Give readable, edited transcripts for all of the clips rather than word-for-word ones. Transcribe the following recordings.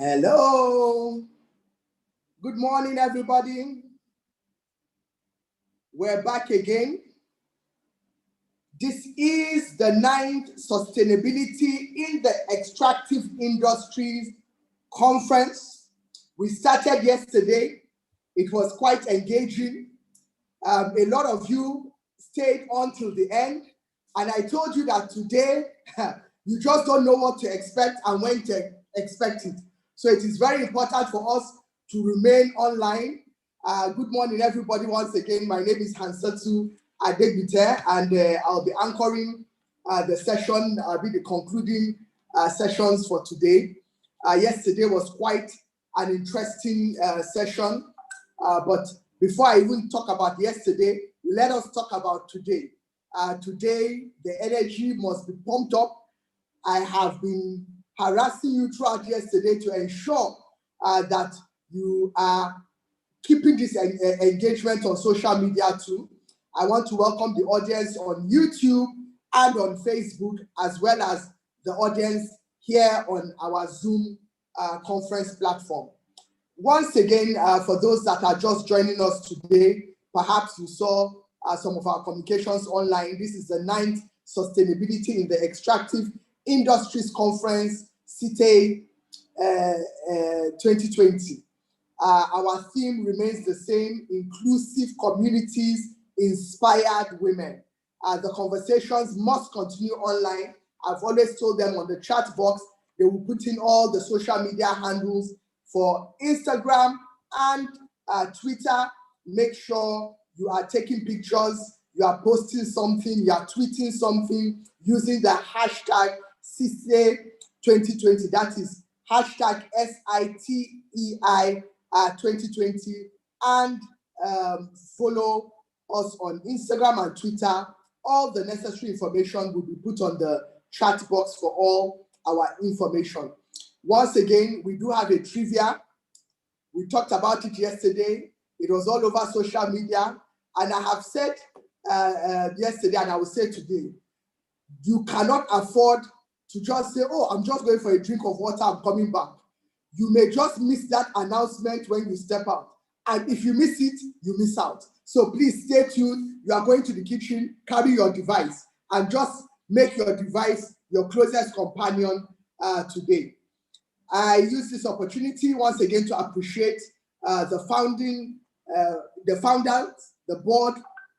Hello. Good morning, everybody. We're back again. This is the 9th Sustainability in the Extractive Industries Conference. We started yesterday. It was quite engaging. A lot of you stayed on till the end. And I told you that today, you just don't know what to expect and when to expect it. So it is very important for us to remain online. Good morning, everybody. Once again, my name is Hansatu Adegbite, and I'll be anchoring the session. I'll be the concluding sessions for today. Yesterday was quite an interesting session, but before I even talk about yesterday, let us talk about today. Today, the energy must be pumped up. I have been harassing you throughout yesterday to ensure that you are keeping this engagement on social media too. I want to welcome the audience on YouTube and on Facebook, as well as the audience here on our Zoom conference platform. Once again, for those that are just joining us today, perhaps you saw some of our communications online. This is the 9th Sustainability in the Extractive Industries Conference, SITEI 2020. Our theme remains the same: inclusive communities, inspired women. The conversations must continue online. I've always told them on the chat box, they will put in all the social media handles for Instagram and Twitter. Make sure you are taking pictures, you are posting something, you are tweeting something using the hashtag SITEI 2020. That is hashtag SITEI 2020, and follow us on Instagram and Twitter. All the necessary information will be put on the chat box for all our information. Once again, we do have a trivia. We talked about it yesterday. It was all over social media. And I have said yesterday, and I will say today, you cannot afford to just say, oh, I'm just going for a drink of water, I'm coming back. You may just miss that announcement when you step out. And if you miss it, you miss out. So please stay tuned. You are going to the kitchen, carry your device, and just make your device your closest companion today. I use this opportunity once again to appreciate the founders, the board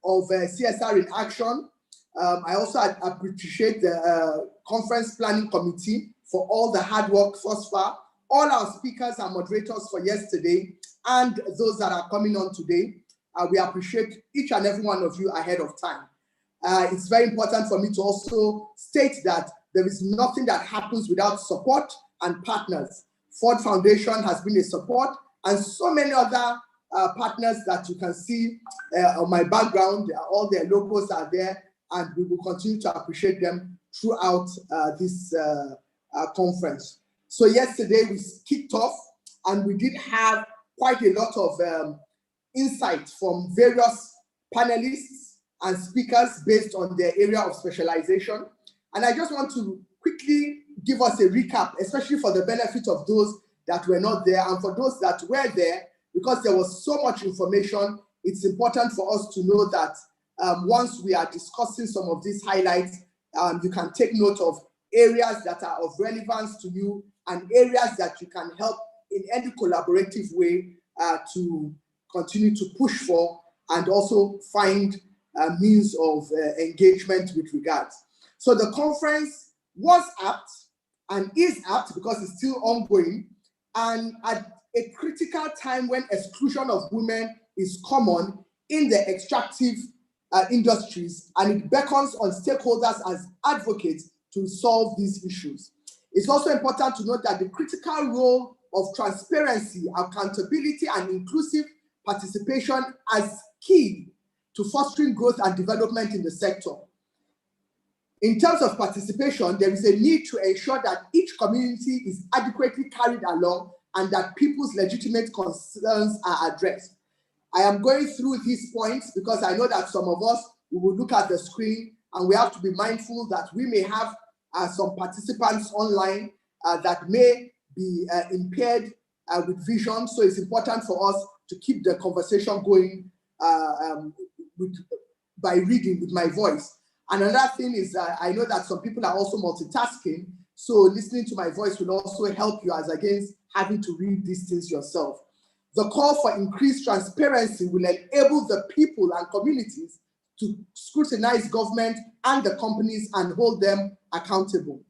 of CSR-in-Action. I also appreciate the conference planning committee for all the hard work thus far, all our speakers and moderators for yesterday, and those that are coming on today. We appreciate each and every one of you ahead of time. It's very important for me to also state that there is nothing that happens without support and partners. Ford Foundation has been a support, and so many other partners that you can see on my background. All their logos are there, and we will continue to appreciate them throughout this conference. So yesterday we kicked off, and we did have quite a lot of insight from various panelists and speakers based on their area of specialization. And I just want to quickly give us a recap, especially for the benefit of those that were not there, and for those that were there, because there was so much information. It's important for us to know that once we are discussing some of these highlights, you can take note of areas that are of relevance to you and areas that you can help in any collaborative way to continue to push for, and also find means of engagement with regards. So the conference was apt and is apt because it's still ongoing, and at a critical time when exclusion of women is common in the extractive industries, and it beckons on stakeholders as advocates to solve these issues. It's also important to note that the critical role of transparency, accountability, and inclusive participation as key to fostering growth and development in the sector. In terms of participation, there is a need to ensure that each community is adequately carried along and that people's legitimate concerns are addressed. I am going through these points because I know that some of us, we will look at the screen, and we have to be mindful that we may have some participants online that may be impaired with vision. So it's important for us to keep the conversation going by reading with my voice. Another thing is I know that some people are also multitasking, so listening to my voice will also help you as against having to read these things yourself. The call for increased transparency will enable the people and communities to scrutinize government and the companies and hold them accountable.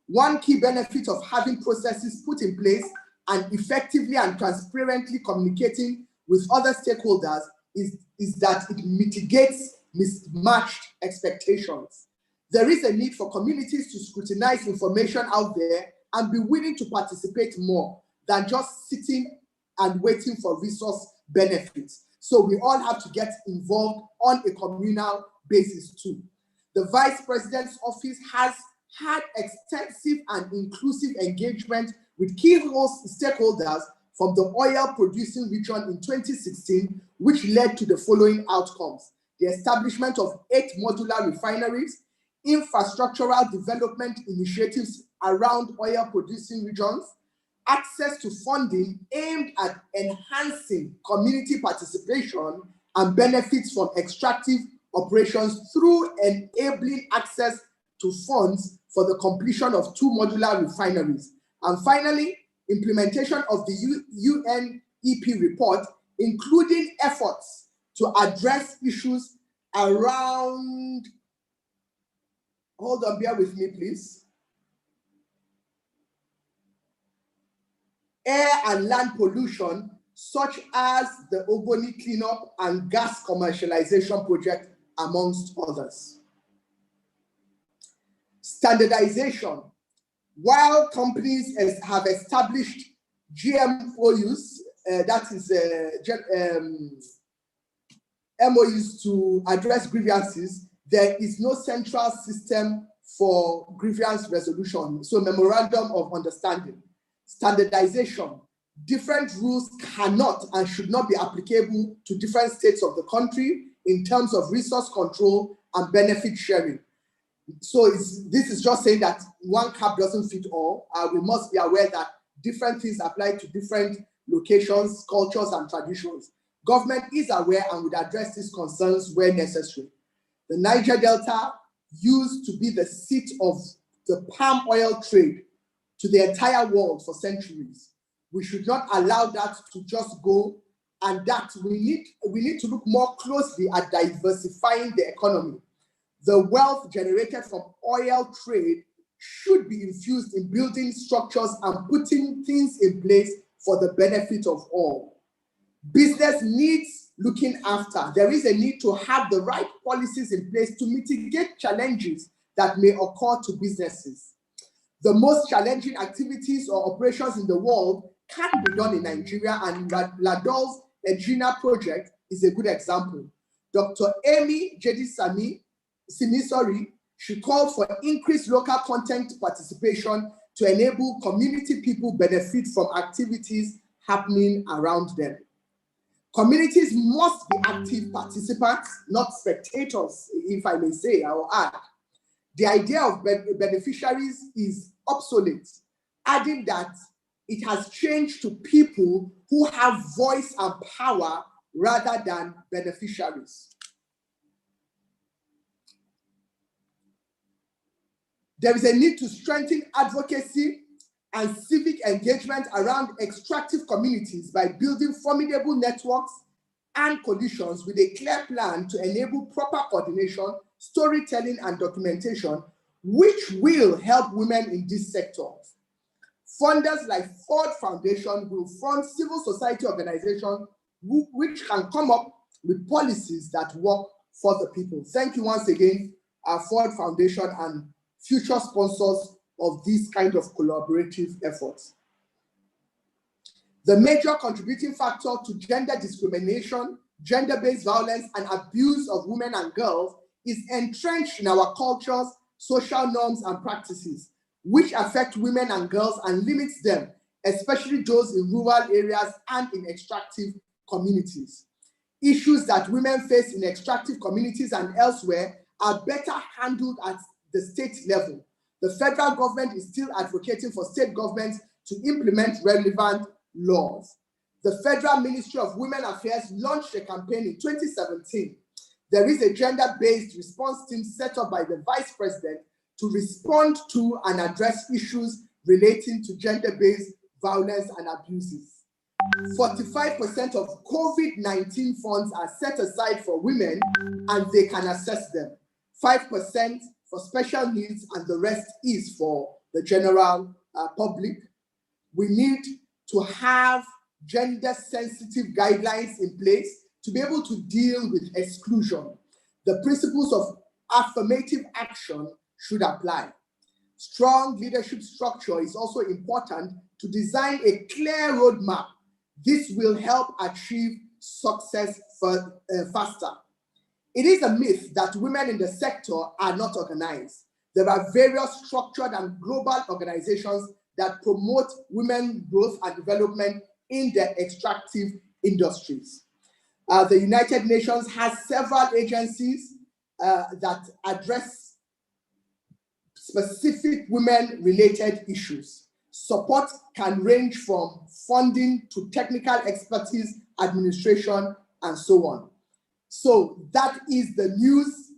One key benefit of having processes put in place and effectively and transparently communicating with other stakeholders is that it mitigates mismatched expectations. There is a need for communities to scrutinize information out there and be willing to participate more than just sitting and waiting for resource benefits. So we all have to get involved on a communal basis too. The Vice President's office has had extensive and inclusive engagement with key stakeholders from the oil producing region in 2016, which led to the following outcomes: the establishment of 8 modular refineries, infrastructural development initiatives around oil producing regions, access to funding aimed at enhancing community participation and benefits from extractive operations through enabling access to funds for the completion of 2 modular refineries. And finally, implementation of the UNEP report, including efforts to address issues around, hold on, bear with me, please. Air and land pollution, such as the Ogoni cleanup and gas commercialization project, amongst others. Standardization. While companies have established GMOUs, that is MOUs to address grievances, there is no central system for grievance resolution, so memorandum of understanding. Standardization. Different rules cannot and should not be applicable to different states of the country in terms of resource control and benefit sharing. So this is just saying that one cap doesn't fit all. We must be aware that different things apply to different locations, cultures, and traditions. Government is aware and would address these concerns where necessary. The Niger Delta used to be the seat of the palm oil trade to the entire world for centuries. We should not allow that to just go, and that we need to look more closely at diversifying the economy. The wealth generated from oil trade should be infused in building structures and putting things in place for the benefit of all. Business needs looking after. There is a need to have the right policies in place to mitigate challenges that may occur to businesses. The most challenging activities or operations in the world can be done in Nigeria, and Ladol's Edrina project is a good example. Dr. Amy Simisori, she called for increased local content participation to enable community people benefit from activities happening around them. Communities must be active participants, not spectators, if I may say, I will add. The idea of beneficiaries is obsolete, adding that it has changed to people who have voice and power rather than beneficiaries. There is a need to strengthen advocacy and civic engagement around extractive communities by building formidable networks and coalitions with a clear plan to enable proper coordination, storytelling, and documentation, which will help women in this sector. Funders like Ford Foundation will fund civil society organizations which can come up with policies that work for the people. Thank you once again, our Ford Foundation and future sponsors of these kind of collaborative efforts. The major contributing factor to gender discrimination, gender-based violence, and abuse of women and girls is entrenched in our cultures, social norms, and practices, which affect women and girls and limits them, especially those in rural areas and in extractive communities. Issues that women face in extractive communities and elsewhere are better handled at the state level. The federal government is still advocating for state governments to implement relevant laws. The Federal Ministry of Women Affairs launched a campaign in 2017. There is a gender-based response team set up by the Vice President to respond to and address issues relating to gender-based violence and abuses. 45% of COVID-19 funds are set aside for women and they can access them. 5% for special needs and the rest is for the general public. We need to have gender-sensitive guidelines in place to be able to deal with exclusion. The principles of affirmative action should apply. Strong leadership structure is also important to design a clear roadmap. This will help achieve success faster. It is a myth that women in the sector are not organized. There are various structured and global organizations that promote women growth and development in the extractive industries. The United Nations has several agencies that address specific women-related issues. Support can range from funding to technical expertise, administration, and so on. So that is the news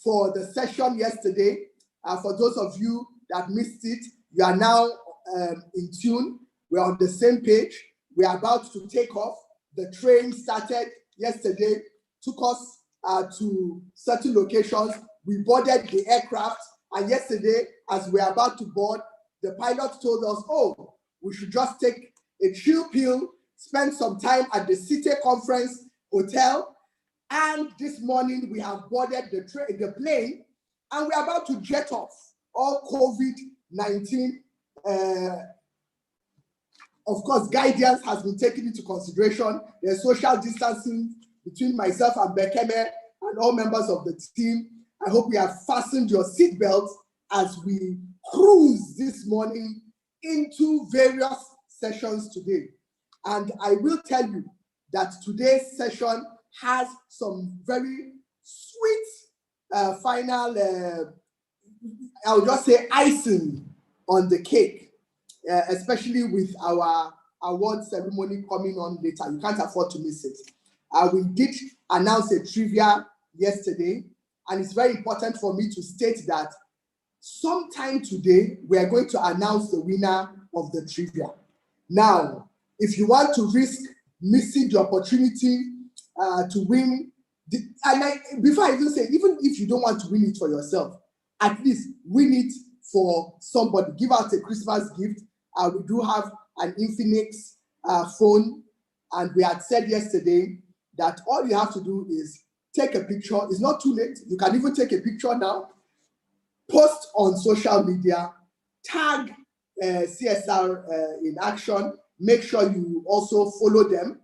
for the session yesterday. For those of you that missed it, you are now in tune. We're on the same page. We are about to take off. The train started yesterday, took us to certain locations. We boarded the aircraft, and yesterday, as we're about to board, the pilot told us, oh, we should just take a chill pill, spend some time at the SITEI conference hotel, and this morning we have boarded the plane, and we're about to jet off. All COVID-19, of course, guidance has been taken into consideration. There's social distancing between myself and Bekeme and all members of the team. I hope you have fastened your seatbelts as we cruise this morning into various sessions today. And I will tell you that today's session has some very sweet final, I'll just say icing on the cake, especially with our award ceremony coming on later. You can't afford to miss it. We did announce a trivia yesterday, and it's very important for me to state that sometime today, we are going to announce the winner of the trivia. Now, if you want to risk missing the opportunity to win, before I even say, even if you don't want to win it for yourself, at least win it for somebody. Give out a Christmas gift. We do have an Infinix phone, and we had said yesterday that all you have to do is take a picture. It's not too late. You can even take a picture now, post on social media, tag CSR-in-Action, make sure you also follow them.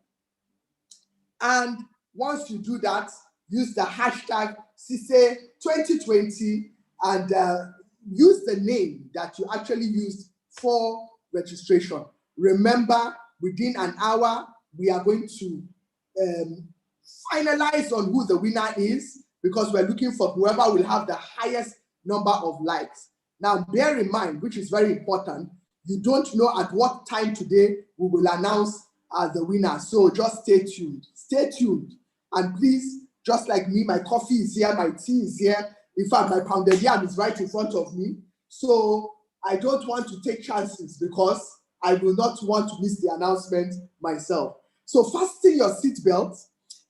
And once you do that, use the hashtag SITEI2020 and use the name that you actually used for registration. Remember, within an hour, we are going to finalize on who the winner is, because we're looking for whoever will have the highest number of likes. Now, bear in mind, which is very important, you don't know at what time today we will announce the winner. So just stay tuned. Stay tuned. And please, just like me, my coffee is here, my tea is here. In fact, my pounded yam is right in front of me. So I don't want to take chances because I will not want to miss the announcement myself. So fasten your seatbelts.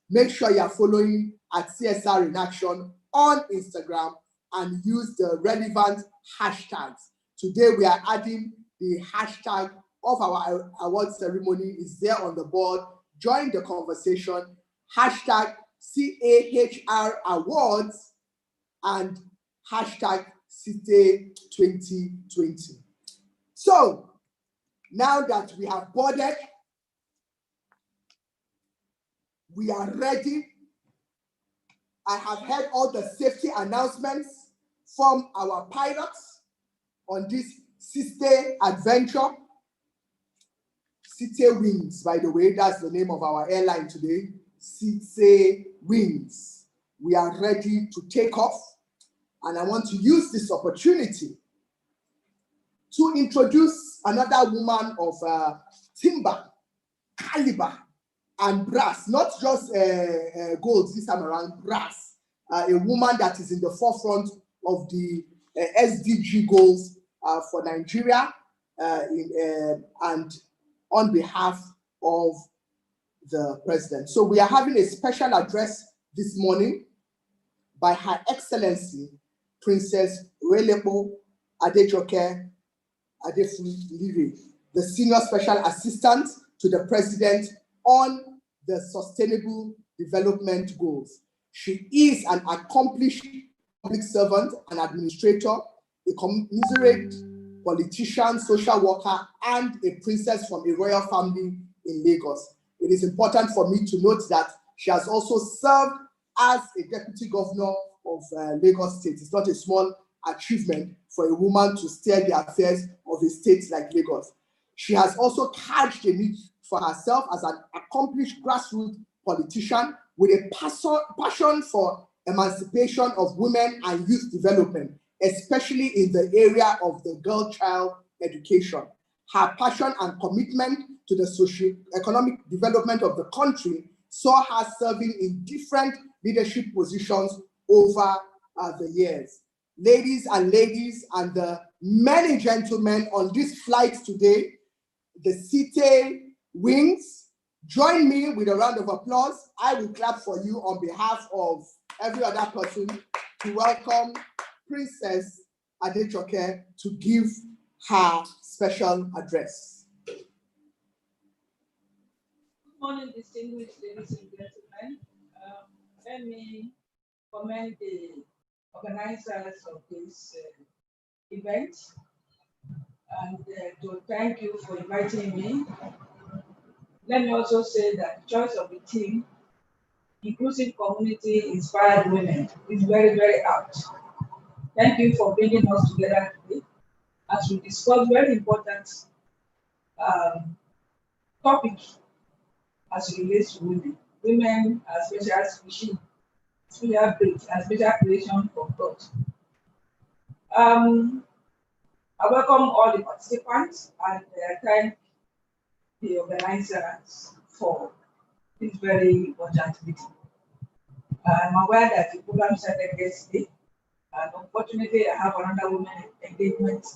Make sure you are following at CSR-in-Action on Instagram and use the relevant hashtags. Today we are adding the hashtag of our award ceremony. Is there on the board. Join the conversation. Hashtag CAHR Awards and hashtag SITEI2020. So now that we have boarded, we are ready. I have heard all the safety announcements from our pilots on this SITEI adventure. SITEI Wings, by the way, that's the name of our airline today. SITEI Wings. We are ready to take off, and I want to use this opportunity to introduce another woman of timber, caliber, and brass, not just gold this time around, brass, a woman that is in the forefront of the SDG goals for Nigeria and on behalf of the president. So we are having a special address this morning by Her Excellency Princess Relepo Adejoke Adefulire, the Senior Special Assistant to the President on the Sustainable Development Goals. She is an accomplished public servant and administrator, a commiserate politician, social worker, and a princess from a royal family in Lagos. It is important for me to note that she has also served as a deputy governor of Lagos State. It's not a small achievement for a woman to steer the affairs of a state like Lagos. She has also carved a niche for herself as an accomplished grassroots politician with a passion for emancipation of women and youth development, especially in the area of the girl-child education. Her passion and commitment to the socio-economic development of the country saw her serving in different leadership positions over the years. Ladies and the many gentlemen on this flight today, the SITEI wings, join me with a round of applause. I will clap for you on behalf of every other person to welcome Princess Adejoke to give her special address. Good morning, distinguished ladies and gentlemen. Let me commend the organizers of this event and to thank you for inviting me. Let me also say that the choice of the theme, inclusive community inspired women, is very, very apt. Thank you for bringing us together today as we discuss very important topic as it relates to women. Women are special species, special breed, and special creation from God. I welcome all the participants and thank the organizers for this very important meeting. I'm aware that the program started yesterday, and unfortunately, I have another women engagement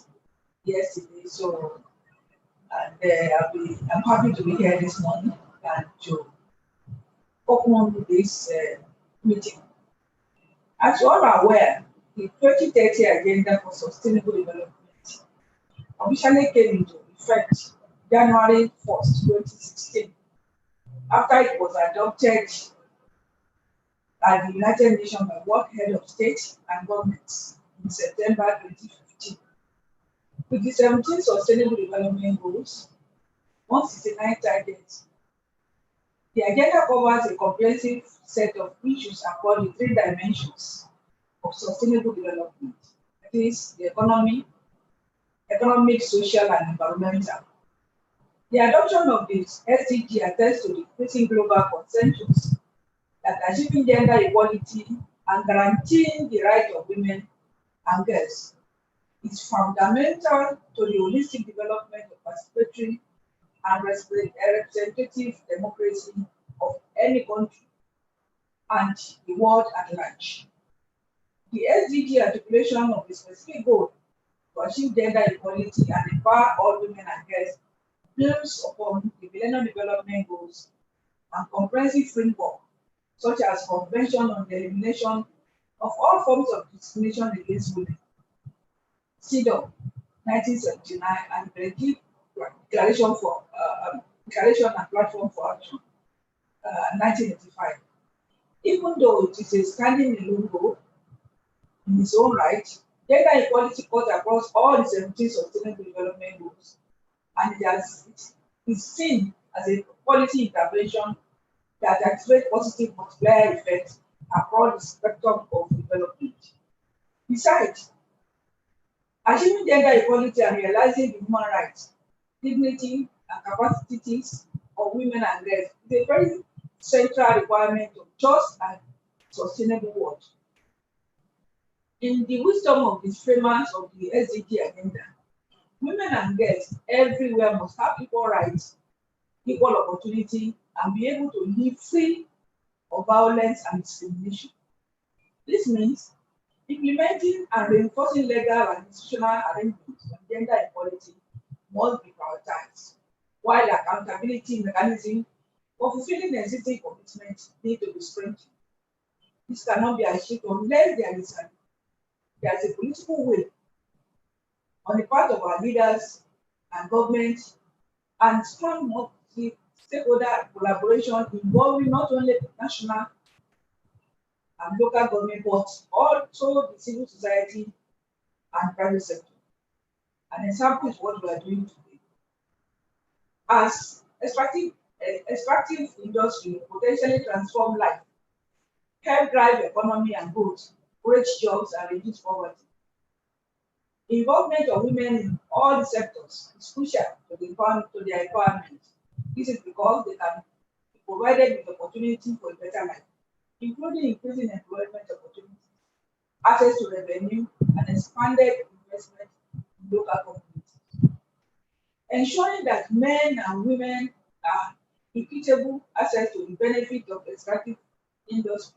yesterday, so I'm happy to be here this morning and to open this meeting. As you all are aware, the 2030 Agenda for Sustainable Development officially came into effect January 1st, 2016, after it was adopted by the United Nations by World Head of State and Governments in September 2015. With the 17 Sustainable Development Goals, 169 targets, the agenda covers a comprehensive set of issues across the 3 dimensions of sustainable development. That is, the economic, social, and environmental. The adoption of this SDG attests to the increasing global consensus that achieving gender equality and guaranteeing the rights of women and girls is fundamental to the holistic development of participatory and representative democracy of any country and the world at large. The SDG articulation of the specific goal to achieve gender equality and empower all women and girls builds upon the Millennium Development Goals and comprehensive framework, such as Convention on the Elimination of All Forms of Discrimination Against Women, CEDAW 1979, and the Declaration and Platform for Action 1985. Even though it is a standing alone goal in its own right, gender equality cuts across all the 17 Sustainable Development Goals, and it is seen as a policy intervention that activates positive multiplier effects across the spectrum of development. Besides, achieving gender equality and realizing the human rights, dignity, and capacities of women and girls is a very central requirement of just and sustainable world. In the wisdom of the framers of the SDG agenda, women women and girls everywhere must have equal rights, equal opportunity, and be able to live free of violence and discrimination. This means implementing and reinforcing legal and institutional arrangements on gender equality must be prioritized, while accountability mechanisms for fulfilling the existing commitments need to be strengthened. This cannot be achieved unless there is a political will on the part of our leaders and government and strong multi-stakeholder collaboration involving not only the national and local government but also the civil society and private sector. An example is what we are doing today. As extractive industry potentially transform life, help drive economy and growth, create jobs and reduce poverty. Involvement of women in all the sectors is crucial to their empowerment. This is because they can be provided with opportunity for a better life, including increasing employment opportunities, access to revenue, and expanded investment in local communities. Ensuring that men and women are equitable access to the benefit of extractive industry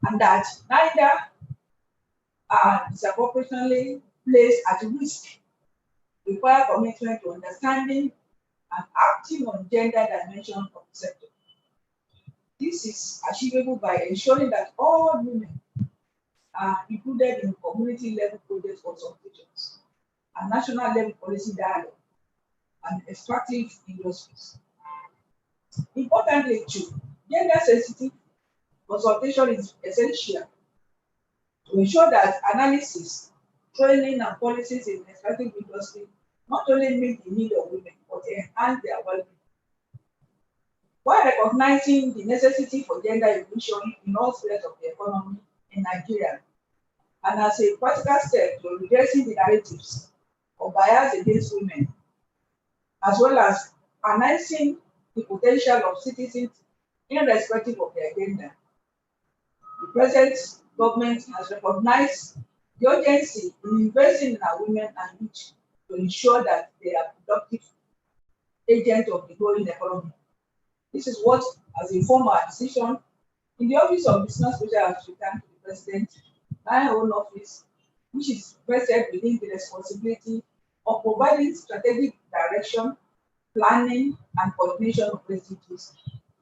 and that neither are disproportionately placed at risk require commitment to understanding and acting on gender dimension of the sector. This is achievable by ensuring that all women are included in community level project consultations and national level policy dialogue and extractive industries. Importantly, too, gender sensitive consultation is essential to ensure that analysis, training, and policies in the extractive industry not only meet the need of women but enhance their well-being. While recognizing the necessity for gender inclusion in all spheres of the economy in Nigeria, and as a practical step to redressing the narratives of bias against women, as well as harnessing the potential of citizens irrespective of their gender, the present government has recognized the urgency in investing in our women and youth to ensure that they are productive agents of the growing economy. This is what has informed our decision in the Office of Business Special Assistant to the President, my own office, which is vested within the responsibility of providing strategic direction, planning, and coordination of SDGs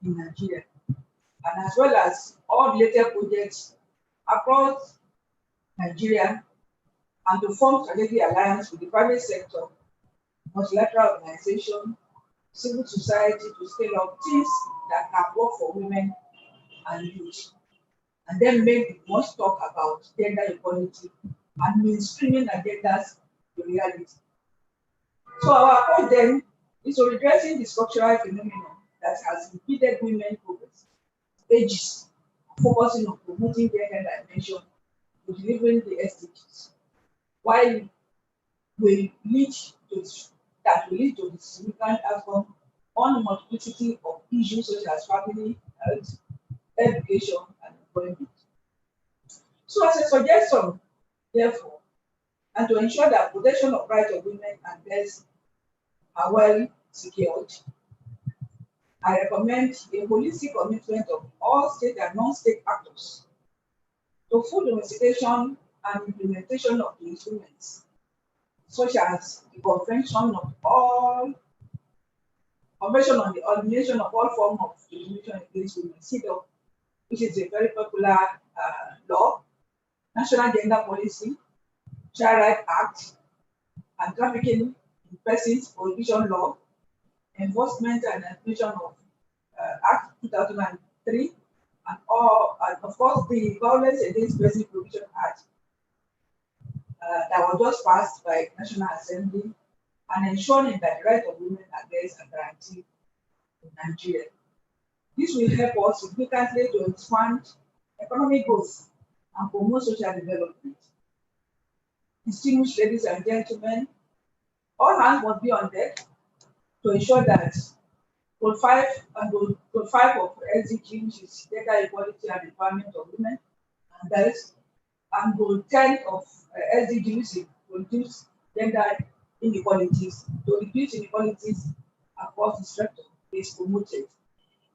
in Nigeria, and as well as all related projects across Nigeria, and to form strategic alliance with the private sector, multilateral organization, civil society to scale up things that can work for women and youth, and then make much talk about gender equality and mainstreaming agendas to reality. So our approach then is to redressing the structural phenomenon that has impeded women progress, ages, focusing on promoting gender dimension to delivering the SDGs, while we lead to that will lead to the significant outcome on a multiplicity of issues such as family, health, education, and employment. So as a suggestion, therefore, and to ensure that protection of rights of women and girls are well secured, I recommend a holistic commitment of all state and non-state actors to full domestication and implementation of the instruments, such as the Convention on the Elimination of All Forms of Discrimination Against Women, CEDAW, which is a very popular law, National Gender Policy, Child Rights Act, and Trafficking in Persons Prohibition Law, Enforcement and Implementation of Act 2003, and of course the Violence Against Persons Prohibition Act that was just passed by the National Assembly, and ensuring that the rights of women and girls are guaranteed in Nigeria. This will help us significantly to expand economic growth and promote social development. Distinguished ladies and gentlemen, all hands must be on deck to ensure that Goal 5 of SDG, which is gender equality and empowerment of women and girls, and Goal 10 of SDG, which is reduce gender inequalities, to reduce inequalities across the spectrum is promoted.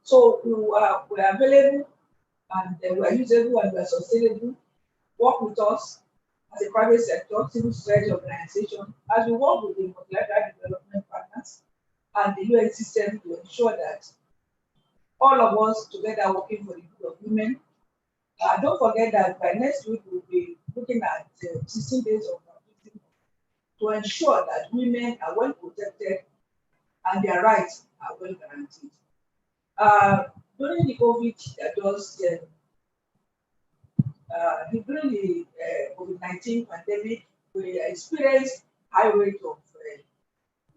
So we are available and we are usable and we are sustainable. Work with us as a private sector, civil society organization, as we work with the multilateral development partners and the UN system to ensure that all of us together working for the good of women. Don't forget that by next week we'll be looking at 16 days of activity to ensure that women are well protected and their rights are well guaranteed. During the COVID-19 pandemic, we experienced high rate of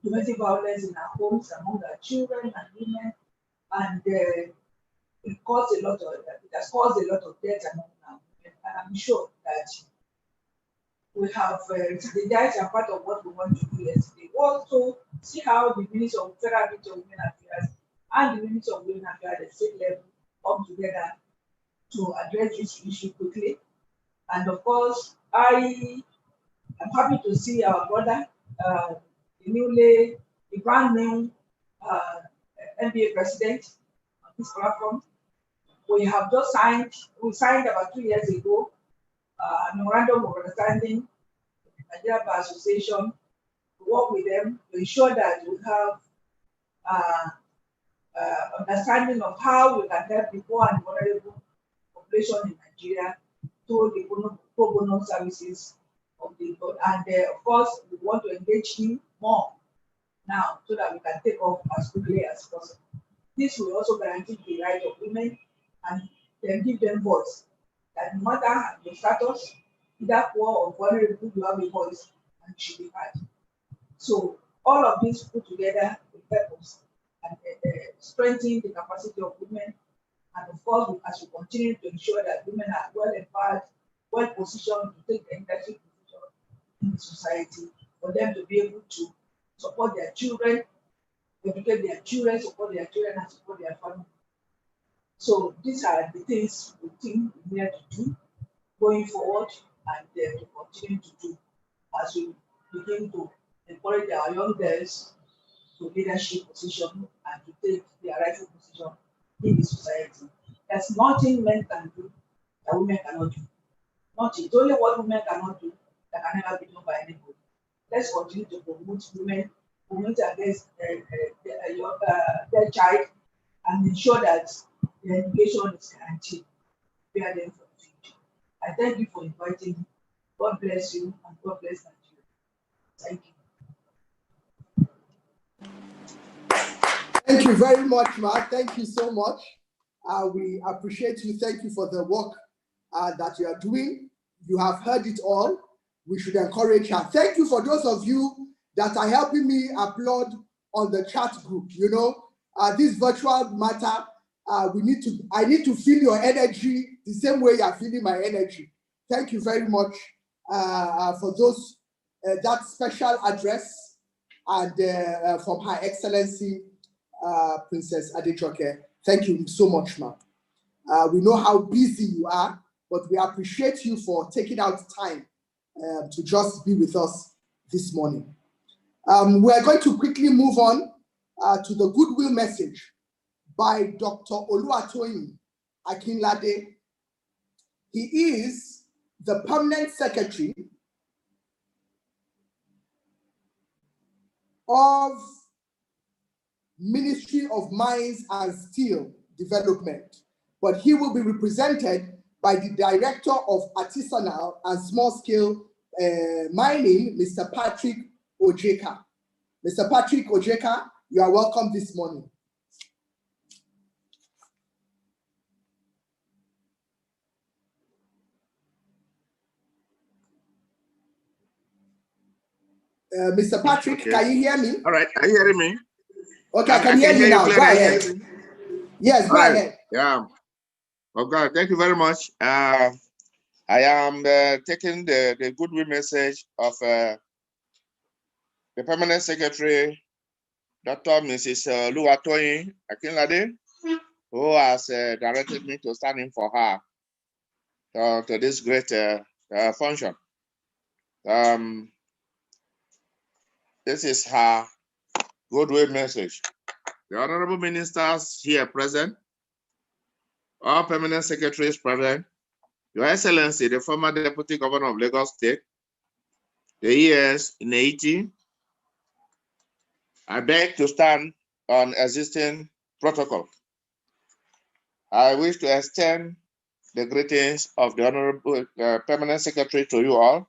domestic violence in our homes among our children and women, and it has caused a lot of death among our women. And I'm sure that we have strategized and part of what we want to do yesterday. Also, see how the Ministry of Federal Ministry of Women Affairs and the Ministry of Women Affairs at the state level come together to address this issue quickly. And of course, I am happy to see our brother, the brand new NBA president on this platform. We signed about 2 years ago a memorandum of understanding with the Nigeria Bar Association to work with them to ensure that we have understanding of how we can help the poor and vulnerable population in Nigeria through the pro bono services of the board. And of course, we want to engage him more now so that we can take off as quickly as possible. This will also guarantee the right of women and then give them voice. That no matter your status, either poor or vulnerable, you have a voice and it should be heard. So all of this put together with purpose and strengthening the capacity of women. And of course, as we continue to ensure that women are well empowered, well positioned to take the leadership position in the society, for them to be able to support their children, educate their children, support their children, and support their family. So these are the things we think we need to do going forward and to continue to do as we begin to encourage our young girls to leadership position and to take their rightful position in the society. There's nothing men can do that women cannot do. Nothing. It's only what women cannot do that can never be done by anybody. Let's continue to promote women against their child and ensure that their education is guaranteed. Prepare them for the future. I thank you for inviting me. God bless you and God bless Nigeria. Thank you. Thank you very much, Ma. Thank you so much. We appreciate you. Thank you for the work that you are doing. You have heard it all. We should encourage her. Thank you for those of you that are helping me upload on the chat group. You know, this virtual matter, I need to feel your energy the same way you are feeling my energy. Thank you very much for those that special address and from Her Excellency Princess Adejoke. Thank you so much, ma'am. We know how busy you are, but we appreciate you for taking out time to just be with us this morning. We're going to quickly move on to the Goodwill Message by Dr. Oluwatoyin Akinlade. He is the Permanent Secretary of Ministry of Mines and Steel Development, but he will be represented by the Director of Artisanal and Small-Scale Mining, Mr. Patrick Ojeka. Mr. Patrick Ojeka, you are welcome this morning. Mr. Patrick, okay. Can you hear me? All right, are you hearing me? Okay, I can hear you now. Go ahead. Yes, go ahead. Yeah. Okay, thank you very much. I am taking the Goodwill Message of the Permanent Secretary, Dr. Mrs. Oluwatoyin Akinlade, who has directed me to stand in for her to this great function. This is her Goodwill message. The honorable ministers here present, all permanent secretaries present, Your Excellency, the former Deputy Governor of Lagos State, the ES in Haiti, I beg to stand on existing protocol. I wish to extend the greetings of the Honorable Permanent Secretary to you all.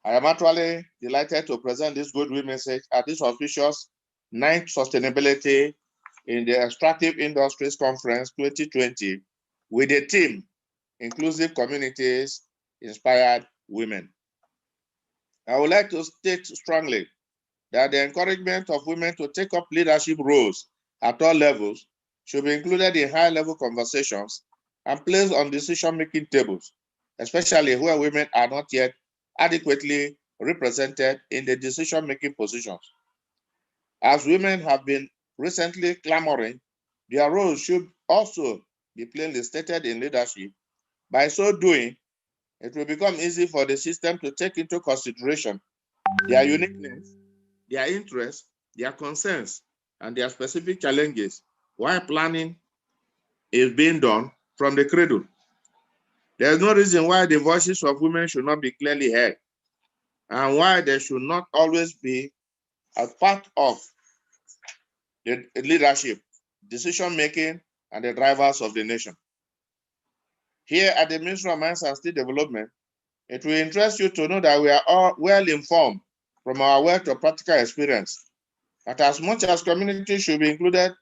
I am actually delighted to present this Goodwill message at this auspicious 9th Sustainability in the Extractive Industries Conference 2020 with the theme, Inclusive Communities, Inspired Women. I would like to state strongly that the encouragement of women to take up leadership roles at all levels should be included in high-level conversations and placed on decision-making tables, especially where women are not yet adequately represented in the decision-making positions. As women have been recently clamoring, their roles should also be plainly stated in leadership. By so doing, it will become easy for the system to take into consideration their uniqueness, their interests, their concerns, and their specific challenges while planning is being done from the cradle. There is no reason why the voices of women should not be clearly heard and why they should not always be a part of the leadership, decision-making, and the drivers of the nation. Here at the Ministry of Mines and Steel Development, it will interest you to know that we are all well informed from our wealth of practical experience that as much as communities should be included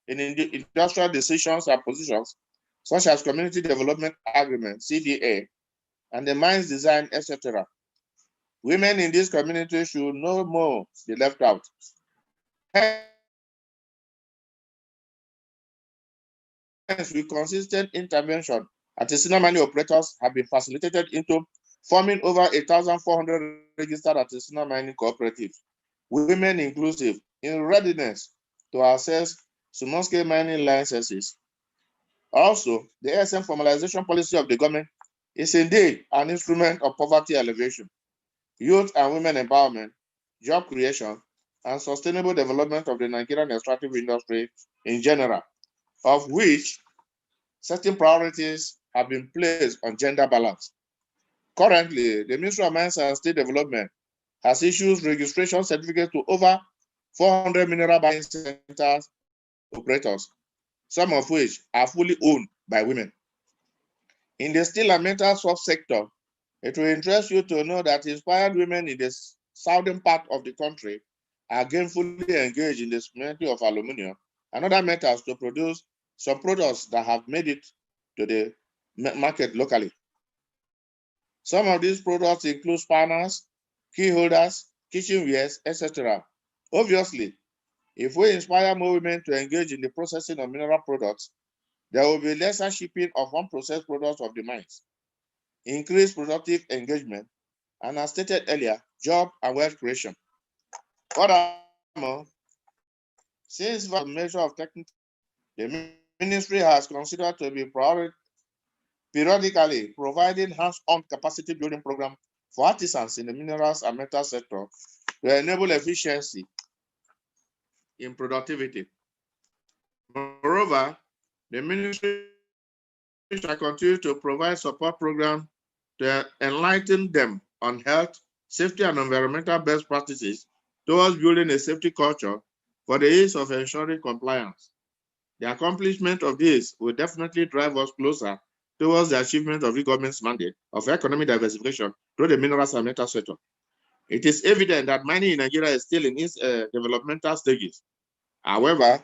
in industrial decisions and positions, such as community development agreement, CDA, and the mines design, etc., women in these communities should no more be left out. Hence, with consistent intervention, artisanal mining operators have been facilitated into forming over 1,400 registered artisanal mining cooperatives, women inclusive, in readiness to access small-scale mining licenses. Also, the ASM formalization policy of the government is indeed an instrument of poverty alleviation, youth and women empowerment, job creation, and sustainable development of the Nigerian extractive industry in general, of which certain priorities have been placed on gender balance. Currently, the Ministry of Mines and Steel Development has issued registration certificates to over 400 mineral buying centers operators, some of which are fully owned by women. In the steel and metal subsector, it will interest you to know that inspired women in the southern part of the country are gainfully engaged in the smelting of aluminum and other metals to produce some products that have made it to the market locally. Some of these products include spanners, key holders, kitchenwares, etc. Obviously, if we inspire more women to engage in the processing of mineral products, there will be lesser shipping of unprocessed products of the mines, increased productive engagement, and as stated earlier, job and wealth creation. Furthermore, since the measure of technical, the ministry has considered to be periodically providing hands-on capacity building program for artisans in the minerals and metal sector to enable efficiency in productivity. Moreover, the ministry shall continue to provide support programs to enlighten them on health, safety, and environmental best practices towards building a safety culture for the ease of ensuring compliance. The accomplishment of this will definitely drive us closer towards the achievement of the government's mandate of economic diversification through the minerals and metal sector. It is evident that mining in Nigeria is still in its developmental stages. However,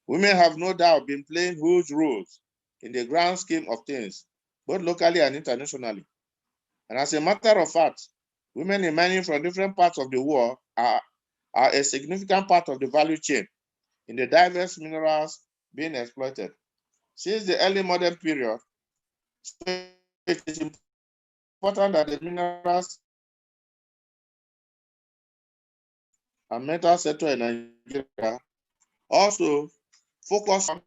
women have no doubt been playing huge roles in the grand scheme of things, both locally and internationally. And as a matter of fact, women in mining from different parts of the world are a significant part of the value chain in the diverse minerals being exploited. Since the early modern period, it is important that the minerals and metal sector in Nigeria also focus on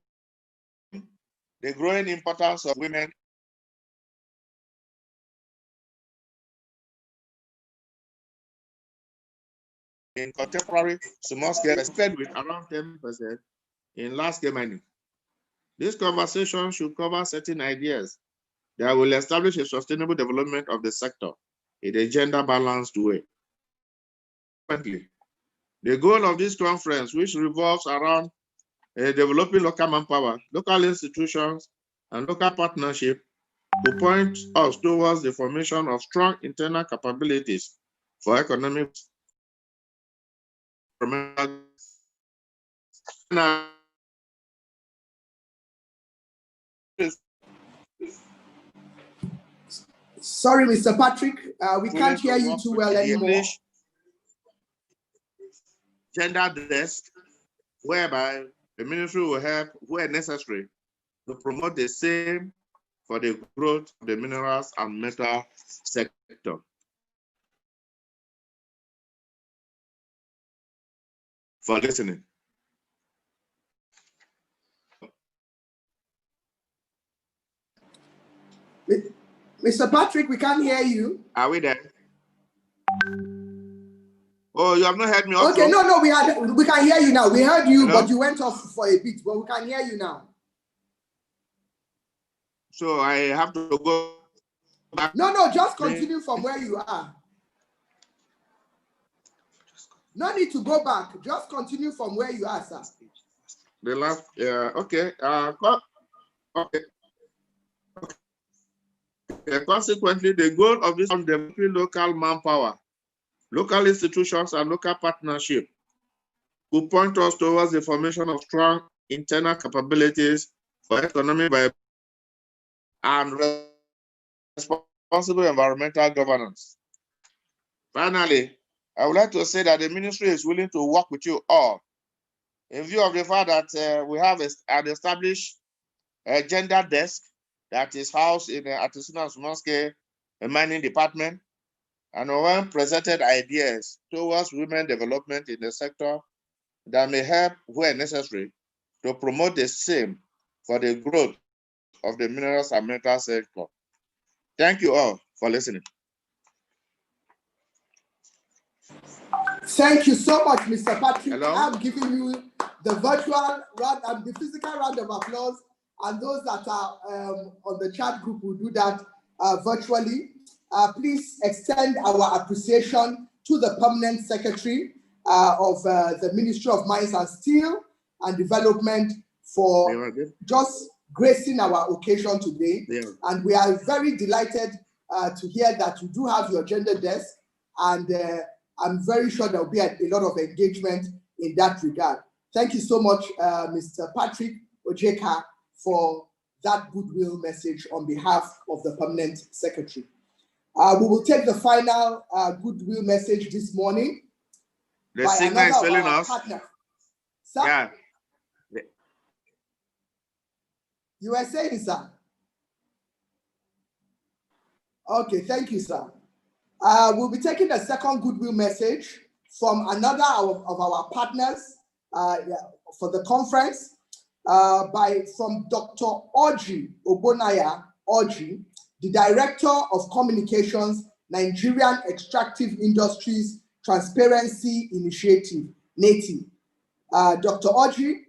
the growing importance of women in contemporary small-scale, compared with around 10% in large-scale mining. This conversation should cover certain ideas that will establish a sustainable development of the sector in a gender-balanced way. The goal of this conference, which revolves around developing local manpower, local institutions, and local partnership, to point us towards the formation of strong internal capabilities for economic Sorry, Mr. Patrick, we can't hear you too well anymore. Gender desk, whereby the ministry will help where necessary to promote the same for the growth of the minerals and metal sector. For listening. Mr. Patrick, we can't hear you. Are we there? Oh, you have not heard me also? Okay, no, we can hear you now. We heard you, Hello? but you went off for a bit, but we can hear you now. So I have to go back. No, just continue from where you are. No need to go back. Just continue from where you are, sir. The last, yeah, okay. Okay. Consequently, the goal of this is developing local manpower, local institutions, and local partnership will point us towards the formation of strong internal capabilities for economic viability and responsible environmental governance. Finally, I would like to say that the ministry is willing to work with you all in view of the fact that we have an established gender desk that is housed in the artisanal small-scale mining department, and when presented ideas towards women development in the sector that may help where necessary to promote the same for the growth of the minerals and metal sector. Thank you all for listening. Thank you so much, Mr. Patrick. Hello? I'm giving you the virtual round and the physical round of applause, and those that are on the chat group will do that virtually. Please extend our appreciation to the Permanent Secretary of the Ministry of Mines and Steel and Development for just gracing our occasion today. Yeah. And we are very delighted to hear that you do have your gender desk, and I'm very sure there will be a lot of engagement in that regard. Thank you so much, Mr. Patrick Ojeka, for that goodwill message on behalf of the Permanent Secretary. We will take the final goodwill message this morning. The signal is failing us. Sir, Yeah. You were saying, sir? Okay, thank you, sir. We'll be taking the second goodwill message from another of our partners for the conference from Dr. Audrey Obonaya Audrey, the Director of Communications, Nigerian Extractive Industries Transparency Initiative, NETI. Dr. Audrey,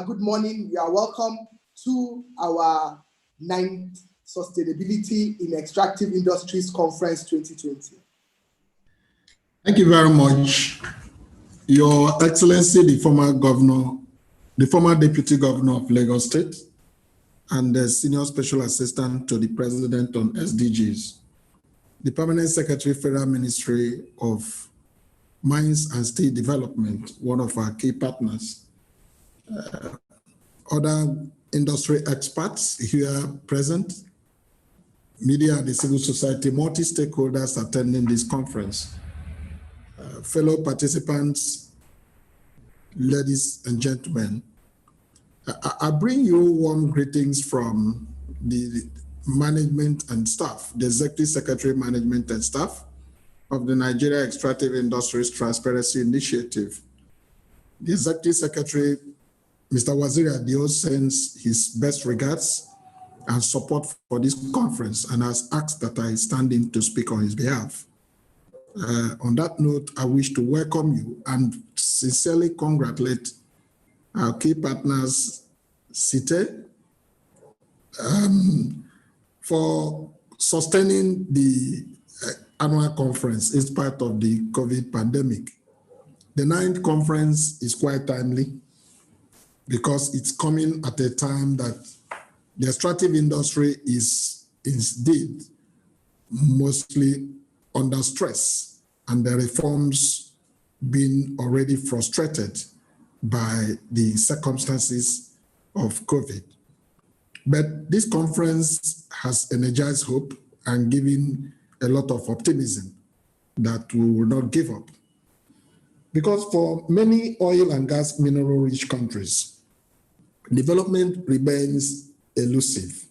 good morning. You are welcome to our 9th Sustainability in Extractive Industries Conference 2020. Thank you very much. Your Excellency, the former Deputy Governor of Lagos State, and the Senior Special Assistant to the President on SDGs, the Permanent Secretary, Federal Ministry of Mines and Steel Development, one of our key partners, other industry experts here present, media and the civil society, multi-stakeholders attending this conference, fellow participants, ladies and gentlemen. I bring you warm greetings from the management and staff, the Executive Secretary, Management and Staff of the Nigeria Extractive Industries Transparency Initiative. The Executive Secretary, Mr. Waziri Adio, sends his best regards and support for this conference and has asked that I stand in to speak on his behalf. On that note, I wish to welcome you and sincerely congratulate our key partners, SITEI, for sustaining the annual conference in spite of the COVID pandemic. The 9th conference is quite timely because it's coming at a time that the extractive industry is indeed mostly under stress and the reforms being already frustrated by the circumstances of COVID. But this conference has energized hope and given a lot of optimism that we will not give up. Because for many oil and gas mineral-rich countries, development remains elusive.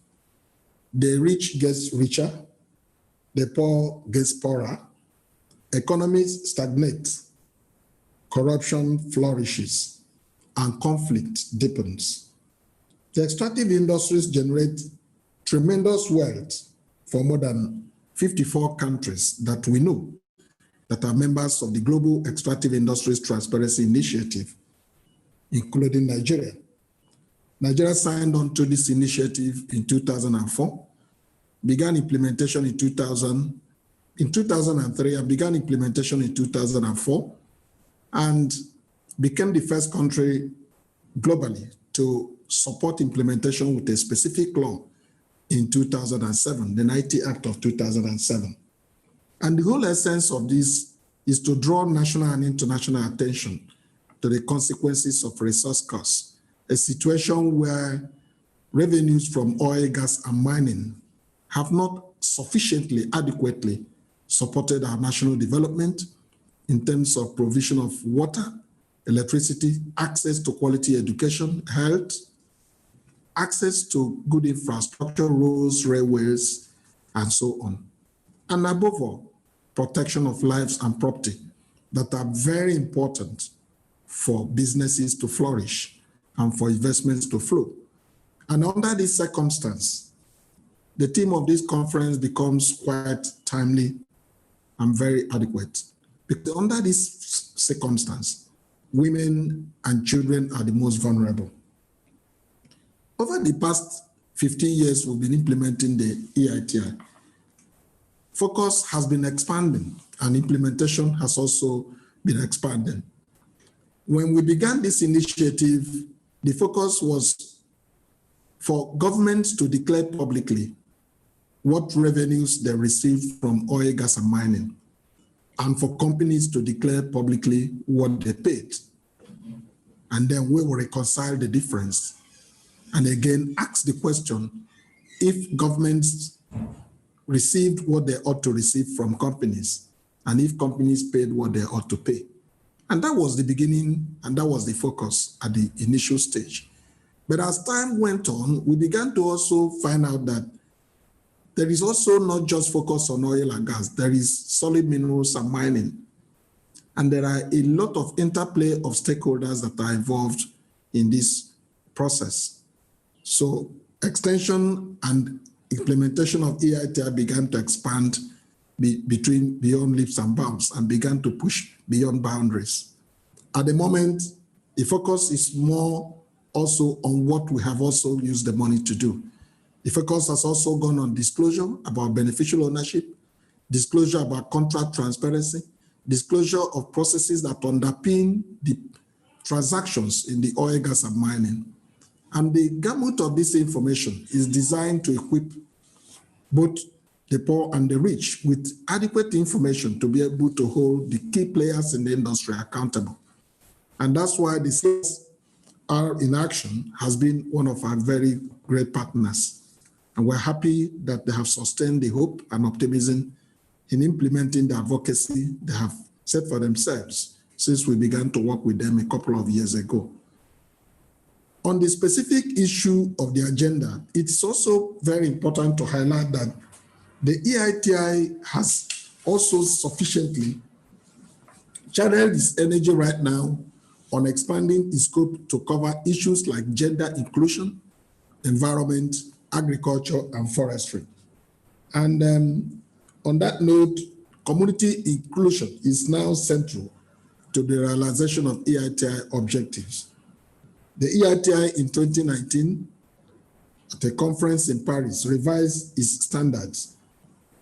The rich gets richer, the poor gets poorer, economies stagnate, corruption flourishes, and conflict deepens. The extractive industries generate tremendous wealth for more than 54 countries that we know that are members of the Global Extractive Industries Transparency Initiative, including Nigeria. Nigeria signed on to this initiative in 2004, began implementation in 2003, and began implementation in 2004, and became the first country globally to support implementation with a specific law in 2007, the 90 Act of 2007. And the whole essence of this is to draw national and international attention to the consequences of resource costs, a situation where revenues from oil, gas, and mining have not sufficiently, adequately supported our national development in terms of provision of water, electricity, access to quality education, health, access to good infrastructure, roads, railways, and so on. And above all, protection of lives and property that are very important for businesses to flourish and for investments to flow. And under this circumstance, the theme of this conference becomes quite timely and very adequate. Because under this circumstance, women and children are the most vulnerable. Over the past 15 years, we've been implementing the EITI. Focus has been expanding and implementation has also been expanding. When we began this initiative, the focus was for governments to declare publicly what revenues they receive from oil, gas, and mining, and for companies to declare publicly what they paid. And then we will reconcile the difference. And again, ask the question, if governments received what they ought to receive from companies, and if companies paid what they ought to pay. And that was the beginning, and that was the focus at the initial stage. But as time went on, we began to also find out that there is also not just focus on oil and gas, there is solid minerals and mining. And there are a lot of interplay of stakeholders that are involved in this process. So extension and implementation of EITI began to expand beyond leaps and bounds and began to push beyond boundaries. At the moment, the focus is more also on what we have also used the money to do. The focus has also gone on disclosure about beneficial ownership, disclosure about contract transparency, disclosure of processes that underpin the transactions in the oil, gas, and mining. And the gamut of this information is designed to equip both the poor and the rich with adequate information to be able to hold the key players in the industry accountable. And that's why the CSR-in-Action has been one of our very great partners. And we're happy that they have sustained the hope and optimism in implementing the advocacy they have set for themselves since we began to work with them a couple of years ago. On the specific issue of the agenda, it's also very important to highlight that the EITI has also sufficiently channeled its energy right now on expanding its scope to cover issues like gender inclusion, environment, agriculture, and forestry. And on that note, community inclusion is now central to the realization of EITI objectives. The EITI in 2019, at a conference in Paris, revised its standards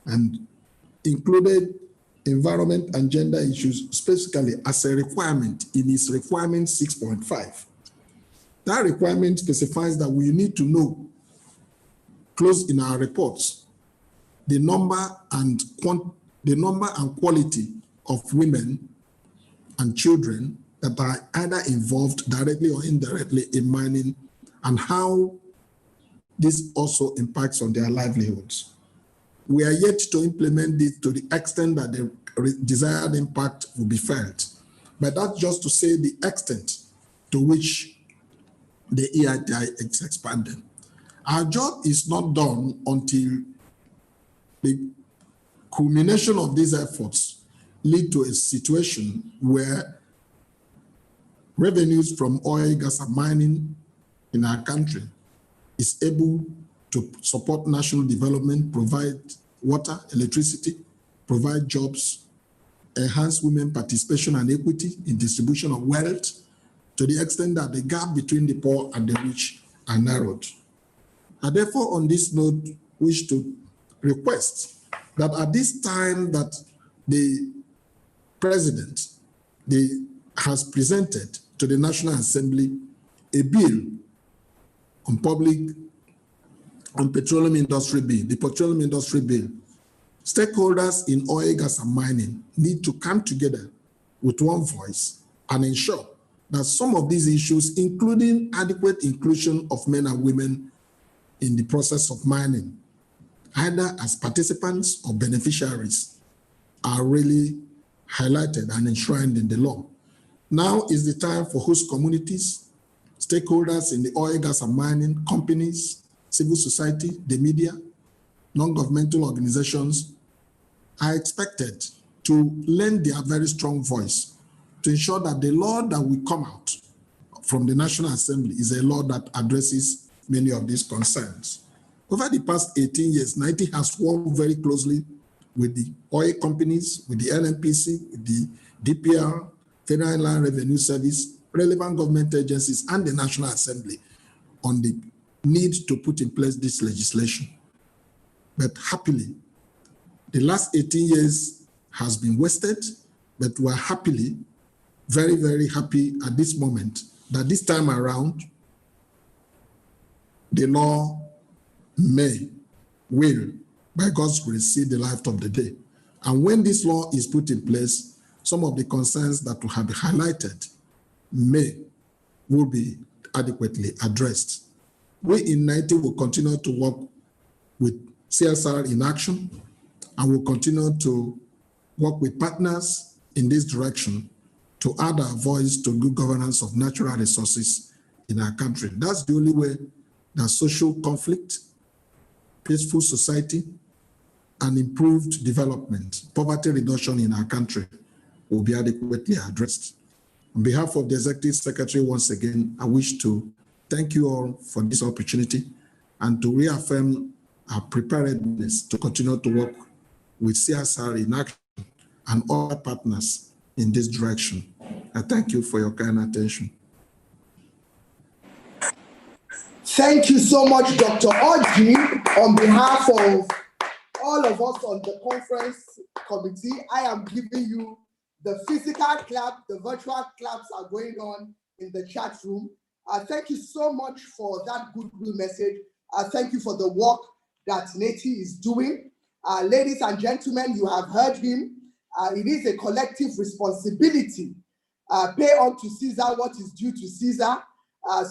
and included environment and gender issues specifically as a requirement in its requirement 6.5. That requirement specifies that we need to know, close in our reports, the number and quality of women and children that are either involved directly or indirectly in mining, and how this also impacts on their livelihoods. We are yet to implement this to the extent that the desired impact will be felt. But that's just to say the extent to which the EITI is expanded. Our job is not done until the culmination of these efforts lead to a situation where revenues from oil, gas, and mining in our country is able to support national development, provide water, electricity, provide jobs, enhance women participation and equity in distribution of wealth, to the extent that the gap between the poor and the rich are narrowed. I therefore, on this note, wish to request that at this time that the President has presented to the National Assembly a bill on petroleum industry bill, the petroleum industry bill, stakeholders in oil, gas, and mining need to come together with one voice and ensure that some of these issues, including adequate inclusion of men and women in the process of mining, either as participants or beneficiaries, are really highlighted and enshrined in the law. Now is the time for host communities, stakeholders in the oil, gas, and mining, companies, civil society, the media, non-governmental organizations are expected to lend their very strong voice to ensure that the law that will come out from the National Assembly is a law that addresses many of these concerns. Over the past 18 years, NITI has worked very closely with the oil companies, with the NNPC, with the DPR, Federal Inland Revenue Service, relevant government agencies, and the National Assembly on the need to put in place this legislation. But happily, the last 18 years has been wasted, but we're happily, very, very happy at this moment that this time around, the law will, by God's grace, see the light of the day. And when this law is put in place, some of the concerns that will have been highlighted will be adequately addressed. We in NITI will continue to work with CSR-in-Action, and will continue to work with partners in this direction to add our voice to good governance of natural resources in our country. That's the only way that social conflict, peaceful society, and improved development, poverty reduction in our country will be adequately addressed. On behalf of the Executive Secretary, once again, I wish to thank you all for this opportunity and to reaffirm our preparedness to continue to work with CSR-in-Action and other partners in this direction. I thank you for your kind attention. Thank you so much, Dr. Orji. On behalf of all of us on the conference committee, I am giving you the physical clap. The virtual claps are going on in the chat room. Thank you so much for that goodwill message. Thank you for the work that NITI is doing. Ladies and gentlemen, you have heard him. It is a collective responsibility. Pay unto Caesar what is due to Caesar.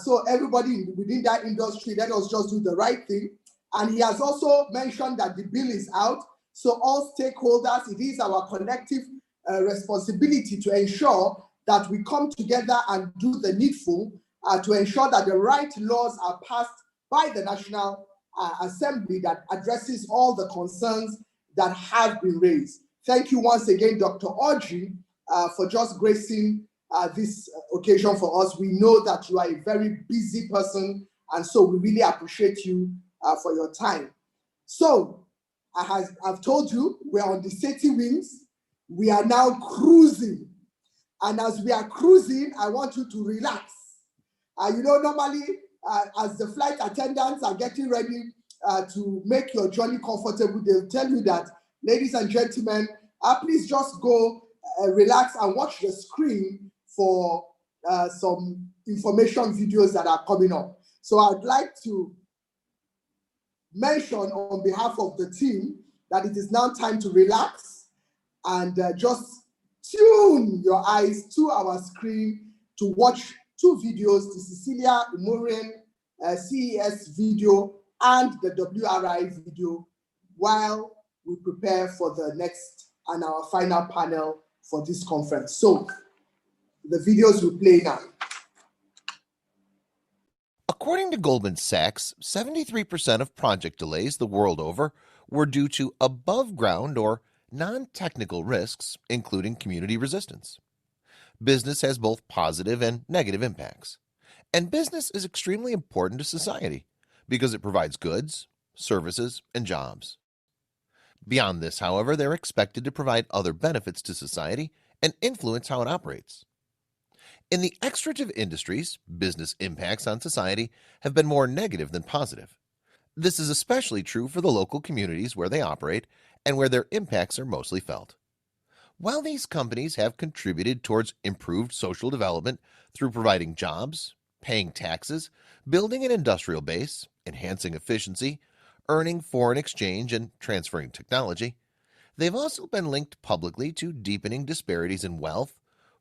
So everybody within that industry, let us just do the right thing. And he has also mentioned that the bill is out. So all stakeholders, it is our collective responsibility to ensure that we come together and do the needful to ensure that the right laws are passed by the National Assembly that addresses all the concerns that have been raised. Thank you once again, Dr. Orji, for just gracing this occasion for us. We know that you are a very busy person, and so we really appreciate you for your time. So, I've told you, we're on the SITEI wings. we are now cruising. And as we are cruising, I want you to relax. Normally, as the flight attendants are getting ready to make your journey comfortable, they'll tell you that, ladies and gentlemen, please just go relax and watch the screen for some information videos that are coming up. So I'd like to mention on behalf of the team that it is now time to relax and just tune your eyes to our screen to watch two videos, the Cecilia Imoren CES video and the WRI video, while we prepare for the next and our final panel for this conference. So the videos will play now. According to Goldman Sachs, 73% of project delays the world over were due to above-ground or non-technical risks, including community resistance. Business has both positive and negative impacts, and business is extremely important to society because it provides goods, services, and jobs. Beyond this, however, they're expected to provide other benefits to society and influence how it operates. In the extractive industries, business impacts on society have been more negative than positive. This is especially true for the local communities where they operate and where their impacts are mostly felt. While these companies have contributed towards improved social development through providing jobs, paying taxes, building an industrial base, enhancing efficiency, earning foreign exchange, and transferring technology, they've also been linked publicly to deepening disparities in wealth,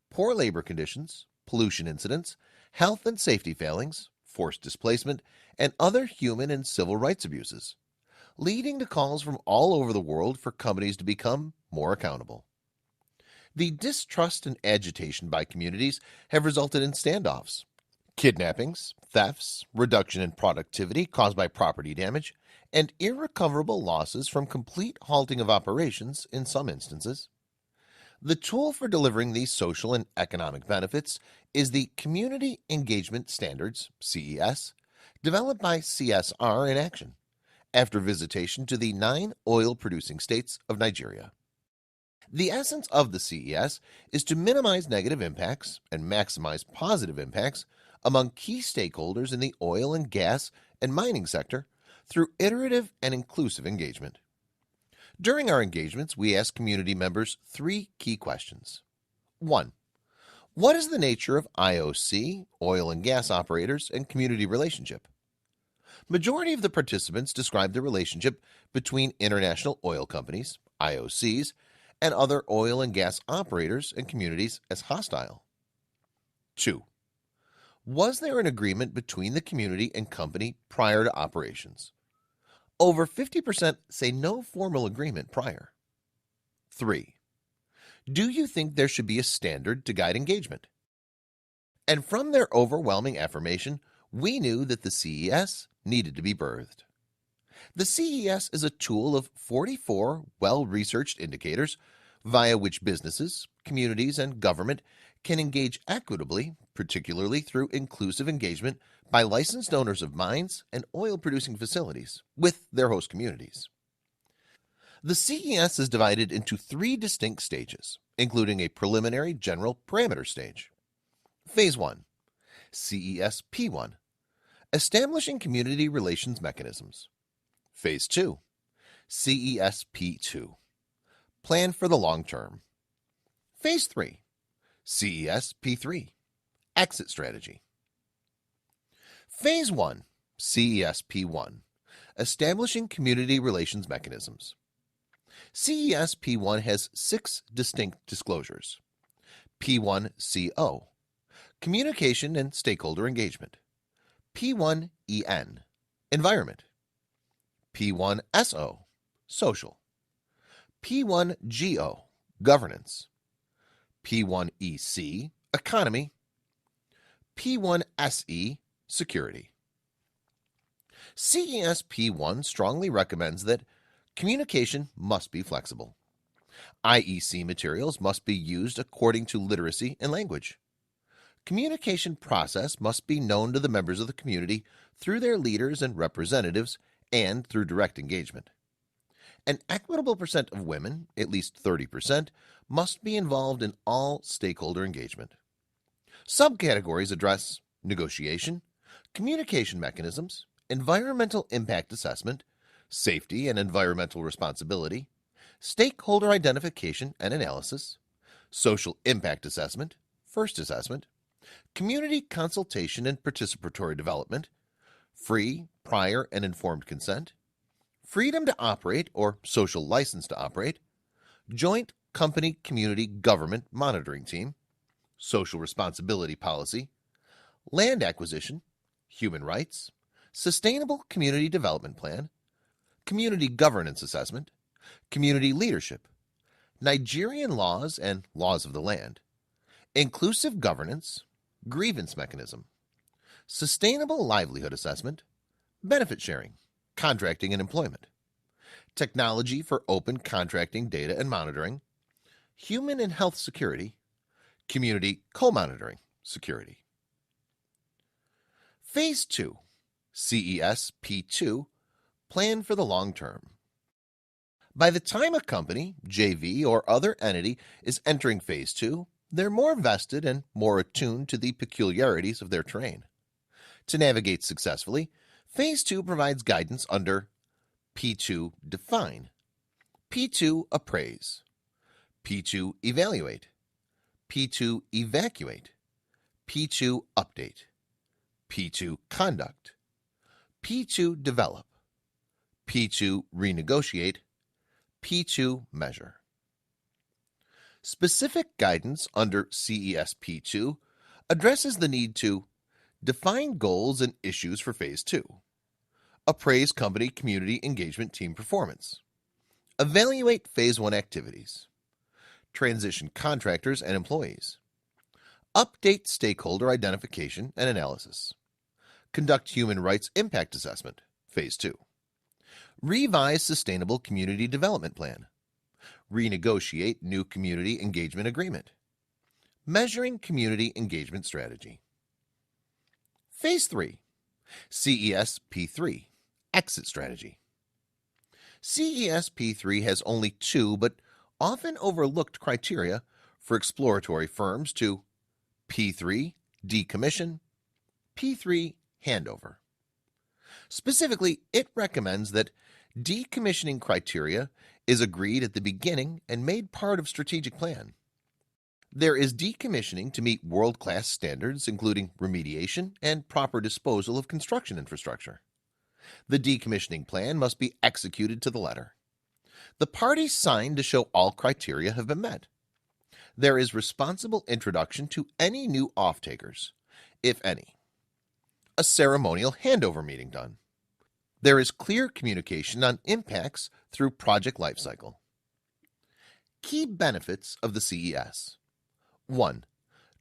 poor labor conditions, pollution incidents, health and safety failings, forced displacement, and other human and civil rights abuses, leading to calls from all over the world for companies to become more accountable. The distrust and agitation by communities have resulted in standoffs, kidnappings, thefts, reduction in productivity caused by property damage, and irrecoverable losses from complete halting of operations in some instances. The tool for delivering these social and economic benefits is the Community Engagement Standards, CES, developed by CSR-in-Action after visitation to the 9 oil-producing states of Nigeria. The essence of the CES is to minimize negative impacts and maximize positive impacts among key stakeholders in the oil and gas and mining sector through iterative and inclusive engagement. During our engagements, we ask community members 3 key questions. 1. What is the nature of IOC, oil and gas operators, and community relationship? Majority of the participants describe the relationship between international oil companies, IOCs, and other oil and gas operators and communities as hostile. 2. Was there an agreement between the community and company prior to operations? Over 50% say no formal agreement prior. 3. Do you think there should be a standard to guide engagement? And from their overwhelming affirmation, we knew that the CES needed to be birthed. The CES is a tool of 44 well-researched indicators via which businesses, communities, and government can engage equitably, particularly through inclusive engagement by licensed owners of mines and oil-producing facilities with their host communities. The CES is divided into 3 distinct stages, including a preliminary general parameter stage. Phase 1, CES P1, establishing community relations mechanisms. Phase 2, CES P2, plan for the long term. Phase 3, CES P3, exit strategy. Phase 1, CES P1, establishing community relations mechanisms. CES P1 has 6 distinct disclosures. P1CO, communication and stakeholder engagement. P1EN, environment. P1SO, social. P1GO, governance. P1EC, economy. P1SE, security. CES P1 strongly recommends that communication must be flexible. IEC materials must be used according to literacy and language. Communication process must be known to the members of the community through their leaders and representatives and through direct engagement. An equitable percent of women, at least 30%, must be involved in all stakeholder engagement. Subcategories address negotiation, communication mechanisms, environmental impact assessment, safety and environmental responsibility, stakeholder identification and analysis, social impact assessment, first assessment, community consultation and participatory development, free, prior, and informed consent, freedom to operate or social license to operate, joint company community government monitoring team, social responsibility policy, land acquisition, human rights, sustainable community development plan, community governance assessment, community leadership, Nigerian laws and laws of the land, inclusive governance, grievance mechanism, sustainable livelihood assessment, benefit sharing, contracting and employment, technology for open contracting data and monitoring, human and health security, community co-monitoring security. Phase 2, CES-P2, plan for the long term. By the time a company, JV, or other entity is entering Phase 2, they're more vested and more attuned to the peculiarities of their terrain. To navigate successfully, Phase 2 provides guidance under P2 define, P2 appraise, P2 evaluate, P2 evacuate, P2 update, P2 conduct, P2 develop, P2 renegotiate, P2 measure. Specific guidance under CES-P2 addresses the need to define goals and issues for Phase 2, appraise company community engagement team performance, evaluate Phase 1 activities, transition contractors and employees, update stakeholder identification and analysis, conduct human rights impact assessment, Phase 2, revise sustainable community development plan, renegotiate new community engagement agreement, measuring community engagement strategy. Phase 3, CES-P3, exit strategy. CES-P3 has only 2 but often overlooked criteria for exploratory firms to P3, decommission, P3, handover. Specifically, it recommends that decommissioning criteria is agreed at the beginning and made part of strategic plan. There is decommissioning to meet world-class standards, including remediation and proper disposal of construction infrastructure. The decommissioning plan must be executed to the letter. The parties sign to show all criteria have been met. There is responsible introduction to any new off-takers, if any. A ceremonial handover meeting done. There is clear communication on impacts through project lifecycle. Key benefits of the CES. 1.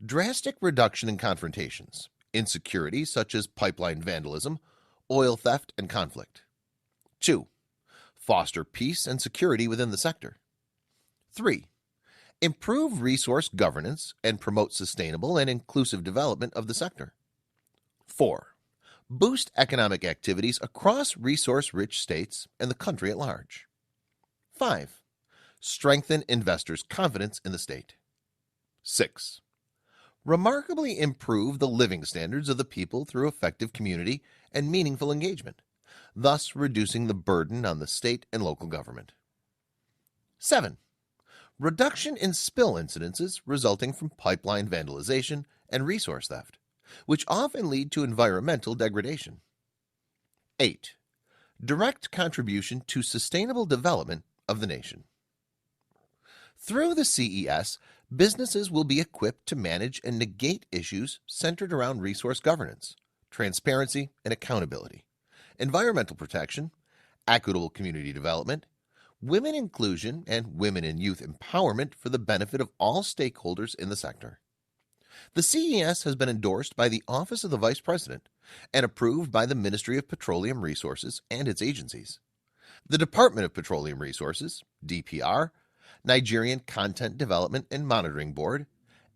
Drastic reduction in confrontations, insecurity such as pipeline vandalism, oil theft, and conflict. 2. Foster peace and security within the sector. 3. Improve resource governance and promote sustainable and inclusive development of the sector. 4. Boost economic activities across resource-rich states and the country at large. 5. Strengthen investors' confidence in the state. 6. Remarkably improve the living standards of the people through effective community and meaningful engagement, thus reducing the burden on the state and local government. 7. Reduction in spill incidences resulting from pipeline vandalization and resource theft, which often lead to environmental degradation. 8. Direct contribution to sustainable development of the nation. Through the CES, businesses will be equipped to manage and negate issues centered around resource governance, transparency and accountability, environmental protection, equitable community development, women inclusion, and women and youth empowerment for the benefit of all stakeholders in the sector. The CES has been endorsed by the Office of the Vice President and approved by the Ministry of Petroleum Resources and its agencies. The Department of Petroleum Resources, DPR, Nigerian Content Development and Monitoring Board,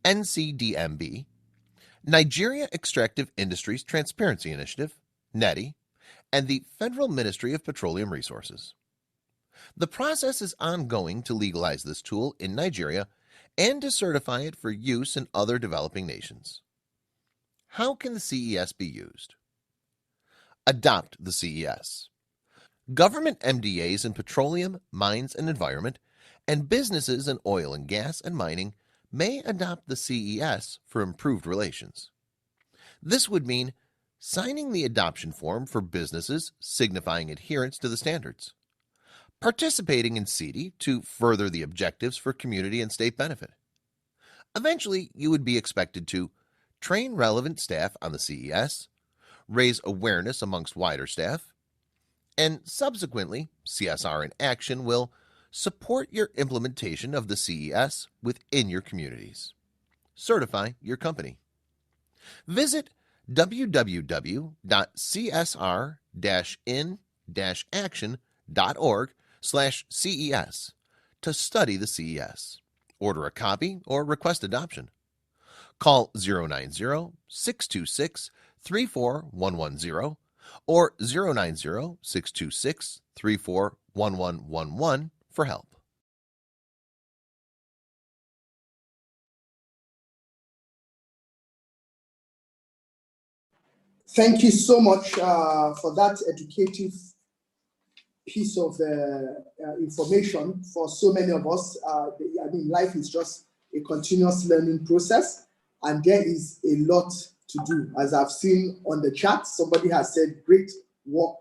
NCDMB, Nigeria Extractive Industries Transparency Initiative, NETI, and the Federal Ministry of Petroleum Resources. The process is ongoing to legalize this tool in Nigeria and to certify it for use in other developing nations. How can the CES be used? Adopt the CES. Government MDAs in petroleum, mines and environment, and businesses in oil and gas and mining may adopt the CES for improved relations. This would mean signing the adoption form for businesses signifying adherence to the standards, participating in SITEI to further the objectives for community and state benefit. Eventually, you would be expected to train relevant staff on the CES, raise awareness amongst wider staff, and subsequently, CSR-in-Action will support your implementation of the CES within your communities. Certify your company. Visit www.csr-in-action.org/CES to study the CES, order a copy, or request adoption. Call 090-626-34110 or 090-626-341111 for help. Thank you so much for that educative piece of information for so many of us. I mean, life is just a continuous learning process, and there is a lot to do. As I've seen on the chat, somebody has said, great work,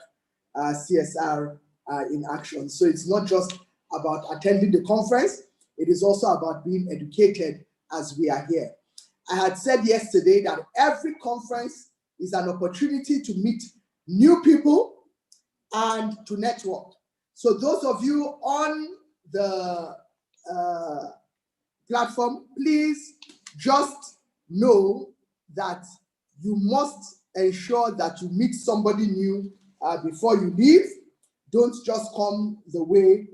CSR in action. So it's not just about attending the conference, it is also about being educated as we are here. I had said yesterday that every conference is an opportunity to meet new people and to network. So those of you on the platform, please just know that you must ensure that you meet somebody new before you leave. Don't just come the way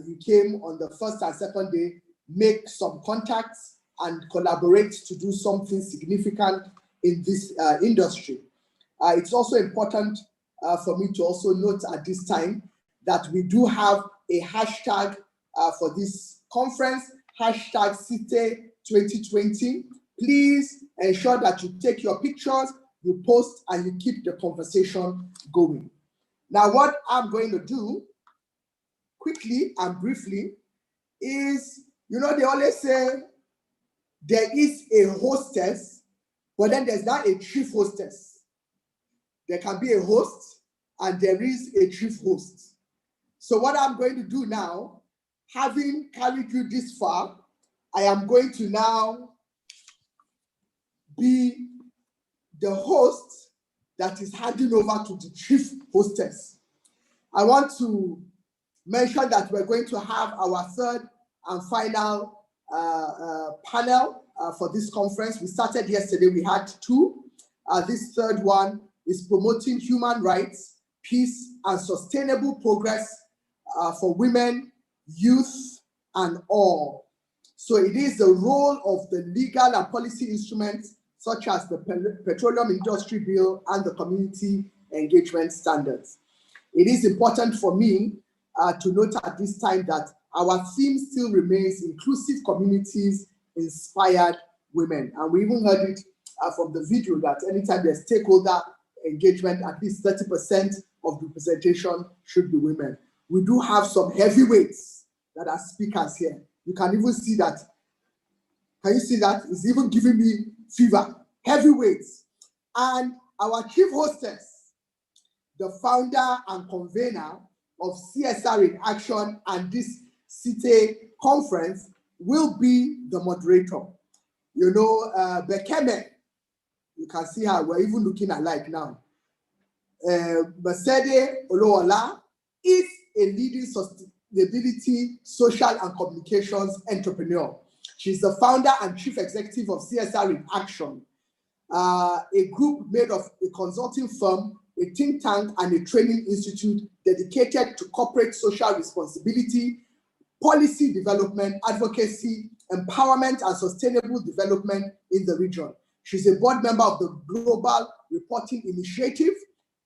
you came on the first and second day. Make some contacts and collaborate to do something significant in this industry. It's also important for me to also note at this time that we do have a hashtag for this conference, hashtag SITEI 2020. Please ensure that you take your pictures, you post, and you keep the conversation going. Now, what I'm going to do quickly and briefly is, you know, they always say there is a hostess, but then there's not a chief hostess. There can be a host and there is a chief host. So what I'm going to do now, having carried you this far, I am going to now be the host that is handing over to the chief hostess. I want to mention that we're going to have our third and final panel for this conference. We started yesterday, we had two. This third one is promoting human rights, peace, and sustainable progress for women, youth, and all. So it is the role of the legal and policy instruments such as the Petroleum Industry Bill and the Community Engagement Standards. It is important for me to note at this time that our theme still remains inclusive communities, inspired women. And we even heard it from the video that anytime there's stakeholder engagement, at least 30% of the representation should be women. We do have some heavyweights that are speakers here. You can even see that. Can you see that? It's even giving me fever. Heavyweights. And our chief hostess, the founder and convener of CSR-in-Action and this SITEI conference, will be the moderator. You know, Bekeme, you can see her, we're even looking alike now. Mercedes Olowola is a leading sustainability, social and communications entrepreneur. She's the founder and chief executive of CSR-in-Action, a group made of a consulting firm, a think tank, and a training institute dedicated to corporate social responsibility, policy development, advocacy, empowerment, and sustainable development in the region. She's a board member of the Global Reporting Initiative,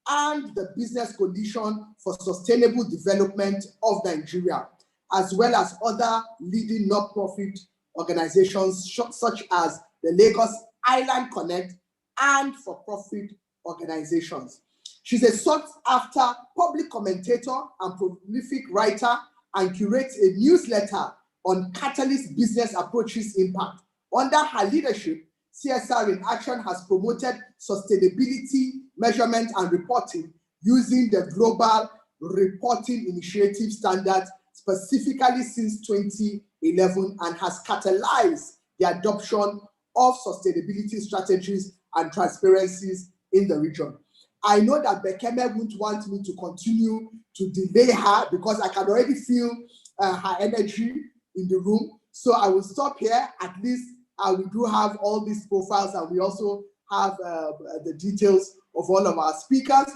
and the Business Coalition for Sustainable Development of Nigeria, as well as other leading non-profit organizations such as the Lagos Island Connect and for-profit organizations. She's a sought-after public commentator and prolific writer and curates a newsletter on Catalyst Business Approaches Impact. Under her leadership, CSR-in-Action has promoted sustainability, measurement, and reporting using the Global Reporting Initiative standards specifically since 2011 and has catalyzed the adoption of sustainability strategies and transparencies in the region. I know that Bekeme won't want me to continue to delay her because I can already feel her energy in the room. So I will stop here. At least we do have all these profiles, and we also have the details of all of our speakers.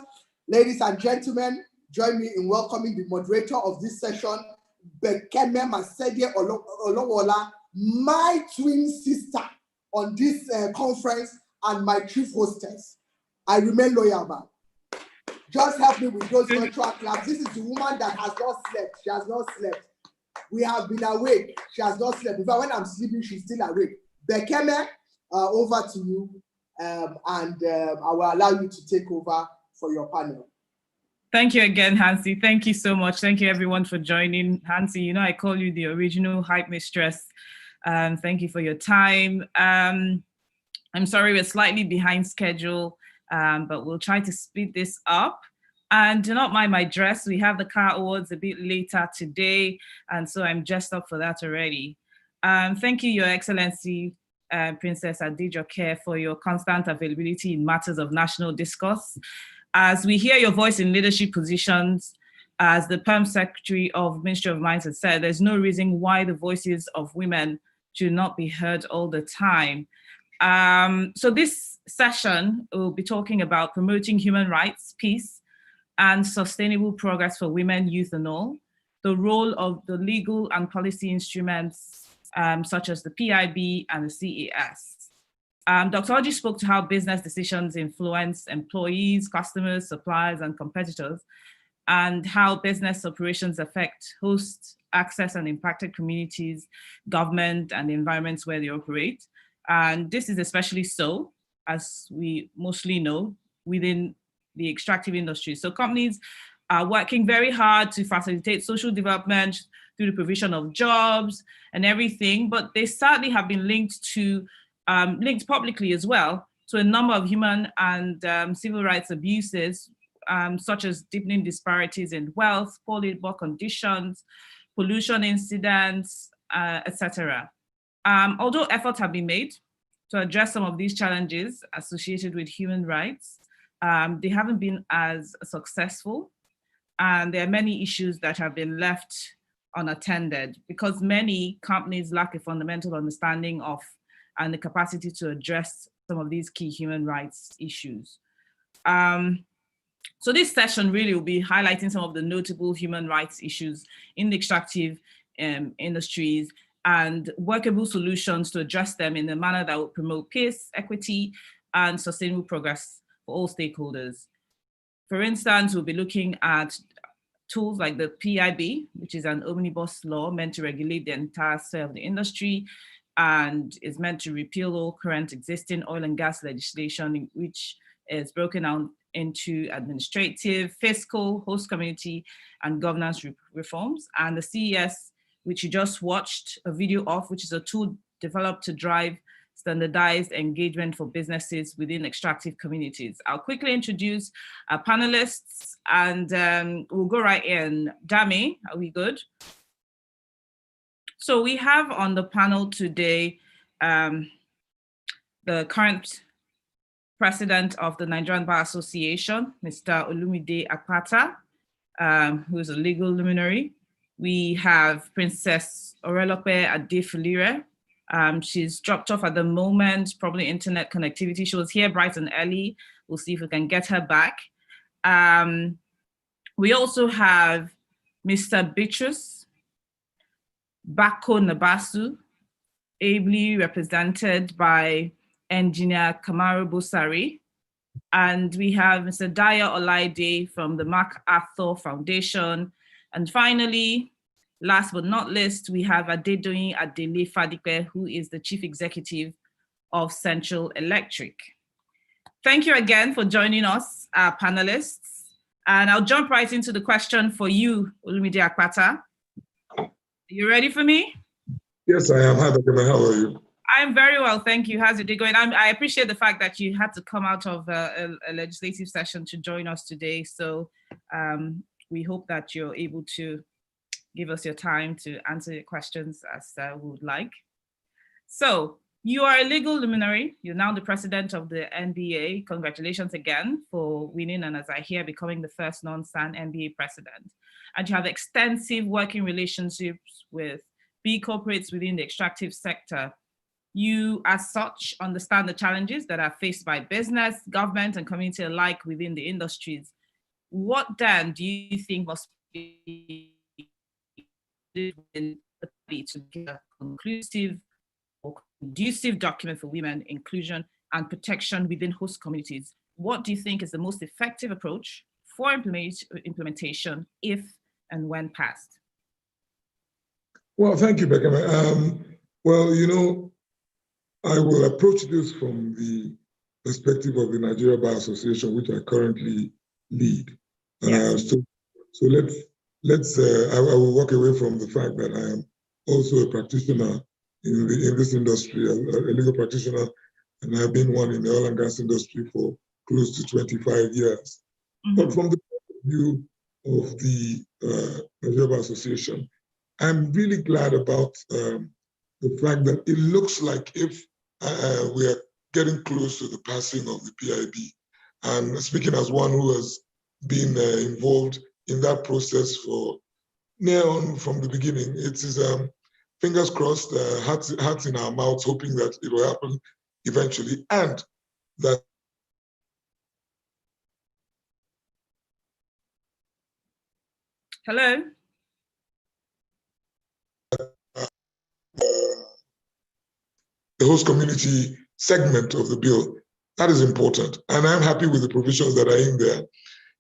Ladies and gentlemen, join me in welcoming the moderator of this session, Bekeme Masedie Olowola, my twin sister on this conference and my chief hostess. I remain loyal, man. Just help me with those virtual claps. This is the woman that has not slept. She has not slept. We have been awake. She has not slept. In fact, when I'm sleeping, she's still awake. Bekeme, over to you, and I will allow you to take over for your panel. Thank you again, Hansi. Thank you so much. Thank you everyone for joining. Hansi, you know I call you the original hype mistress. Thank you for your time. I'm sorry we're slightly behind schedule, but we'll try to speed this up. And do not mind my dress. We have the CAHR Awards a bit later today, and so I'm dressed up for that already. Thank you, Your Excellency, Princess Adejoke, for your constant availability in matters of national discourse. As we hear your voice in leadership positions, as the Perm Secretary of Ministry of Mines has said, there's no reason why the voices of women should not be heard all the time. So this session will be talking about promoting human rights, peace, and sustainable progress for women, youth, and all, the role of the legal and policy instruments such as the PIB and the CAS. Dr. Oji spoke to how business decisions influence employees, customers, suppliers, and competitors, and how business operations affect host, access, and impacted communities, government, and the environments where they operate. And this is especially so, as we mostly know, within the extractive industry. So companies are working very hard to facilitate social development through the provision of jobs and everything, but they sadly have been linked publicly as well to a number of human and civil rights abuses, such as deepening disparities in wealth, poor labor conditions, pollution incidents, etc. Although efforts have been made to address some of these challenges associated with human rights, they haven't been as successful, and there are many issues that have been left unattended because many companies lack a fundamental understanding of and the capacity to address some of these key human rights issues. So this session really will be highlighting some of the notable human rights issues in the extractive industries and workable solutions to address them in a manner that will promote peace, equity, and sustainable progress for all stakeholders. For instance, we'll be looking at tools like the PIB, which is an omnibus law meant to regulate the entire sphere of the industry, and is meant to repeal all current existing oil and gas legislation, which is broken down into administrative, fiscal, host community, and governance reforms. And the CES, which you just watched a video of, which is a tool developed to drive standardized engagement for businesses within extractive communities. I'll quickly introduce our panelists, and we'll go right in. Dami, are we good? So we have on the panel today the current president of the Nigerian Bar Association, Mr. Olumide Akpata, who is a legal luminary. We have Princess Orelope Adefulire. She's dropped off at the moment, probably internet connectivity. She was here bright and early. We'll see if we can get her back. We also have Mr. Bitrus Bako Nabasu, ably represented by Engineer Kamaru Busari. And we have Mr. Daya Olaide from the MacArthur Foundation. And finally, last but not least, we have Adedoyin Adele Fadipe, who is the Chief Executive of Central Electric. Thank you again for joining us, our panelists. And I'll jump right into the question for you, Olumide Akpata. Are you ready for me? Yes, I am. Hi, Dr. How are you? I'm very well, thank you. How's it going? I appreciate the fact that you had to come out of a legislative session to join us today. So we hope that you're able to give us your time to answer your questions as we would like. So you are a legal luminary. You're now the president of the NBA. Congratulations again for winning and, as I hear, becoming the first non-SAN NBA president. And you have extensive working relationships with big corporates within the extractive sector. You, as such, understand the challenges that are faced by business, government, and community alike within the industries. What then do you think must be in the party to get a conclusive or conducive document for women inclusion and protection within host communities? What do you think is the most effective approach for implementation if and when passed? Well, thank you, Becca. Well, you know, I will approach this from the perspective of the Nigeria Bar Association, which I currently lead. Yes. So let's. I will walk away from the fact that I am also a practitioner in this industry, a legal practitioner, and I've been one in the oil and gas industry for close to 25 years. Mm-hmm. But from the point of view of the Nigeria Bar Association, I'm really glad about the fact that it looks like if we are getting close to the passing of the PIB. And speaking as one who has been involved in that process for near on from the beginning, it is fingers crossed, hearts in our mouths, hoping that it will happen eventually, and that Hello. The host community segment of the bill, that is important. And I'm happy with the provisions that are in there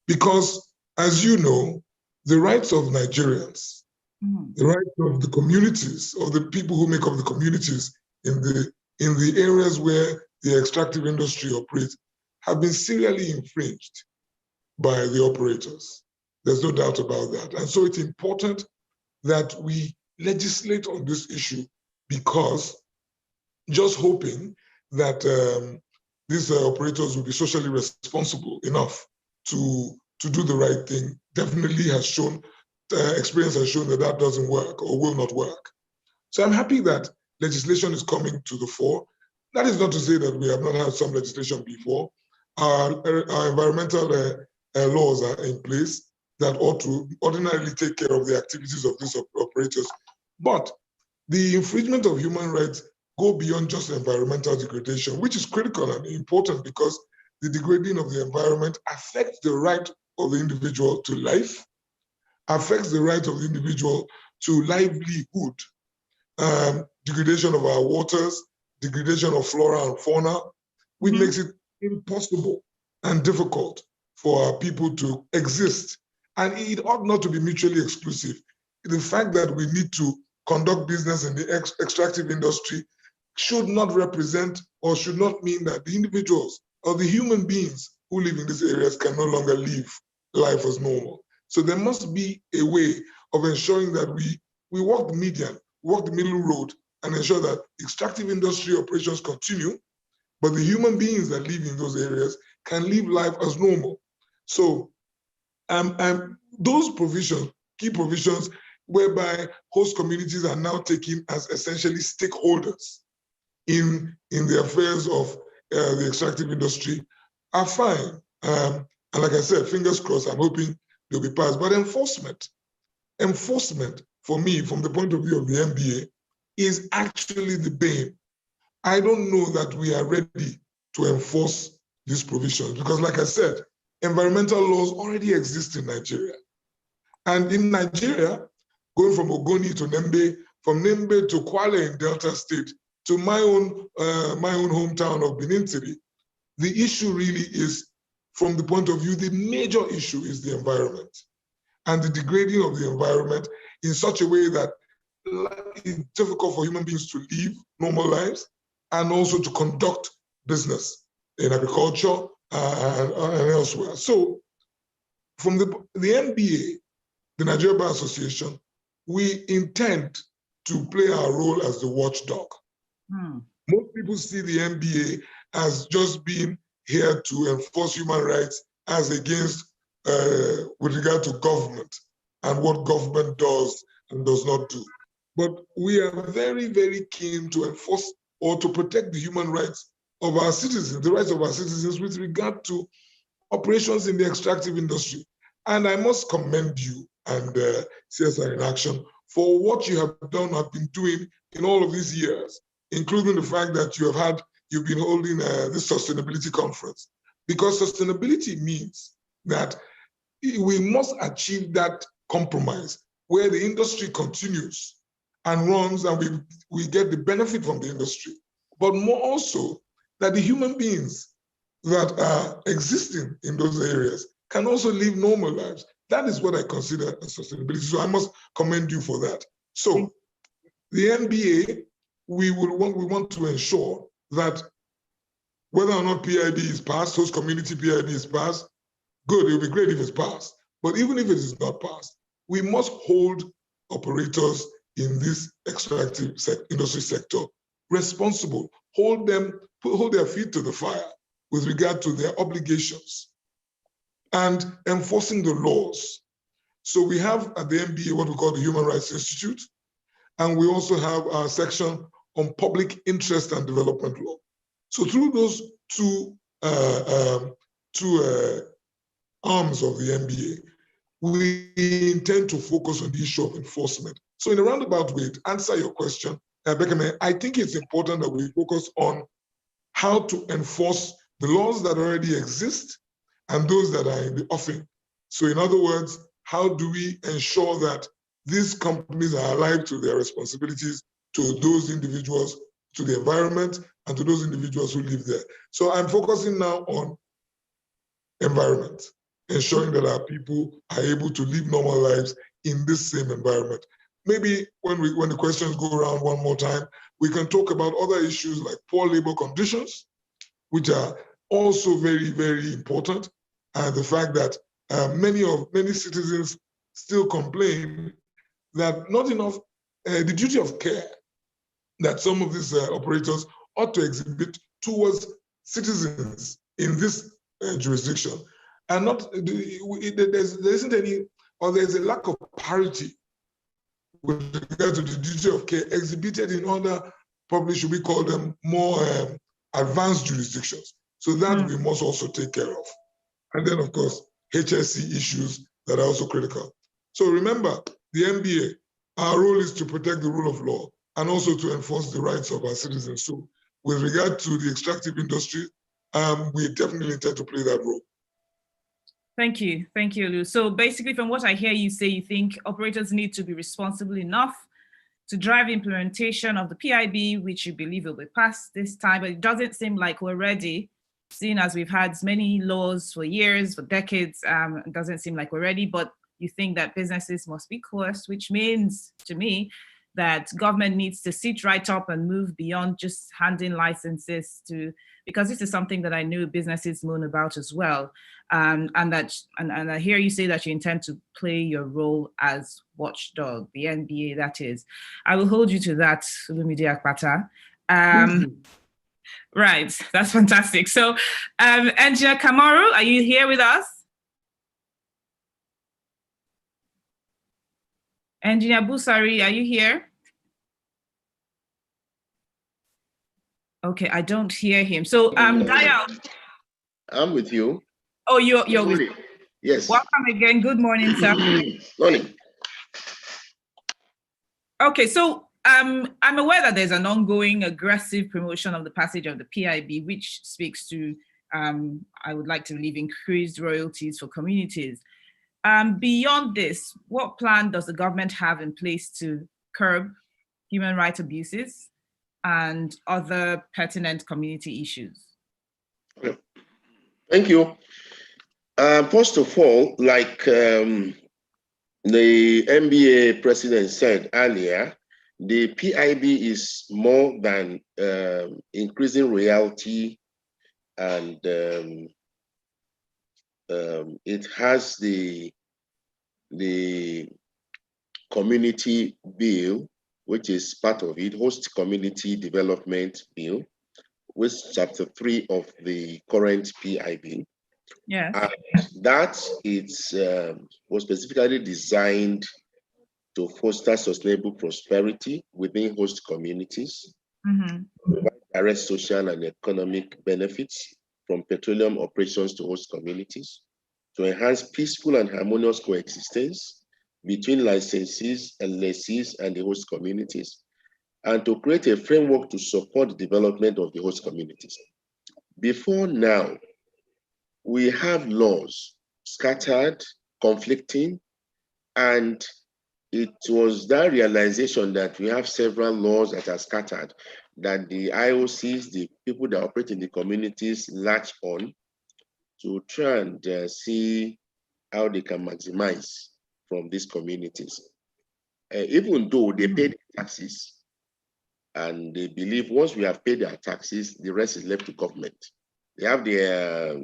because, as you know, the rights of Nigerians, the rights of the communities, of the people who make up the communities in the areas where the extractive industry operates have been serially infringed by the operators. There's no doubt about that. And so it's important that we legislate on this issue because just hoping that these operators will be socially responsible enough to do the right thing definitely has shown, experience has shown that that doesn't work or will not work. So I'm happy that legislation is coming to the fore. That is not to say that we have not had some legislation before. Our environmental laws are in place that ought to ordinarily take care of the activities of these operators. But the infringement of human rights go beyond just environmental degradation, which is critical and important because the degrading of the environment affects the right of the individual to life, affects the right of the individual to livelihood, degradation of our waters, degradation of flora and fauna, which makes it impossible and difficult for our people to exist. And it ought not to be mutually exclusive. The fact that we need to conduct business in the extractive industry should not represent or should not mean that the individuals or the human beings who live in these areas can no longer live life as normal. So there must be a way of ensuring that we walk the median, walk the middle road, and ensure that extractive industry operations continue, but the human beings that live in those areas can live life as normal. So those provisions, key provisions, whereby host communities are now taken as essentially stakeholders in the affairs of the extractive industry are fine. And like I said, fingers crossed, I'm hoping they'll be passed. But enforcement for me, from the point of view of the NBA, is actually the bane. I don't know that we are ready to enforce these provisions because, like I said, environmental laws already exist in Nigeria. And in Nigeria, going from Ogoni to Nembe, from Nembe to Kwale in Delta State, to my own hometown of Benin City, the issue really is, from the point of view, the major issue is the environment and the degrading of the environment in such a way that it's difficult for human beings to live normal lives and also to conduct business in agriculture and elsewhere. So from the NBA, the Nigeria Bar Association, we intend to play our role as the watchdog. Most people see the NBA as just being here to enforce human rights as against, with regard to government and what government does and does not do. But we are very, very keen to enforce or to protect the human rights of our citizens, the rights of our citizens with regard to operations in the extractive industry. And I must commend you and CSR-in-Action for what you have done, have been doing in all of these years, including the fact that you've been holding this sustainability conference. Because sustainability means that we must achieve that compromise where the industry continues and runs and we get the benefit from the industry, but more also that the human beings that are existing in those areas can also live normal lives. That is what I consider as sustainability. So I must commend you for that. So the NBA, we want to ensure that whether or not PIB is passed, host community PIB is passed, good, it would be great if it's passed. But even if it is not passed, we must hold operators in this extractive industry sector responsible, hold their feet to the fire with regard to their obligations and enforcing the laws. So we have at the NBA what we call the Human Rights Institute, and we also have our section on public interest and development law. So through those two arms of the NBA, we intend to focus on the issue of enforcement. So in a roundabout way, to answer your question, Bekeme, I think it's important that we focus on how to enforce the laws that already exist and those that are in the offing. So in other words, how do we ensure that these companies are alive to their responsibilities to those individuals, to the environment, and to those individuals who live there? So I'm focusing now on environment, ensuring that our people are able to live normal lives in this same environment. Maybe when the questions go around one more time, we can talk about other issues like poor labor conditions, which are also very, very important. And the fact that many citizens still complain that not enough, the duty of care that some of these operators ought to exhibit towards citizens in this jurisdiction. And not, there isn't any, or there's a lack of parity with regard to the duty of care exhibited in other, probably should we call them more advanced jurisdictions. So that we must also take care of. And then of course, HSC issues that are also critical. So remember, the NBA, our role is to protect the rule of law and also to enforce the rights of our citizens. So with regard to the extractive industry, we definitely intend to play that role. Thank you, Olu. So basically from what I hear you say, you think operators need to be responsible enough to drive implementation of the PIB, which you believe will be passed this time, but it doesn't seem like we're ready, seeing as we've had many laws for years, for decades, it doesn't seem like we're ready, but you think that businesses must be coerced, which means to me that government needs to sit right up and move beyond just handing licenses to, because this is something that I know businesses moan about as well. And I hear you say that you intend to play your role as watchdog, the NBA that is. I will hold you to that, Olumide Akpata. Right, that's fantastic. So Engineer Kamaru, are you here with us? Engineer Busari, are you here? Okay, I don't hear him. So Dayal. I'm with you. Oh, you're with me. Yes. Welcome again. Good morning, sir. Morning. Okay, so I'm aware that there's an ongoing aggressive promotion of the passage of the PIB, which speaks to, I would like to believe, increased royalties for communities. Beyond this, what plan does the government have in place to curb human rights abuses and other pertinent community issues? Thank you. First of all, like the MBA president said earlier, the PIB is more than increasing royalty, and it has the community bill, which is part of it, host community development bill, which is chapter 3 of the current PIB. Yes. And that was specifically designed to foster sustainable prosperity within host communities, provide direct social and economic benefits from petroleum operations to host communities, to enhance peaceful and harmonious coexistence between licensees and lessees and the host communities, and to create a framework to support the development of the host communities. Before now, we have laws scattered, conflicting, and it was that realization that we have several laws that are scattered that the IOCs, the people that operate in the communities, latch on to try and see how they can maximize from these communities. Even though they paid taxes, and they believe once we have paid our taxes, the rest is left to government. They have their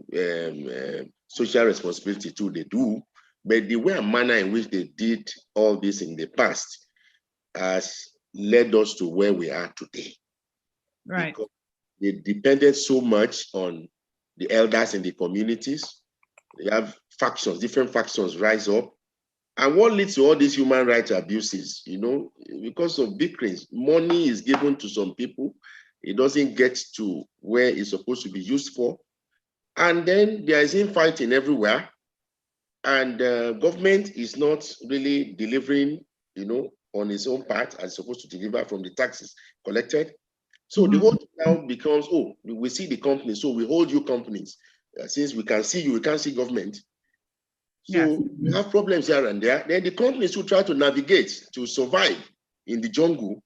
social responsibility too, they do, but the way and manner in which they did all this in the past has led us to where we are today. Right. Because they depended so much on the elders in the communities. They have factions, different factions rise up. And what leads to all these human rights abuses, because of bickerings, money is given to some people, it doesn't get to where it's supposed to be used for. And then there is infighting everywhere. And government is not really delivering, on its own part as supposed to deliver from the taxes collected. So the whole thing now becomes, oh, we see the company, so we hold you companies. Since we can see you, we can't see government. So we have problems here and there. Then the companies who try to navigate to survive in the jungle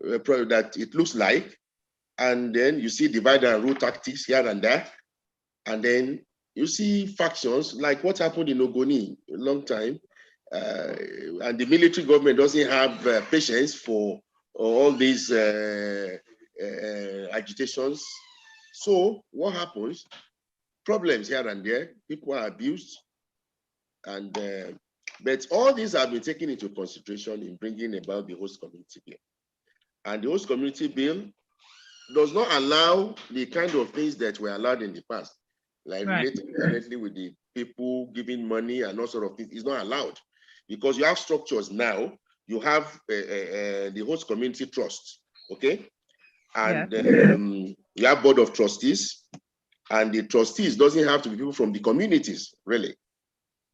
that it looks like, and then you see divide and rule tactics here and there, and then you see factions like what happened in Ogoni a long time, and the military government doesn't have patience for all these agitations. So what happens? Problems here and there. People are abused. And but all these have been taken into consideration in bringing about the host community bill. And the host community bill does not allow the kind of things that were allowed in the past, like relating directly with the people giving money and all sort of things. It's not allowed because you have structures now. You have the host community trust, okay, and you have board of trustees, and the trustees doesn't have to be people from the communities, really.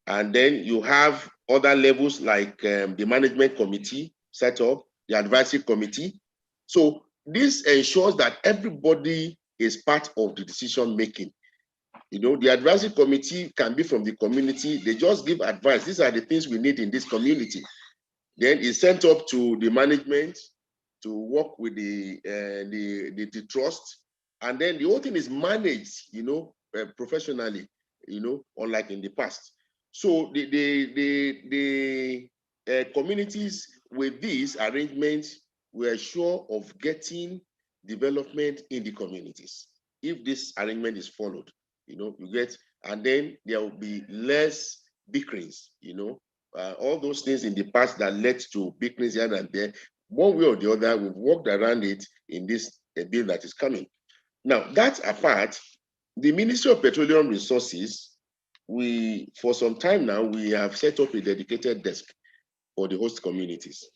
And then you have other levels like the management committee set up, the advisory committee. So this ensures that everybody is part of the decision making. The advisory committee can be from the community. They just give advice. These are the things we need in this community. Then it's sent up to the management to work with the trust. And then the whole thing is managed, professionally, unlike in the past. So the communities with these arrangements were sure of getting development in the communities. If this arrangement is followed, you get, and then there will be less bickerings, all those things in the past that led to bickerings here and there, one way or the other, we've worked around it in this bill that is coming. Now, that apart, the Ministry of Petroleum Resources, for some time now, we have set up a dedicated desk for the host communities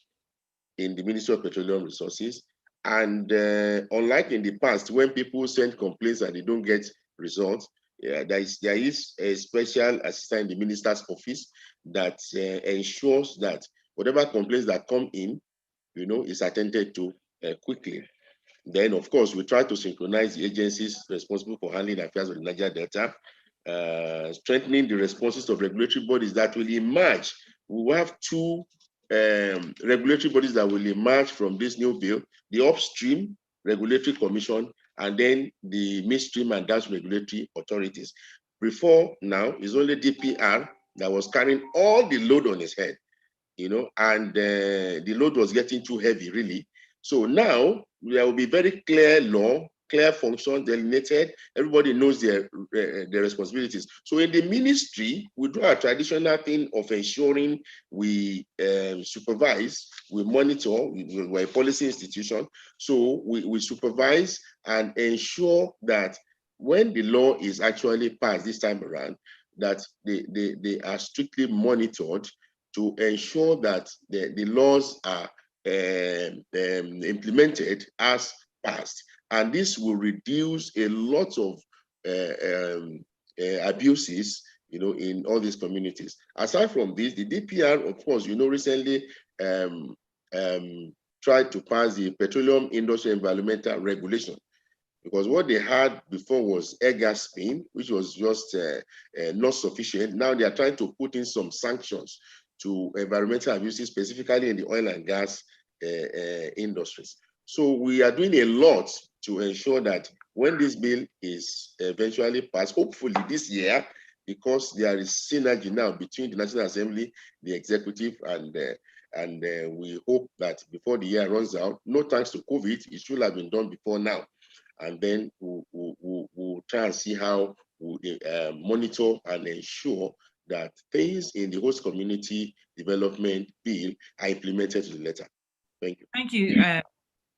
in the Ministry of Petroleum Resources. And unlike in the past, when people send complaints and they don't get results, there is a special assistant in the minister's office that ensures that whatever complaints that come in, is attended to quickly. Then, of course, we try to synchronize the agencies responsible for handling affairs of the Niger Delta, strengthening the responses of regulatory bodies that will emerge. We will have two regulatory bodies that will emerge from this new bill: the Upstream Regulatory Commission and then the Midstream and Downstream Regulatory Authorities. Before now, it's only DPR that was carrying all the load on his head, you know, and the load was getting too heavy, really. So now there will be very clear law, clear functions delineated. Everybody knows their responsibilities. So in the ministry, we do our traditional thing of ensuring we supervise, we monitor. We're a policy institution, so we supervise and ensure that when the law is actually passed this time around, that they are strictly monitored to ensure that the laws are implemented as passed. And this will reduce a lot of abuses, you know, in all these communities. Aside from this, the DPR, of course, you know, recently tried to pass the Petroleum Industry Environmental Regulation, because what they had before was air gas spin, which was just not sufficient. Now they are trying to put in some sanctions to environmental abuses, specifically in the oil and gas industries. So we are doing a lot to ensure that when this bill is eventually passed, hopefully this year, because there is synergy now between the National Assembly, the executive, and we hope that before the year runs out, no thanks to COVID, it should have been done before now. And then we'll try and see how we monitor and ensure that things in the host community development bill are implemented to the letter. Thank you. Thank you,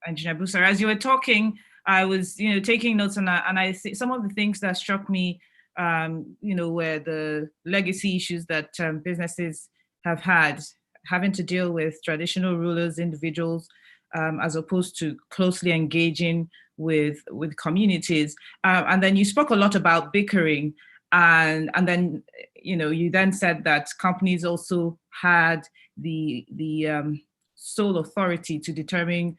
Engineer Busar. As you were talking, I was, taking notes, and I see some of the things that struck me, were the legacy issues that businesses have had, having to deal with traditional rulers, individuals, as opposed to closely engaging with communities. And then you spoke a lot about bickering, and then you then said that companies also had the sole authority to determine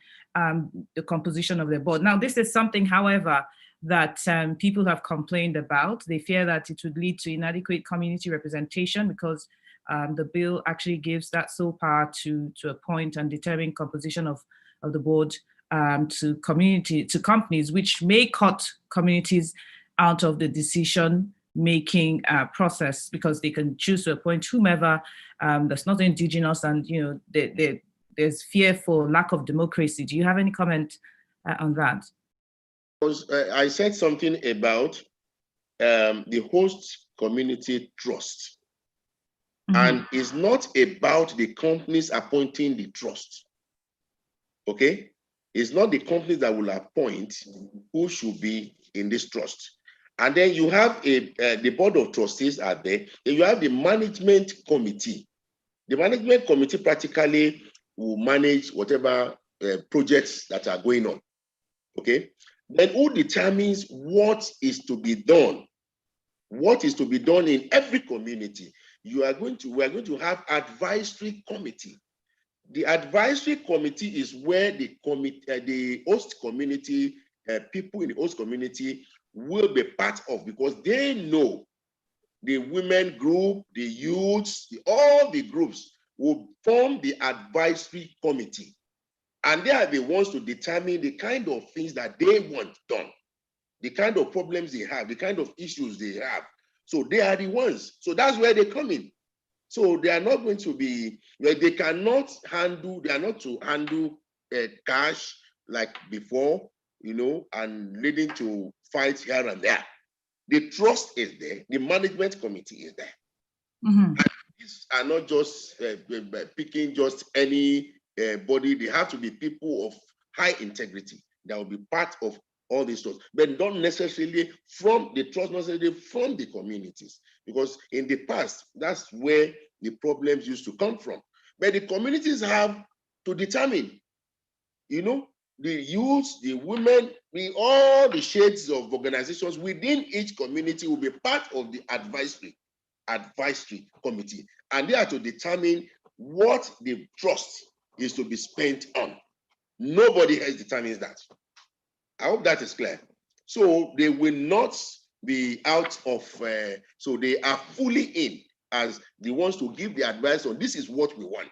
the composition of their board. Now, this is something, however, that people have complained about. They fear that it would lead to inadequate community representation, because the bill actually gives that sole power to appoint and determine composition of the board to companies, which may cut communities out of the decision-making process, because they can choose to appoint whomever that's not indigenous, and there's fear for lack of democracy. Do you have any comment on that? I said something about the host community trust. Mm-hmm. And it's not about the companies appointing the trust. Okay? It's not the companies that will appoint who should be in this trust. And then you have the board of trustees are there, and you have the management committee. The management committee practically will manage whatever projects that are going on. Okay? Then who determines what is to be done? What is to be done in every community? We are going to have advisory committee. The advisory committee is where the host community, people in the host community will be part of, because they know the women group, the youths, all the groups will form the advisory committee. And they are the ones to determine the kind of things that they want done, the kind of problems they have, the kind of issues they have. So they are the ones. So that's where they come in. So they are not going to be, they are not to handle cash like before, and leading to fights here and there. The trust is there, the management committee is there. Mm-hmm. And these are not just picking just any body. They have to be people of high integrity that will be part of all these trusts, but not necessarily from the trust, not necessarily from the communities, because in the past, that's where the problems used to come from. But the communities have to determine, the youths, the women, all the shades of organizations within each community will be part of the advisory committee, and they are to determine what the trust is to be spent on. Nobody else determines that. I hope that is clear. So they will not be out of, so they are fully in as the ones to give the advice on this is what we want.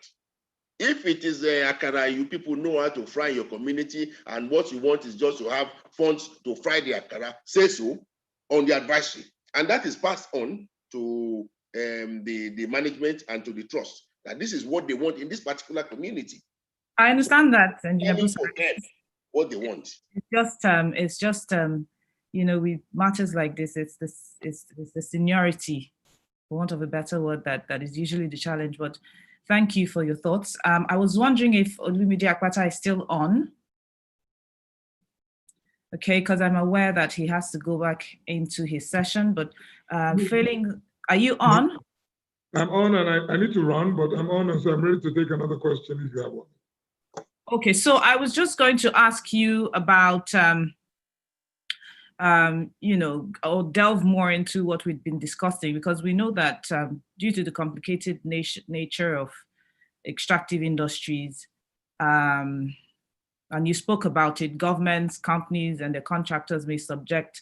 If it is akara, you people know how to fry your community, and what you want is just to have funds to fry the akara, say so on the advisory. And that is passed on to the management and to the trust, that this is what they want in this particular community. I understand that, Engineer Only Bruce. for them what they want. It's just you know, with matters like this, it's the seniority, for want of a better word, that is usually the challenge. But thank you for your thoughts. I was wondering if Olumide Akpata is still on. Okay, because I'm aware that he has to go back into his session, but failing, are you on? I'm on, and I need to run, but I'm on, and so I'm ready to take another question if you have one. Okay, so I was just going to ask you about, you know, or delve more into what we've been discussing, because we know that due to the complicated nature of extractive industries, and you spoke about it, governments, companies, and the contractors may subject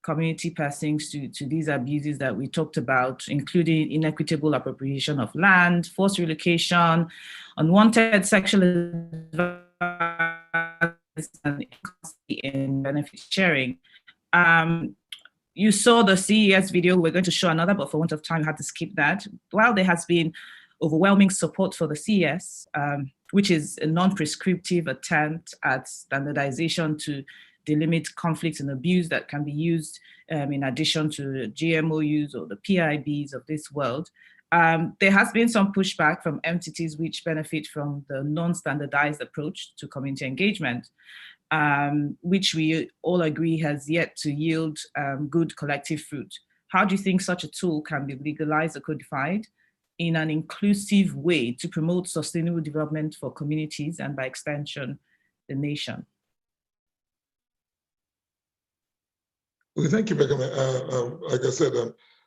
community persons to these abuses that we talked about, including inequitable appropriation of land, forced relocation, unwanted sexual advances, and benefit sharing. You saw the CES video. We're going to show another, but for want of time, I had to skip that. While there has been overwhelming support for the CES, which is a non-prescriptive attempt at standardization to delimit conflicts and abuse that can be used in addition to GMO use or the PIBs of this world. There has been some pushback from entities which benefit from the non-standardized approach to community engagement, which we all agree has yet to yield good collective fruit. How do you think such a tool can be legalized or codified in an inclusive way to promote sustainable development for communities and by extension, the nation? Well, thank you, Becca. Like I said,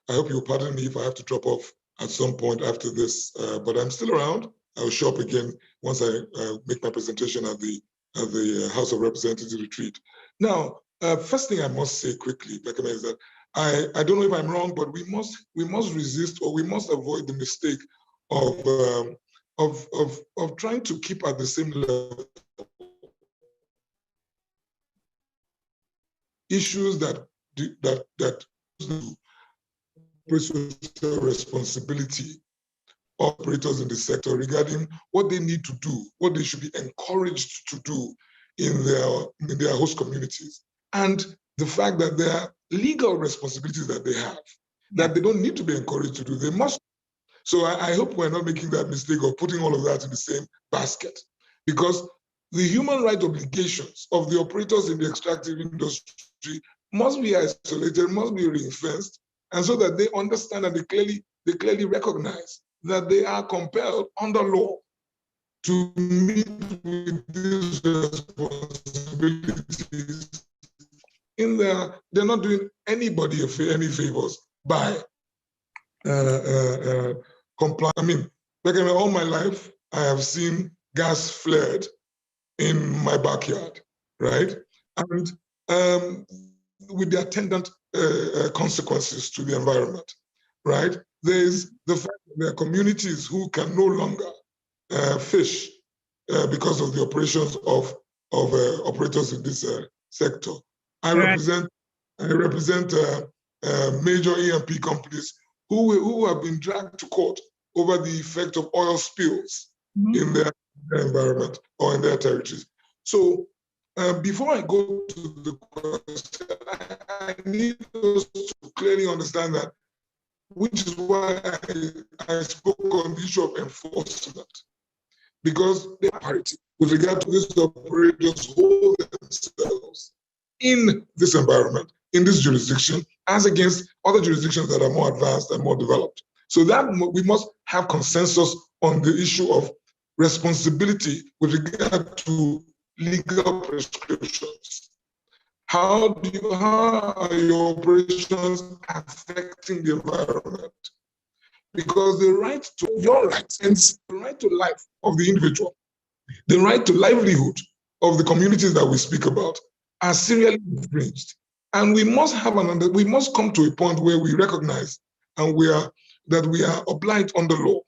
I hope you'll pardon me if I have to drop off at some point after this, but I'm still around. I'll show up again once I make my presentation at the House of Representatives retreat. Now, first thing I must say quickly, Becca, is that I don't know if I'm wrong, but we must resist, or we must avoid the mistake of trying to keep at the same level issues that responsibility of operators in the sector regarding what they need to do, what they should be encouraged to do in their host communities, and the fact that there are legal responsibilities that they have, that they don't need to be encouraged to do, they must. So I hope we're not making that mistake of putting all of that in the same basket, because the human rights obligations of the operators in the extractive industry must be isolated, must be ring-fenced, and so that they understand and they clearly recognize that they are compelled under law to meet with these responsibilities. They're not doing anybody any favors by complying. I mean, all my life, I have seen gas flared in my backyard, right? And with the attendant consequences to the environment, right? There's the fact that there are communities who can no longer fish because of the operations of operators in this sector. I represent major E&P companies who have been dragged to court over the effect of oil spills in their environment or in their territories. So before I go to the question, I need us to clearly understand that, which is why I spoke on the issue of enforcement, because the parity with regard to these operators hold themselves in this environment, in this jurisdiction, as against other jurisdictions that are more advanced and more developed. So that we must have consensus on the issue of responsibility with regard to legal prescriptions. How are your operations affecting the environment? Because the right to your rights and the right to life of the individual, the right to livelihood of the communities that we speak about are serially infringed. And we must we must come to a point where we recognize and that we are obliged under law.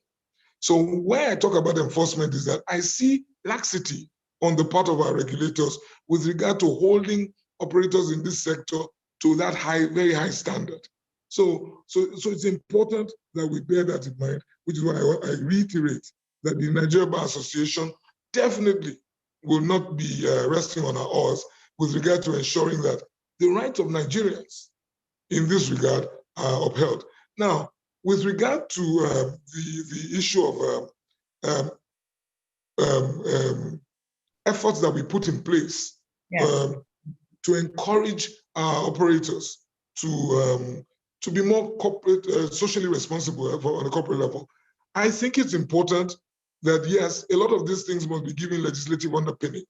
So where I talk about enforcement is that I see laxity on the part of our regulators with regard to holding operators in this sector to that very high standard. So it's important that we bear that in mind, which is why I reiterate that the Nigeria Bar Association definitely will not be resting on our oars with regard to ensuring that the rights of Nigerians in this regard are upheld. Now, with regard to the issue of efforts that we put in place to encourage our operators to be more corporate, socially responsible on a corporate level, I think it's important that, yes, a lot of these things must be given legislative underpinning.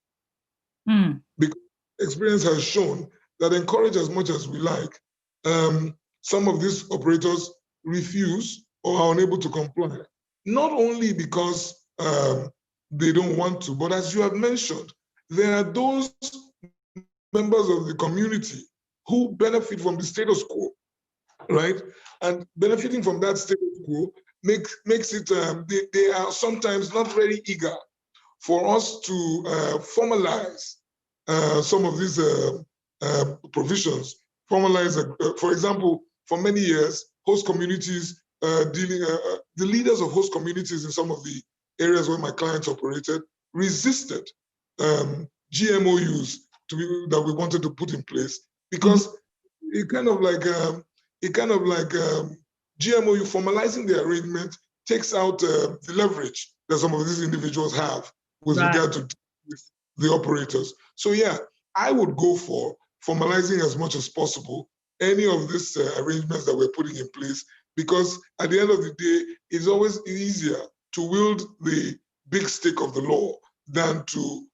Because experience has shown that encourage as much as we like, some of these operators refuse or are unable to comply, not only because they don't want to, but as you have mentioned, there are those members of the community who benefit from the status quo, right? And benefiting from that status quo makes it, they are sometimes not very eager for us to formalize some of these provisions. Formalize, for example, for many years, host communities the leaders of host communities in some of the areas where my clients operated resisted GMOUs that we wanted to put in place, because it kind of like GMOU formalizing the arrangement takes out the leverage that some of these individuals have with regard to the operators. So yeah, I would go for formalizing as much as possible any of these arrangements that we're putting in place, because at the end of the day, it's always easier to wield the big stick of the law than to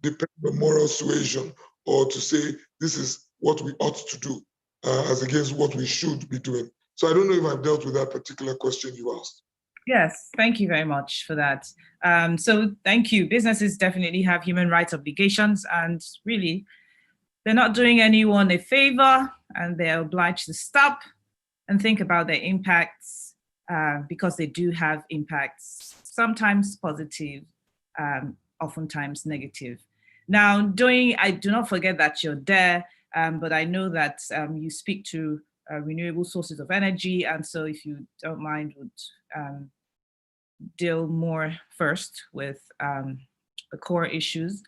depend on moral suasion or to say this is what we ought to do as against what we should be doing. So I don't know if I've dealt with that particular question you asked. Yes, thank you very much for that. So thank you. Businesses definitely have human rights obligations, and really, they're not doing anyone a favor, and they're obliged to stop and think about their impacts, because they do have impacts, sometimes positive, oftentimes negative. Now, I do not forget that you're there, but I know that you speak to renewable sources of energy, and so if you don't mind, would deal more first with the core issues.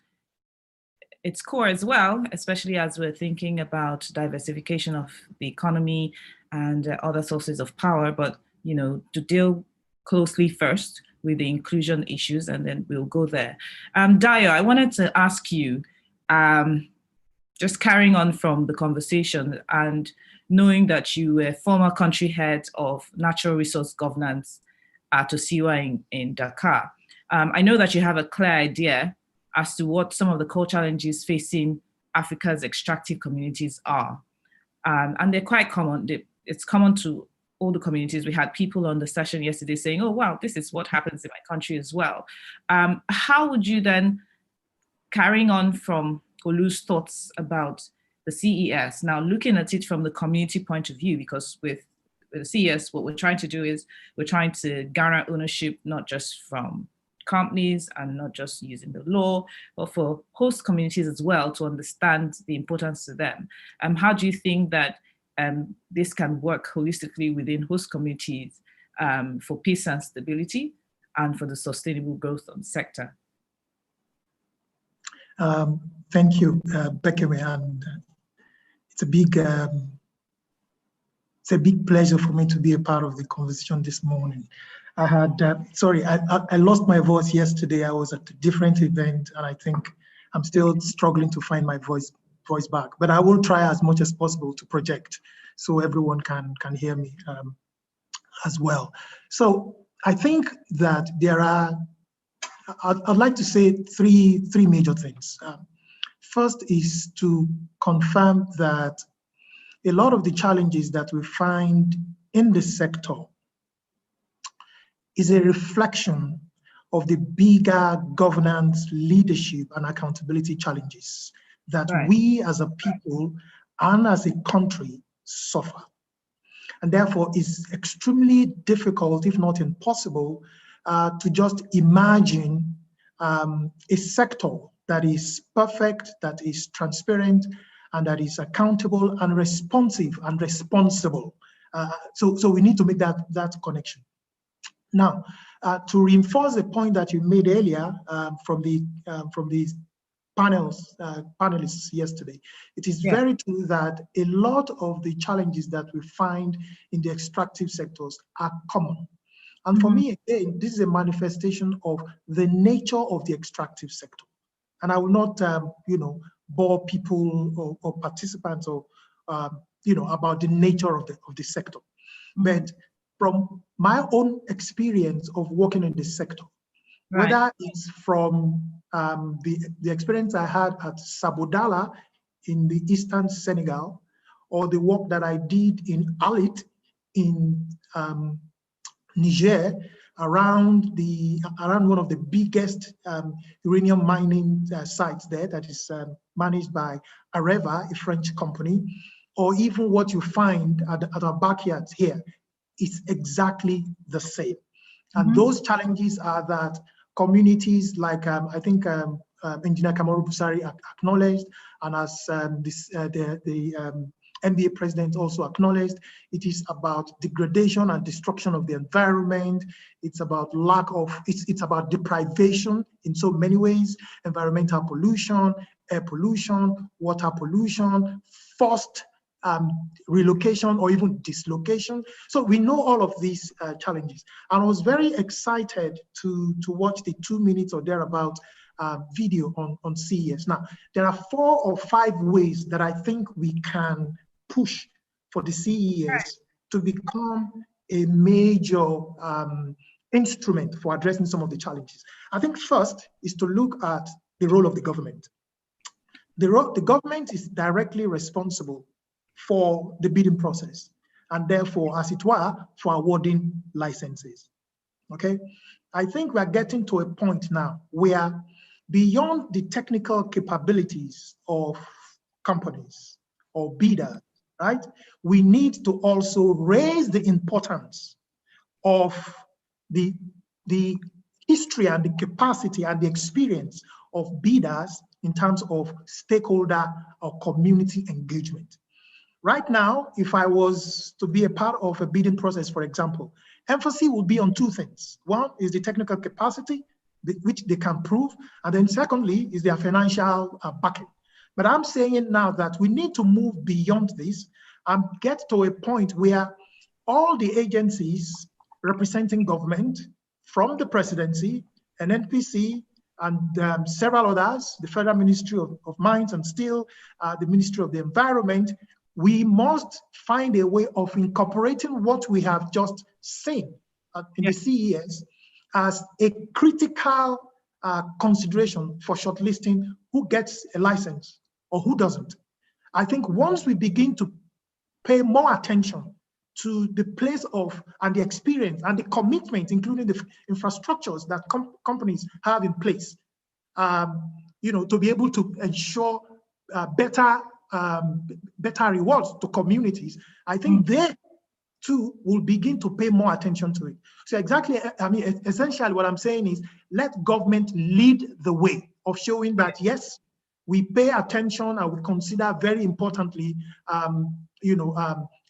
It's core as well, especially as we're thinking about diversification of the economy and other sources of power, but to deal closely first with the inclusion issues, and then we'll go there. Dayo, I wanted to ask you, just carrying on from the conversation and knowing that you were former country head of natural resource governance at CSR in Dakar. I know that you have a clear idea as to what some of the core challenges facing Africa's extractive communities are. And they're quite common. It's common to all the communities. We had people on the session yesterday saying, oh, wow, this is what happens in my country as well. How would you then, carrying on from Olu's thoughts about the CES, now looking at it from the community point of view, because with the CES, what we're trying to do is we're trying to garner ownership, not just from companies and not just using the law, but for host communities as well, to understand the importance to them. How do you think that this can work holistically within host communities for peace and stability and for the sustainable growth of the sector? Thank you, Bekeme, and it's a big pleasure for me to be a part of the conversation this morning. I had, I lost my voice yesterday. I was at a different event, and I think I'm still struggling to find my voice back. But I will try as much as possible to project so everyone can hear me as well. So I think that there are, I'd like to say three major things. First is to confirm that a lot of the challenges that we find in the sector is a reflection of the bigger governance, leadership, and accountability challenges that we as a people and as a country suffer. And therefore, it's extremely difficult, if not impossible, to just imagine a sector that is perfect, that is transparent, and that is accountable and responsive and responsible. So we need to make that connection. Now, to reinforce the point that you made earlier from the panelists yesterday, it is very true that a lot of the challenges that we find in the extractive sectors are common. And for me, again, this is a manifestation of the nature of the extractive sector. And I will not, bore people or participants or, about the nature of the sector. But from my own experience of working in this sector, whether it's from the experience I had at Sabodala in the eastern Senegal, or the work that I did in Alit in Niger, around one of the biggest uranium mining sites there that is managed by Areva, a French company, or even what you find at our backyards here, is exactly the same. And those challenges are that communities like I think Engineer Kamaru Busari acknowledged, and as the NBA president also acknowledged, it is about degradation and destruction of the environment. It's about it's about deprivation in so many ways: environmental pollution, air pollution, water pollution, forced relocation or even dislocation. So we know all of these challenges. And I was very excited to watch the 2 minutes or thereabout video on CES. Now, there are 4 or 5 ways that I think we can push for the CES to become a major instrument for addressing some of the challenges. I think first is to look at the role of the government. The government is directly responsible for the bidding process, and therefore, as it were, for awarding licenses. Okay, I think we are getting to a point now where, beyond the technical capabilities of companies or bidders, right, we need to also raise the importance of the history and the capacity and the experience of bidders in terms of stakeholder or community engagement. Right now, if I was to be a part of a bidding process, for example, emphasis would be on 2 things. One is the technical capacity, which they can prove, and then secondly is their financial backing. But I'm saying now that we need to move beyond this and get to a point where all the agencies representing government, from the presidency, an NPC, and several others, the Federal Ministry of Mines and Steel, the Ministry of the Environment, we must find a way of incorporating what we have just seen in the CES as a critical consideration for shortlisting who gets a license or who doesn't. I think once we begin to pay more attention to the place of and the experience and the commitment, including the infrastructures that companies have in place, to be able to ensure better rewards to communities, I think they too will begin to pay more attention to it. So exactly, essentially what I'm saying is, let government lead the way of showing that, yes, we pay attention and we consider very importantly,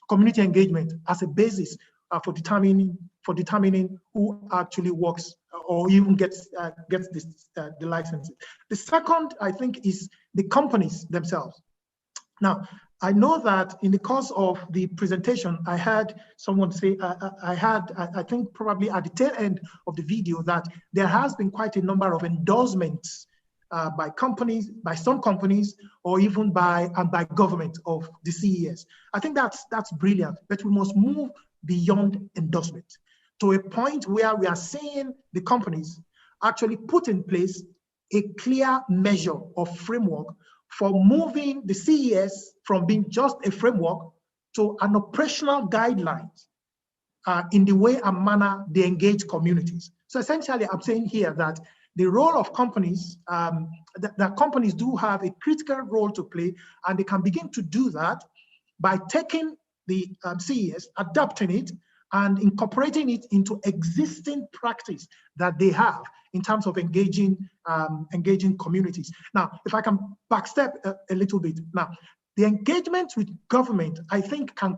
community engagement as a basis for determining who actually works or even gets the license. The second, I think, is the companies themselves. Now, I know that in the course of the presentation, I had someone say, I think probably at the tail end of the video, that there has been quite a number of endorsements by companies, by some companies, or even by government of the CES. I think that's brilliant, but we must move beyond endorsement to a point where we are seeing the companies actually put in place a clear measure of framework for moving the CES from being just a framework to an operational guidelines in the way and manner they engage communities. So essentially, I'm saying here that the role of companies, that companies do have a critical role to play, and they can begin to do that by taking the CES, adapting it, and incorporating it into existing practice that they have in terms of engaging communities. Now, if I can backstep a little bit. Now, the engagement with government, I think, can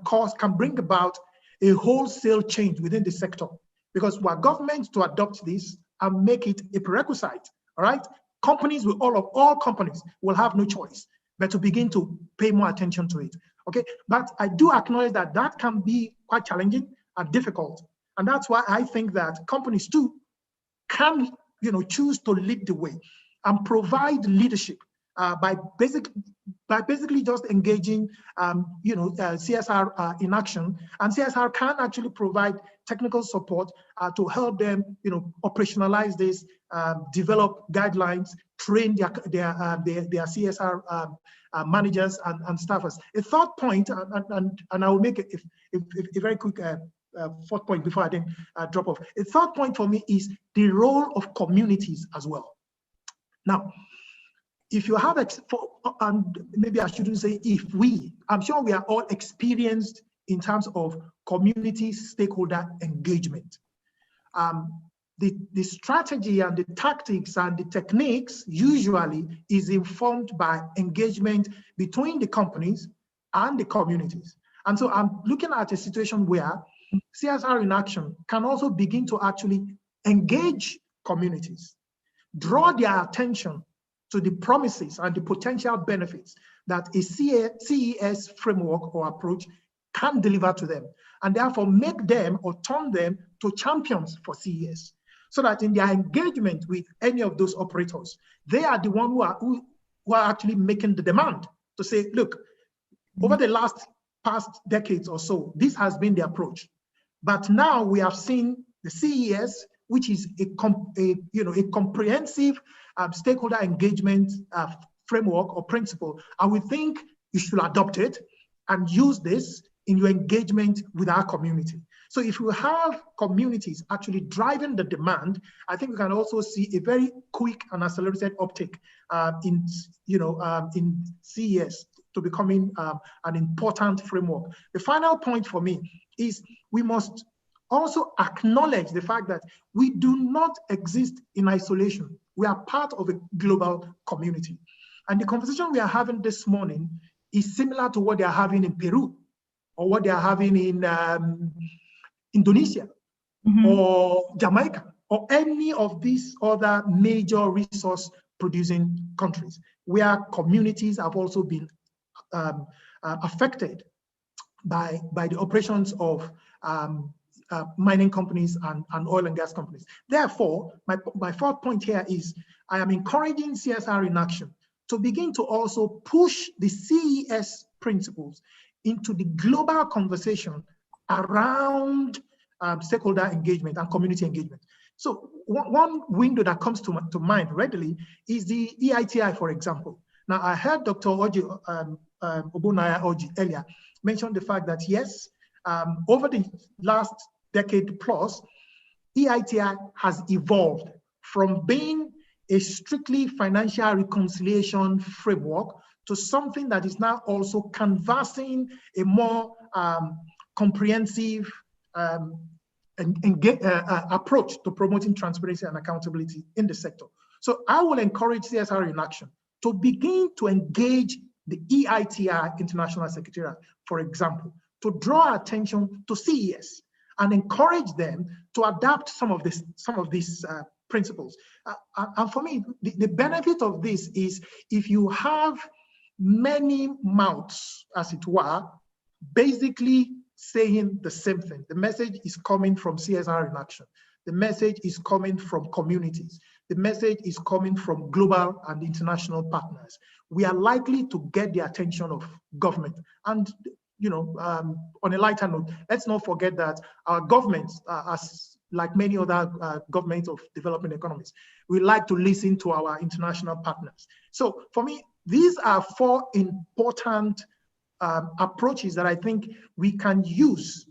bring about a wholesale change within the sector, because we are government to adopt this and make it a prerequisite. All right, companies will all companies will have no choice but to begin to pay more attention to it. Okay, but I do acknowledge that that can be quite challenging and difficult, and that's why I think that companies too can, choose to lead the way and provide leadership by basically just engaging, CSR in action, and CSR can actually provide technical support to help them, operationalize this, develop guidelines, train their CSR managers and staffers. A third point, and I will make a very quick fourth point before I then drop off. A third point for me is the role of communities as well. Now, if you have, and maybe I shouldn't say if we, I'm sure we are all experienced in terms of community stakeholder engagement. The strategy and the tactics and the techniques usually is informed by engagement between the companies and the communities. And so I'm looking at a situation where CSR in action can also begin to actually engage communities, draw their attention to the promises and the potential benefits that a CES framework or approach can deliver to them, and therefore make them or turn them to champions for CES, so that in their engagement with any of those operators, they are the one who are actually making the demand to say, look, over the past decades or so, this has been the approach. But now we have seen the CES, which is a comprehensive stakeholder engagement framework or principle, and we think you should adopt it and use this in your engagement with our community. So if you have communities actually driving the demand, I think we can also see a very quick and accelerated uptake in CES to becoming an important framework. The final point for me is we must also acknowledge the fact that we do not exist in isolation. We are part of a global community. And the conversation we are having this morning is similar to what they are having in Peru, or what they are having in Indonesia, or Jamaica, or any of these other major resource producing countries, where communities have also been affected by the operations of mining companies and oil and gas companies. Therefore, my fourth point here is I am encouraging CSR in action to begin to also push the CES principles into the global conversation around stakeholder engagement and community engagement. So one window that comes to mind readily is the EITI, for example. Now, I heard Dr. Obunaya Oji earlier mention the fact that yes, over the last decade plus, EITI has evolved from being a strictly financial reconciliation framework to something that is now also canvassing a more comprehensive approach to promoting transparency and accountability in the sector. So I will encourage CSR in action to begin to engage the EITI International Secretariat, for example, to draw attention to CES and encourage them to adapt some of these principles. And for me, the benefit of this is if you have many mouths, as it were, basically saying the same thing. The message is coming from CSR in action. The message is coming from communities. The message is coming from global and international partners. We are likely to get the attention of government. And on a lighter note, let's not forget that our governments, as like many other governments of developing economies, we like to listen to our international partners. So for me, these are four important approaches that I think we can use,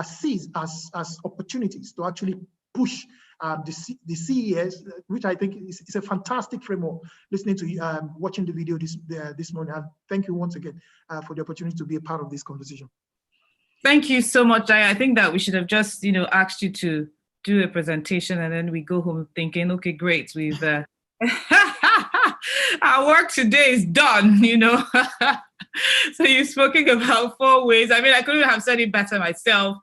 seize as opportunities to actually push the CES, which I think is a fantastic framework. Listening to watching the video this morning, and thank you once again for the opportunity to be a part of this conversation. Thank you so much, Jaya. I think that we should have just asked you to do a presentation, and then we go home thinking, okay, great, we've our work today is done, you know. So you've spoken about 4 ways. I mean, I couldn't have said it better myself.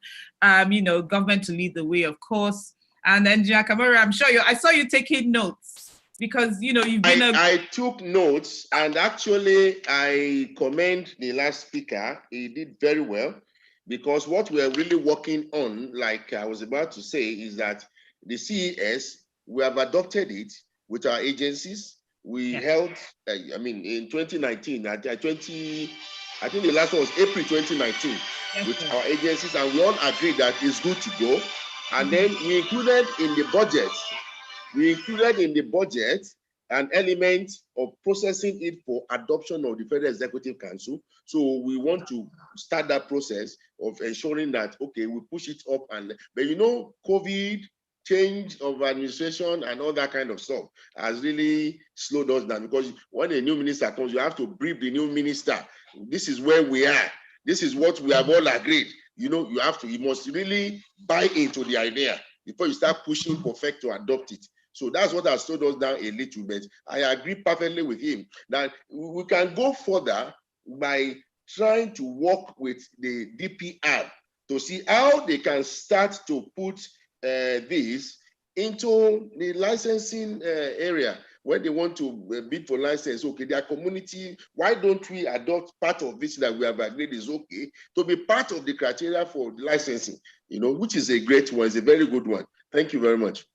You know, government to lead the way, of course. And then Giacomo, I'm sure I saw you taking notes because, you know, you've been I took notes, and actually I commend the last speaker. He did very well, because what we are really working on, like I was about to say, is that the CES, we have adopted it with our agencies. We held, I mean, in 2019, I think the last one was April 2019, with our agencies, and we all agreed that it's good to go. And then we included in the budget an element of processing it for adoption of the Federal Executive Council. So we want to start that process of ensuring that, okay, we push it up. But you know, COVID, change of administration and all that kind of stuff has really slowed us down, because when a new minister comes, you have to brief the new minister. This is where we are. This is what we have all agreed. You know, you must really buy into the idea before you start pushing for FEC to adopt it. So that's what has slowed us down a little bit. I agree perfectly with him that we can go further by trying to work with the DPR to see how they can start to put this into the licensing area. When they want to bid for license, okay, their community, why don't we adopt part of this that we have agreed is okay to be part of the criteria for licensing, you know, which is a great one, it's a very good one. Thank you very much.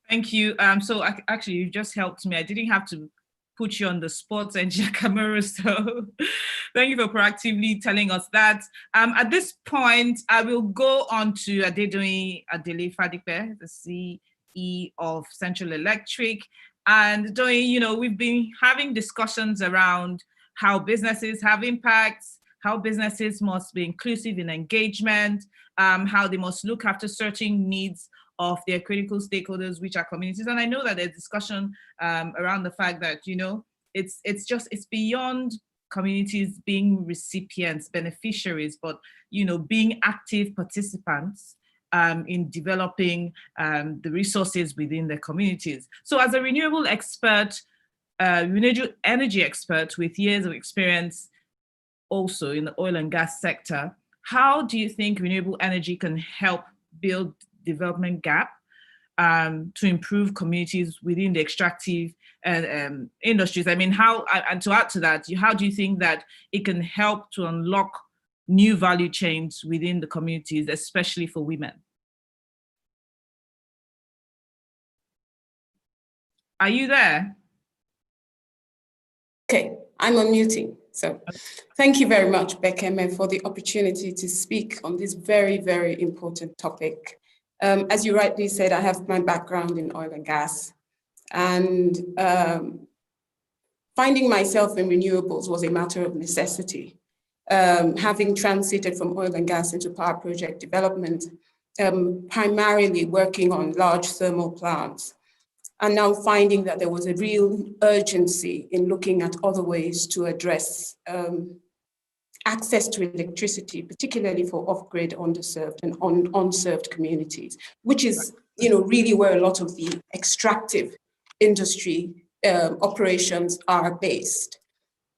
Thank you. So actually, you just helped me. I didn't have to put you on the spot, and Giacomo, so thank you for proactively telling us that. At this point, I will go on to Adedoyin Adele Fadipe, the CE of Central Electric. And Doyin, you know, we've been having discussions around how businesses have impacts, how businesses must be inclusive in engagement, how they must look after certain needs of their critical stakeholders, which are communities. And I know that there's discussion around the fact that, you know, it's beyond communities being recipients, beneficiaries, but, you know, being active participants in developing the resources within the communities. So as a renewable expert, renewable energy expert with years of experience also in the oil and gas sector, how do you think renewable energy can help build development gap to improve communities within the extractive industries? I mean, how, and to add to that, how do you think that it can help to unlock new value chains within the communities, especially for women? Are you there? Okay, I'm unmuting. So thank you very much, Bekeme, for the opportunity to speak on this very, very important topic. As you rightly said, I have my background in oil and gas, and finding myself in renewables was a matter of necessity. Having transited from oil and gas into power project development, primarily working on large thermal plants, and now finding that there was a real urgency in looking at other ways to address access to electricity, particularly for off-grid, underserved and unserved communities, which is, you know, really where a lot of the extractive industry operations are based.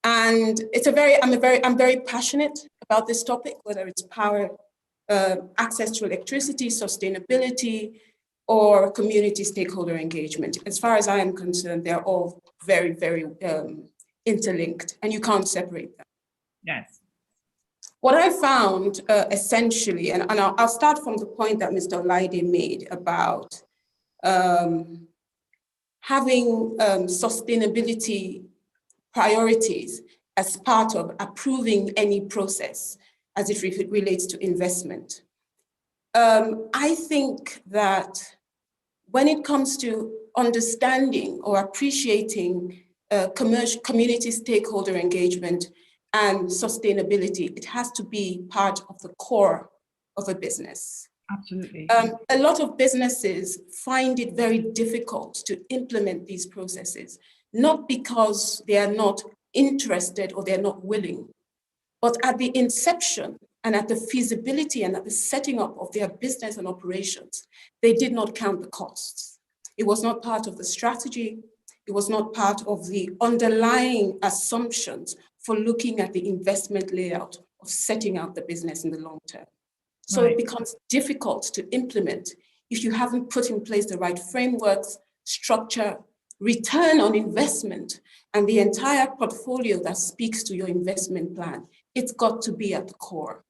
And it's I'm very passionate about this topic, whether it's power, access to electricity, sustainability, or community stakeholder engagement. As far as I am concerned, they're all very, very interlinked, and you can't separate them. Yes. What I found essentially, and I'll start from the point that Mr. Olaide made about having sustainability priorities as part of approving any process as it relates to investment. I think that when it comes to understanding or appreciating community stakeholder engagement and sustainability, it has to be part of the core of a business. Absolutely. A lot of businesses find it very difficult to implement these processes, not because they are not interested or they're not willing, but at the inception and at the feasibility and at the setting up of their business and operations, they did not count the costs. It was not part of the strategy. It was not part of the underlying assumptions for looking at the investment layout of setting out the business in the long term. So Right. it becomes difficult to implement if you haven't put in place the right frameworks, structure, return on investment, and the entire portfolio that speaks to your investment plan. It's got to be at the core.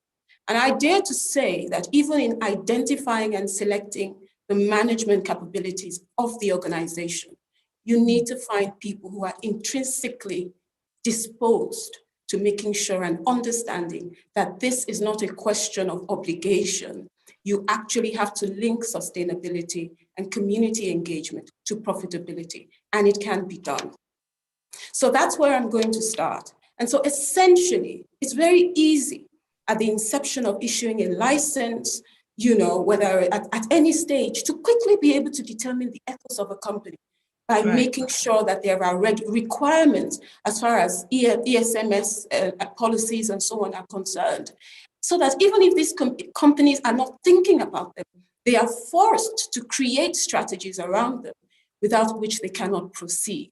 And I dare to say that even in identifying and selecting the management capabilities of the organization, you need to find people who are intrinsically disposed to making sure and understanding that this is not a question of obligation. You actually have to link sustainability and community engagement to profitability, and it can be done. So that's where I'm going to start. And so essentially, it's very easy at the inception of issuing a license, whether at any stage, to quickly be able to determine the ethos of a company by making sure that there are requirements as far as ESMS policies and so on are concerned. So that even if these companies are not thinking about them, they are forced to create strategies around them without which they cannot proceed.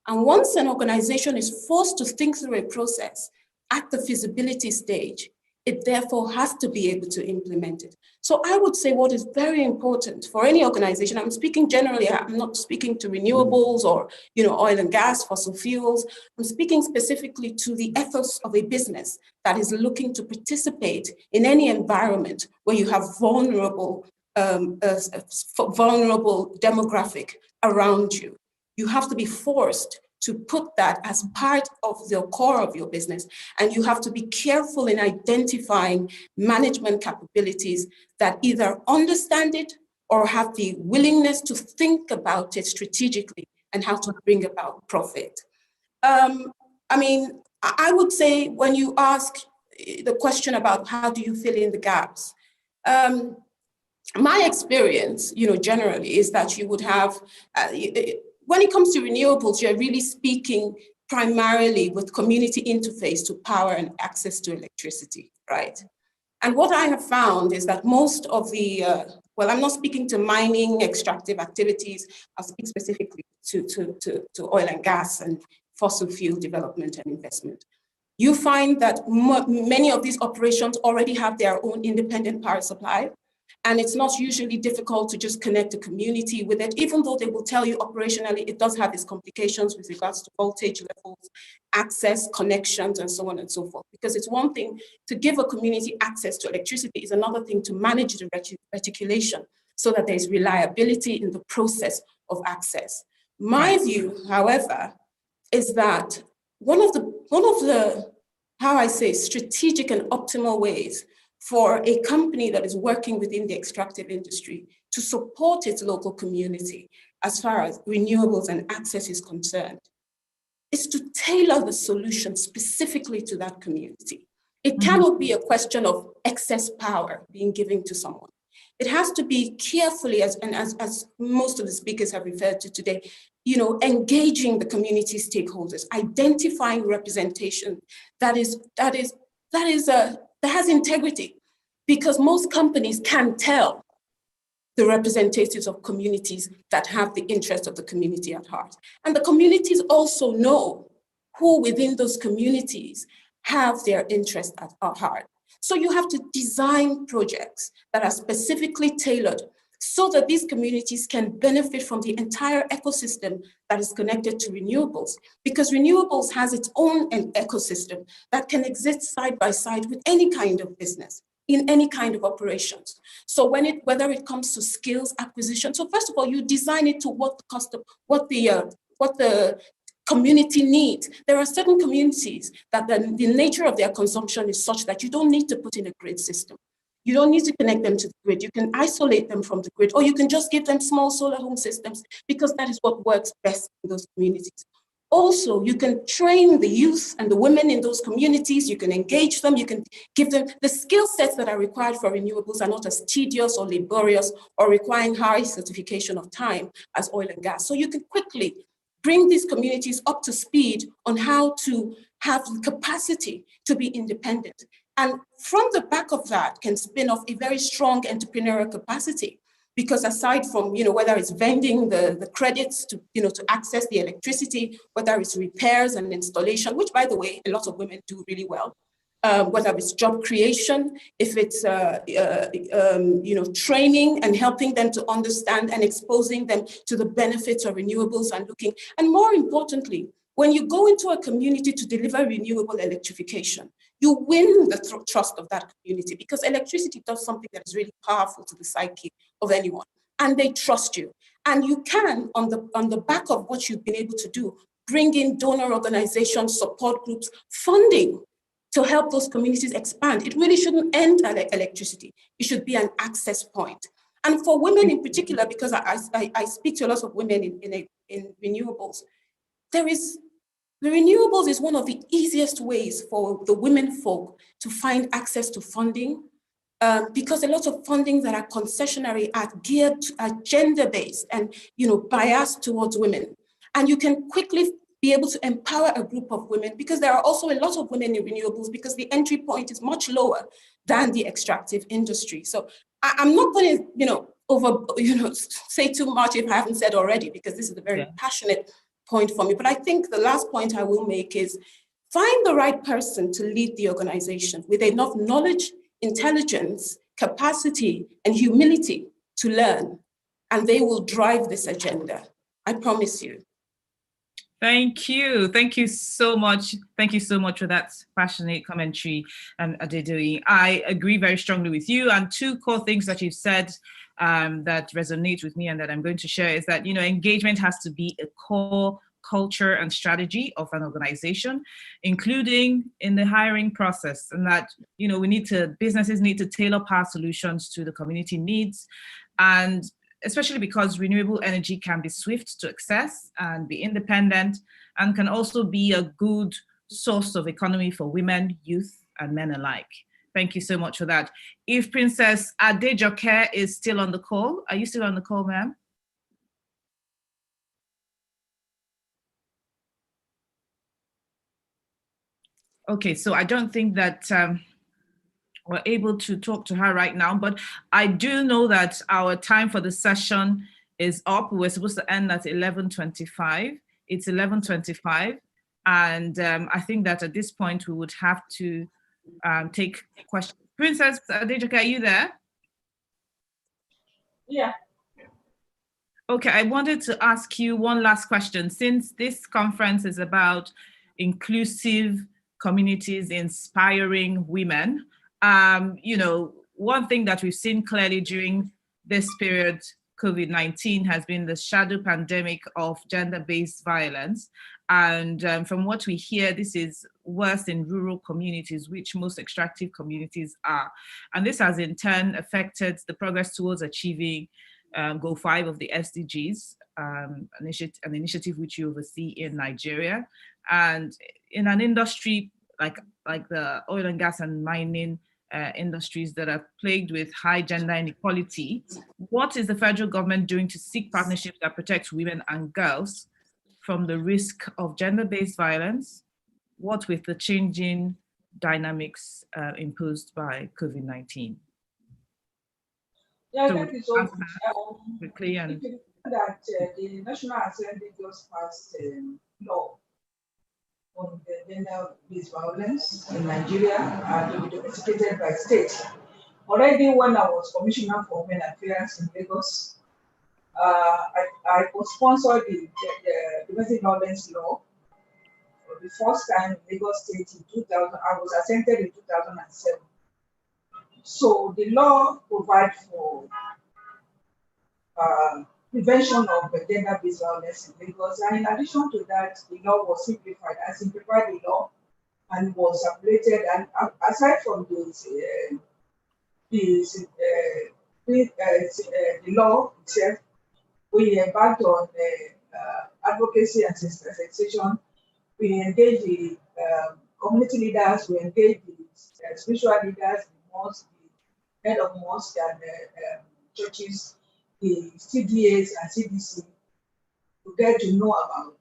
And once an organization is forced to think through a process at the feasibility stage, it therefore has to be able to implement it. So I would say what is very important for any organization, I'm speaking generally, I'm not speaking to renewables or oil and gas, fossil fuels. I'm speaking specifically to the ethos of a business that is looking to participate in any environment where you have vulnerable demographic around you. You have to be forced to put that as part of the core of your business. And you have to be careful in identifying management capabilities that either understand it or have the willingness to think about it strategically and how to bring about profit. I would say when you ask the question about how do you fill in the gaps, my experience, generally is that you would have, when it comes to renewables, you're really speaking primarily with community interface to power and access to electricity, right? And what I have found is that most of the, I'm not speaking to mining, extractive activities, I'll speak specifically to oil and gas and fossil fuel development and investment. You find that many of these operations already have their own independent power supply. And it's not usually difficult to just connect the community with it, even though they will tell you operationally, it does have its complications with regards to voltage levels, access, connections, and so on and so forth. Because it's one thing to give a community access to electricity, is another thing to manage the reticulation so that there's reliability in the process of access. My view, however, is that one of the, how I say, strategic and optimal ways for a company that is working within the extractive industry to support its local community as far as renewables and access is concerned, is to tailor the solution specifically to that community. It cannot be a question of excess power being given to someone. It has to be carefully, as most of the speakers have referred to today, engaging the community stakeholders, identifying representation that has integrity, because most companies can tell the representatives of communities that have the interest of the community at heart. And the communities also know who within those communities have their interest at heart. So you have to design projects that are specifically tailored so that these communities can benefit from the entire ecosystem that is connected to renewables, because renewables has its own ecosystem that can exist side by side with any kind of business in any kind of operations. So whether it comes to skills acquisition, so first of all, you design it to what the community needs. There are certain communities that the nature of their consumption is such that you don't need to put in a grid system. You don't need to connect them to the grid. You can isolate them from the grid, or you can just give them small solar home systems, because that is what works best in those communities. Also, you can train the youth and the women in those communities. You can engage them. You can give them the skill sets that are required for renewables are not as tedious or laborious or requiring high certification of time as oil and gas. So you can quickly bring these communities up to speed on how to have the capacity to be independent. And from the back of that can spin off a very strong entrepreneurial capacity, Because aside from, whether it's vending the credits to, to access the electricity, whether it's repairs and installation, which by the way, a lot of women do really well, whether it's job creation, if it's, training and helping them to understand and exposing them to the benefits of renewables and more importantly, when you go into a community to deliver renewable electrification, you win the trust of that community because electricity does something that is really powerful to the psyche of anyone, and they trust you. And you can, on the back of what you've been able to do, bring in donor organizations, support groups, funding to help those communities expand. It really shouldn't end at electricity. It should be an access point. And for women in particular, because I speak to a lot of women in renewables, the renewables is one of the easiest ways for the women folk to find access to funding, because a lot of funding that are concessionary are gender-based and biased towards women. And you can quickly be able to empower a group of women because there are also a lot of women in renewables because the entry point is much lower than the extractive industry. So I'm not going to say too much if I haven't said already, because this is a very passionate point for me. But I think the last point I will make is find the right person to lead the organization with enough knowledge, intelligence, capacity, and humility to learn, and they will drive this agenda. I promise you. Thank you. Thank you so much. Thank you so much for that passionate commentary, Adedoyin. I agree very strongly with you. And two core things that you've said that resonate with me and that I'm going to share is that, engagement has to be a core culture and strategy of an organization, including in the hiring process, and that, businesses need to tailor power solutions to the community needs, and especially because renewable energy can be swift to access and be independent and can also be a good source of economy for women, youth, and men alike. Thank you so much for that. If Princess Adejoke is still on the call, are you still on the call, ma'am? Okay, so I don't think that we're able to talk to her right now, but I do know that our time for the session is up. We're supposed to end at 11:25. It's 11:25. And I think that at this point, we would have to take questions. Princess Adejoke, are you there? Yeah. Okay, I wanted to ask you one last question. Since this conference is about inclusive communities inspiring women, one thing that we've seen clearly during this period, COVID-19, has been the shadow pandemic of gender-based violence. And from what we hear, this is worse in rural communities, which most extractive communities are. And this has in turn affected the progress towards achieving Goal 5 of the SDGs, an initiative which you oversee in Nigeria. And in an industry like the oil and gas and mining industries that are plagued with high gender inequality, what is the federal government doing to seek partnerships that protect women and girls from the risk of gender-based violence? What with the changing dynamics imposed by COVID-19? Yeah, So thank you so much. Quickly and that the National Assembly just passed law on the gender-based violence in Nigeria to be domesticated by state. Already when I was Commissioner for Women Affairs in Lagos, I co-sponsored the domestic violence law for the first time in Lagos State in 2000. I was assented in 2007. So the law provides for prevention of gender-based violence in Lagos. And in addition to that, the law was simplified. I simplified the law and was circulated. And aside from this, the law itself, we embarked on advocacy and sensitization. We engaged the community leaders, we engaged the spiritual leaders, the mosque, the head of mosque and churches, the CDAs and CDC, to get to know about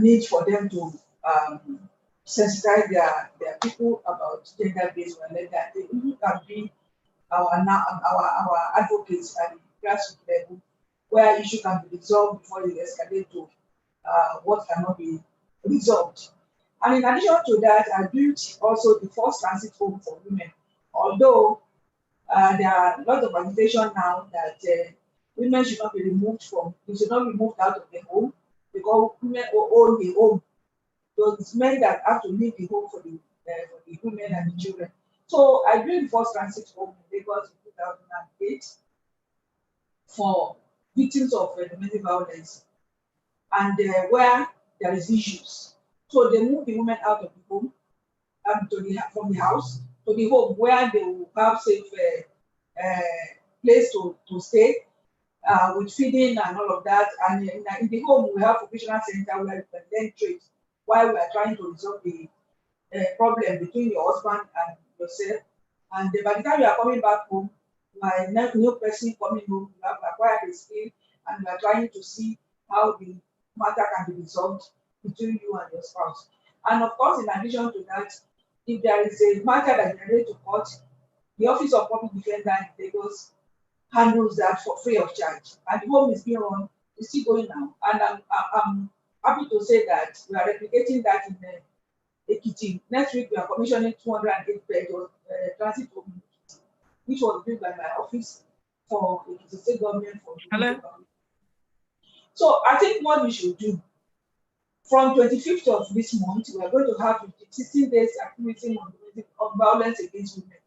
need for them to sensitize their people about gender-based violence, that they can be our advocates at the grassroots level, where issue can be resolved before it escalates to what cannot be resolved. And in addition to that, I built also the first transit home for women. Although there are a lot of agitation now that women should not be removed out of the home because women own the home. So it's men that have to leave the home for the women and the children. So I built the first transit home in Lagos in 2008 for victims of domestic violence, and where there is issues. So they move the women out of the home from the house to the home where they will have safe place to stay with feeding and all of that. And in the home, we have a vocational center where you can then trade while we are trying to resolve the problem between your husband and yourself. And by the time you are coming back home, my new person coming home, you have acquired a skill, and we are trying to see how the matter can be resolved between you and your spouse. And of course, in addition to that, if there is a matter that is related to court, the Office of Public Defender in Lagos handles that for free of charge. And the home is being run, it's still going now. And I'm happy to say that we are replicating that in Ekiti. Next week, we are commissioning 208 beds of transit home, which was built by my office for Ekiti State Government. Hello. So I think what we should do, from 25th of this month, we are going to have 16 days activity on violence against women.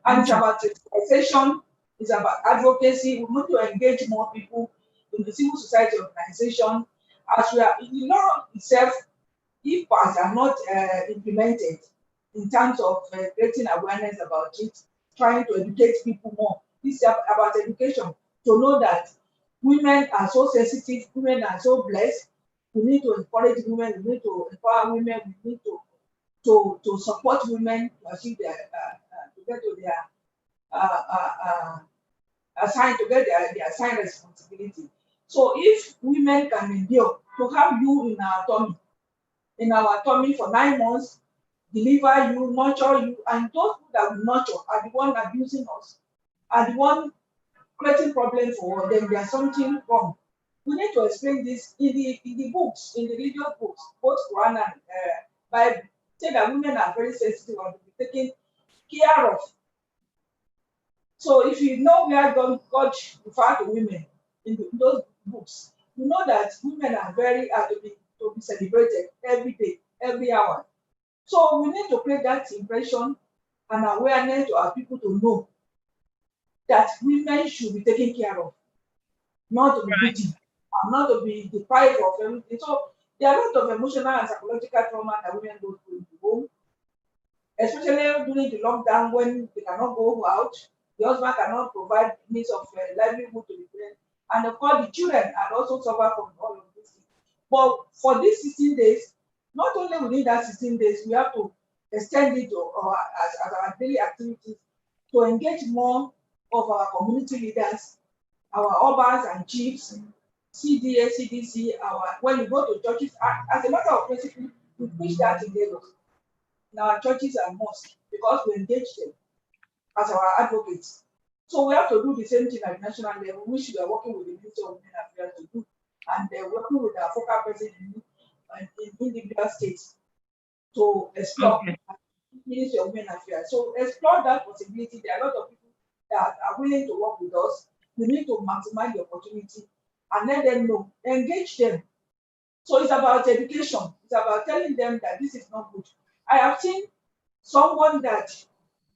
And it's about sensitization, it's about advocacy. We need to engage more people in the civil society organization. As we are, the law itself, if parts are not implemented in terms of creating awareness about it, trying to educate people more. This is about education, to know that women are so sensitive, women are so blessed. We need to encourage women, we need to empower women, we need to support women to achieve their to get to their their assigned responsibility. So if women can endure to have you in our tummy for 9 months, deliver you, nurture you, and those that we nurture are the one abusing us, are the one creating problems for them. There's something wrong. We need to explain this in the books, in the religious books, both Quran and Bible, say that women are very sensitive and to be taken care of. So if you know where God referred to women in those books, you know that women are very to be celebrated every day, every hour. So we need to create that impression and awareness to our people to know that women should be taken care of, not to be beaten, and not to be deprived of everything. So there are a lot of emotional and psychological trauma that women go through in the home, especially during the lockdown when they cannot go out, the husband cannot provide means of livelihood to the parents, and of course the children are also suffer from all of this. But for these 16 days, not only within that 16 days, we have to extend it as our daily activities to engage more of our community leaders, our urbans and chiefs, CDA, CDC, when you go to churches, as a matter of principle, we preach that in Lagos, in our churches and mosques, because we engage them as our advocates. So we have to do the same thing at the national level, which we are working with the Ministry of Women Affairs to do, and working with our focal person in individual states to explore Ministry of Women Affairs. So explore that possibility. There are a lot of people that are willing to work with us. We need to maximize the opportunity and let them know, engage them. So it's about education. It's about telling them that this is not good. I have seen someone that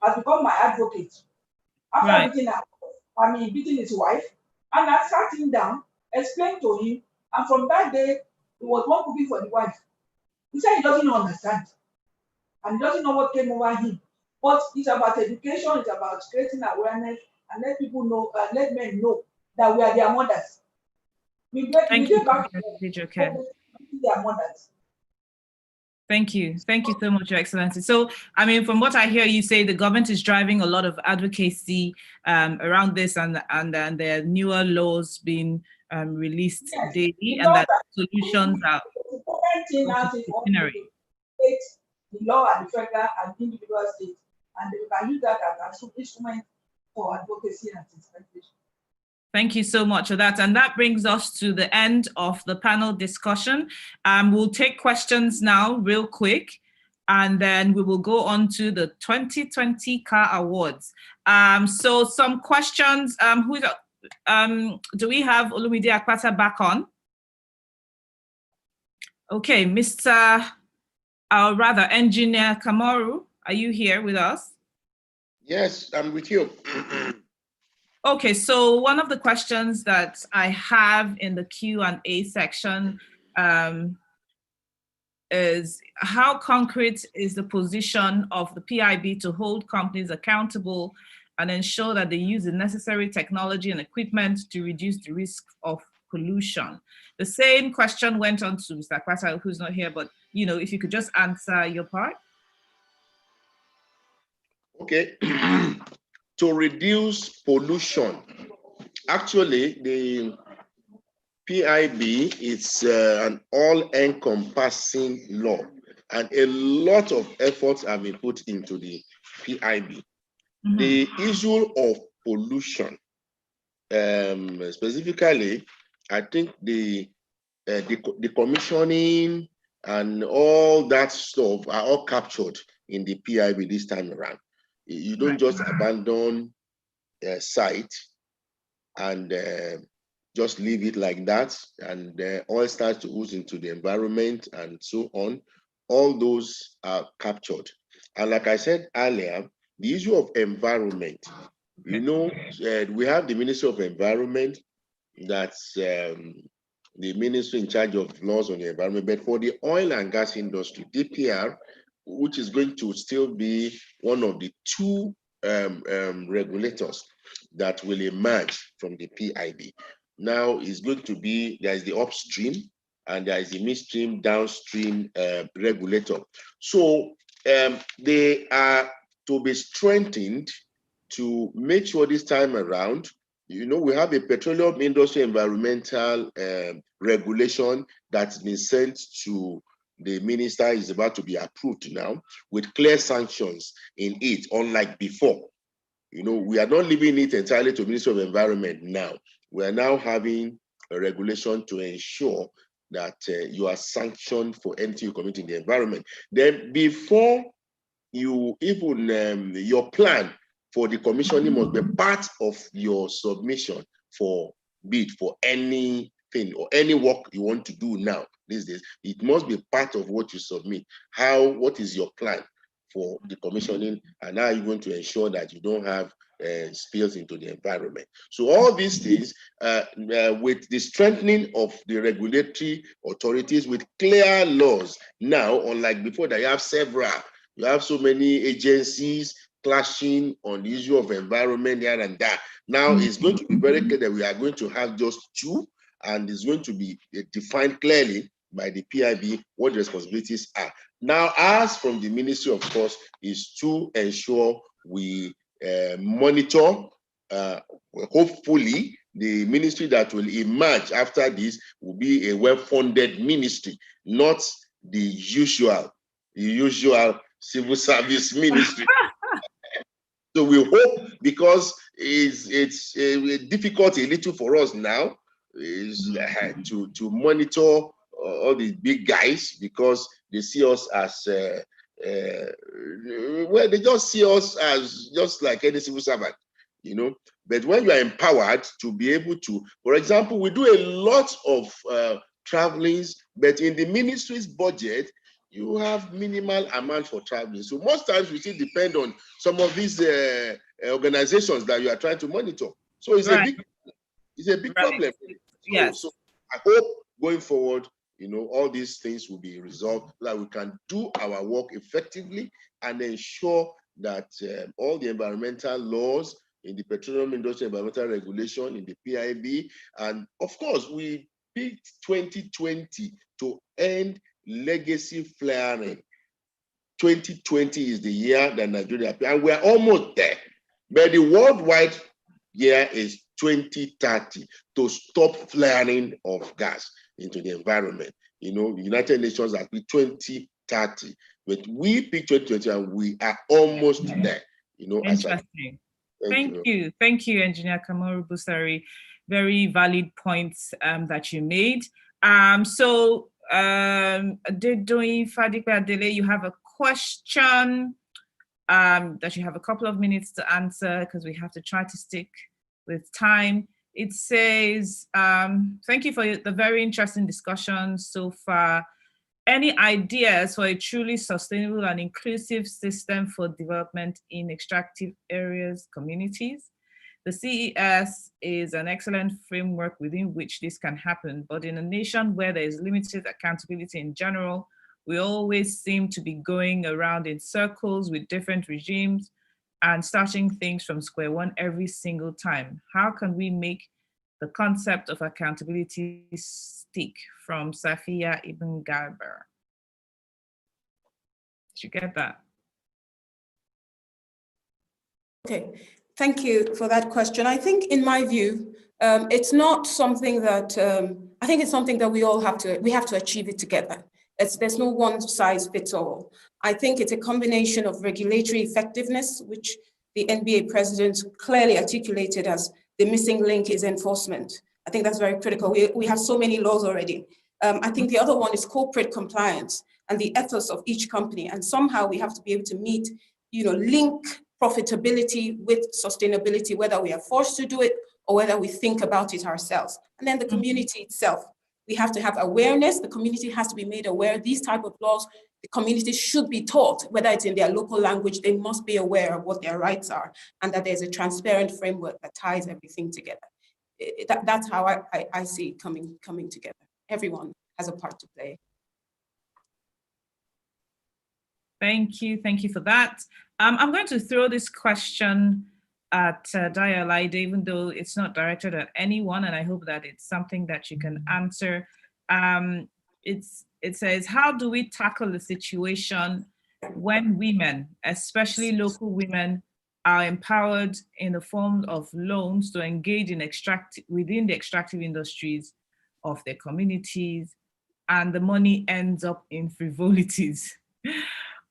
has become my advocate after beating his wife, and I sat him down, explained to him, and from that day, he was one cooking for the wife. He said he doesn't understand, and he doesn't know what came over him. But it's about education, it's about creating awareness, and let people know, let men know that we are their mothers. We get back to their mothers. Thank you. Thank you so much, Your Excellency. So, I mean, from what I hear you say, the government is driving a lot of advocacy around this, and there are newer laws being released daily, and that solutions are multidisciplinary. The law at the federal and individual states, and we can use that as an instrument for advocacy and sensitization. Thank you so much for that. And that brings us to the end of the panel discussion. We'll take questions now real quick, and then we will go on to the 2020 CAHR Awards. So some questions. Do we have Olumide Akpata back on? Okay, Engineer Kamaru, are you here with us? Yes, I'm with you. Okay, so one of the questions that I have in the Q&A section is, how concrete is the position of the PIB to hold companies accountable and ensure that they use the necessary technology and equipment to reduce the risk of pollution? The same question went on to Mr. Akpata, who's not here, but if you could just answer your part. Okay, to reduce pollution, actually the PIB is an all-encompassing law, and a lot of efforts have been put into the PIB. Mm-hmm. The issue of pollution, specifically, I think the commissioning and all that stuff are all captured in the PIB this time around. You don't just abandon a site and just leave it like that, and oil starts to ooze into the environment and so on. All those are captured. And like I said earlier, the issue of environment, we have the Ministry of Environment, that's the ministry in charge of laws on the environment. But for the oil and gas industry, DPR, which is going to still be one of the two regulators that will emerge from the PIB. Now is going to be, there is the upstream and there is the midstream, downstream regulator. So they are to be strengthened to make sure this time around, we have a petroleum industry environmental regulation that's been sent to the minister, is about to be approved now with clear sanctions in it, unlike before. We are not leaving it entirely to the Ministry of Environment now. We are now having a regulation to ensure that you are sanctioned for anything you commit in the environment. Then before you even, your plan for the commissioning must be part of your submission for bid for anything or any work you want to do now these days. It must be part of what you submit. What is your plan for the commissioning, and how are you going to ensure that you don't have spills into the environment? So all these things, with the strengthening of the regulatory authorities with clear laws now, unlike before that you have so many agencies clashing on the issue of environment here and there. Now it's going to be very clear that we are going to have just two, and it's going to be defined clearly by the PIB what the responsibilities are. Now, as from the ministry, of course, is to ensure we monitor, hopefully, the ministry that will emerge after this will be a well-funded ministry, not the usual civil service ministry. So we hope, because it's difficult a little for us now is to monitor all these big guys, because they see us as they just see us as just like any civil servant, But when you are empowered to be able to, for example, we do a lot of travelings, but in the ministry's budget, you have minimal amount for traveling. So most times we still depend on some of these organizations that you are trying to monitor. So it's a big problem. Yes. So I hope going forward, all these things will be resolved, so that we can do our work effectively and ensure that all the environmental laws in the petroleum industry environmental regulation, in the PIB, and of course, we picked 2020 to end legacy flaring. 2020 is the year that Nigeria, and we're almost there. But the worldwide year is 2030 to stop flaring of gas into the environment. The United Nations has picked 2030, but we picked 2020 and we are almost there. Interesting. Thank you. Thank you, Engineer Kamoru Busari. Very valid points that you made. Adedoyin Fadipe Adele, you have a question that you have a couple of minutes to answer because we have to try to stick with time. It says, thank you for the very interesting discussion so far. Any ideas for a truly sustainable and inclusive system for development in extractive areas, communities? The CES is an excellent framework within which this can happen, but in a nation where there is limited accountability in general, we always seem to be going around in circles with different regimes and starting things from square one every single time. How can we make the concept of accountability stick? From Safiya Ibn Garber. Did you get that? Okay, thank you for that question. I think, in my view, it's not something that, I think it's something that we have to achieve it together. There's no one size fits all. I think it's a combination of regulatory effectiveness, which the NBA president clearly articulated as the missing link is enforcement. I think that's very critical. We have so many laws already. I think the other one is corporate compliance and the ethos of each company. And somehow we have to be able to meet, link profitability with sustainability, whether we are forced to do it or whether we think about it ourselves. And then the community itself. We have to have awareness. The community has to be made aware. These type of laws, the community should be taught, whether it's in their local language, they must be aware of what their rights are and that there's a transparent framework that ties everything together. That's how I see it coming together. Everyone has a part to play. Thank you for that. I'm going to throw this question at Daya Laide, even though it's not directed at anyone, and I hope that it's something that you can answer. It says, how do we tackle the situation when women, especially local women, are empowered in the form of loans to engage in within the extractive industries of their communities, and the money ends up in frivolities?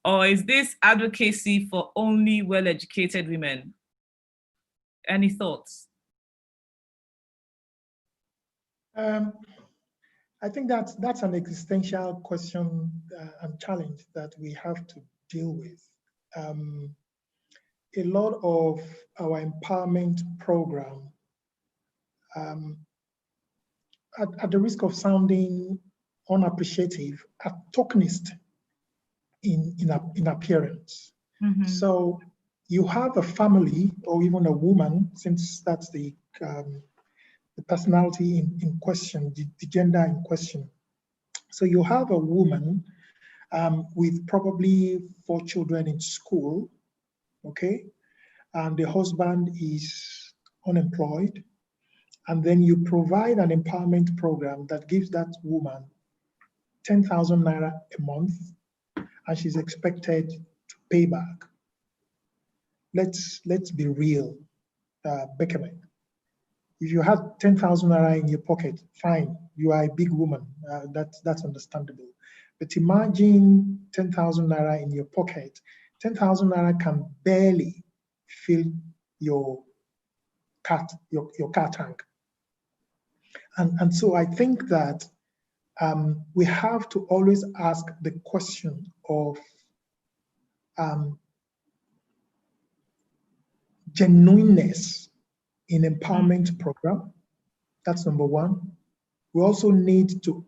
Or is this advocacy for only well-educated women? Any thoughts? I think that's an existential question and challenge that we have to deal with. A lot of our empowerment program, at the risk of sounding unappreciative, are tokenist in appearance. So you have a family or even a woman, since that's the personality in question, the gender in question. So you have a woman with probably 4 children in school, okay? And the husband is unemployed. And then you provide an empowerment program that gives that woman 10,000 naira a month, and she's expected to pay back. Let's be real, Beckerman. If you have 10,000 naira in your pocket, fine, you are a big woman, that's understandable. But imagine 10,000 naira in your pocket. 10,000 naira can barely fill your car tank. And so I think that we have to always ask the question of genuineness in empowerment program. That's number one. We also need to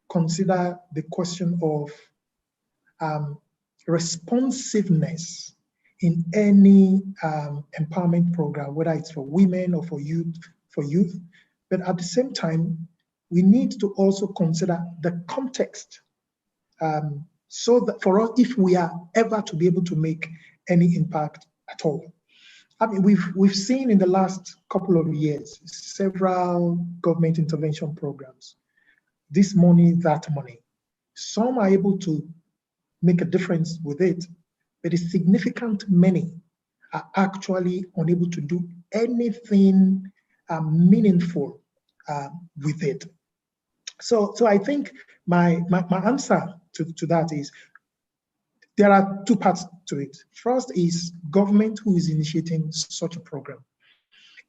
consider the question of responsiveness in any empowerment program, whether it's for women or for youth. But at the same time, we need to also consider the context, so that for us, if we are ever to be able to make any impact at all. I mean, we've seen in the last couple of years several government intervention programs. This money, that money. Some are able to make a difference with it, but a significant many are actually unable to do anything meaningful with it. So I think my answer to that is there are two parts to it. First is government who is initiating such a program.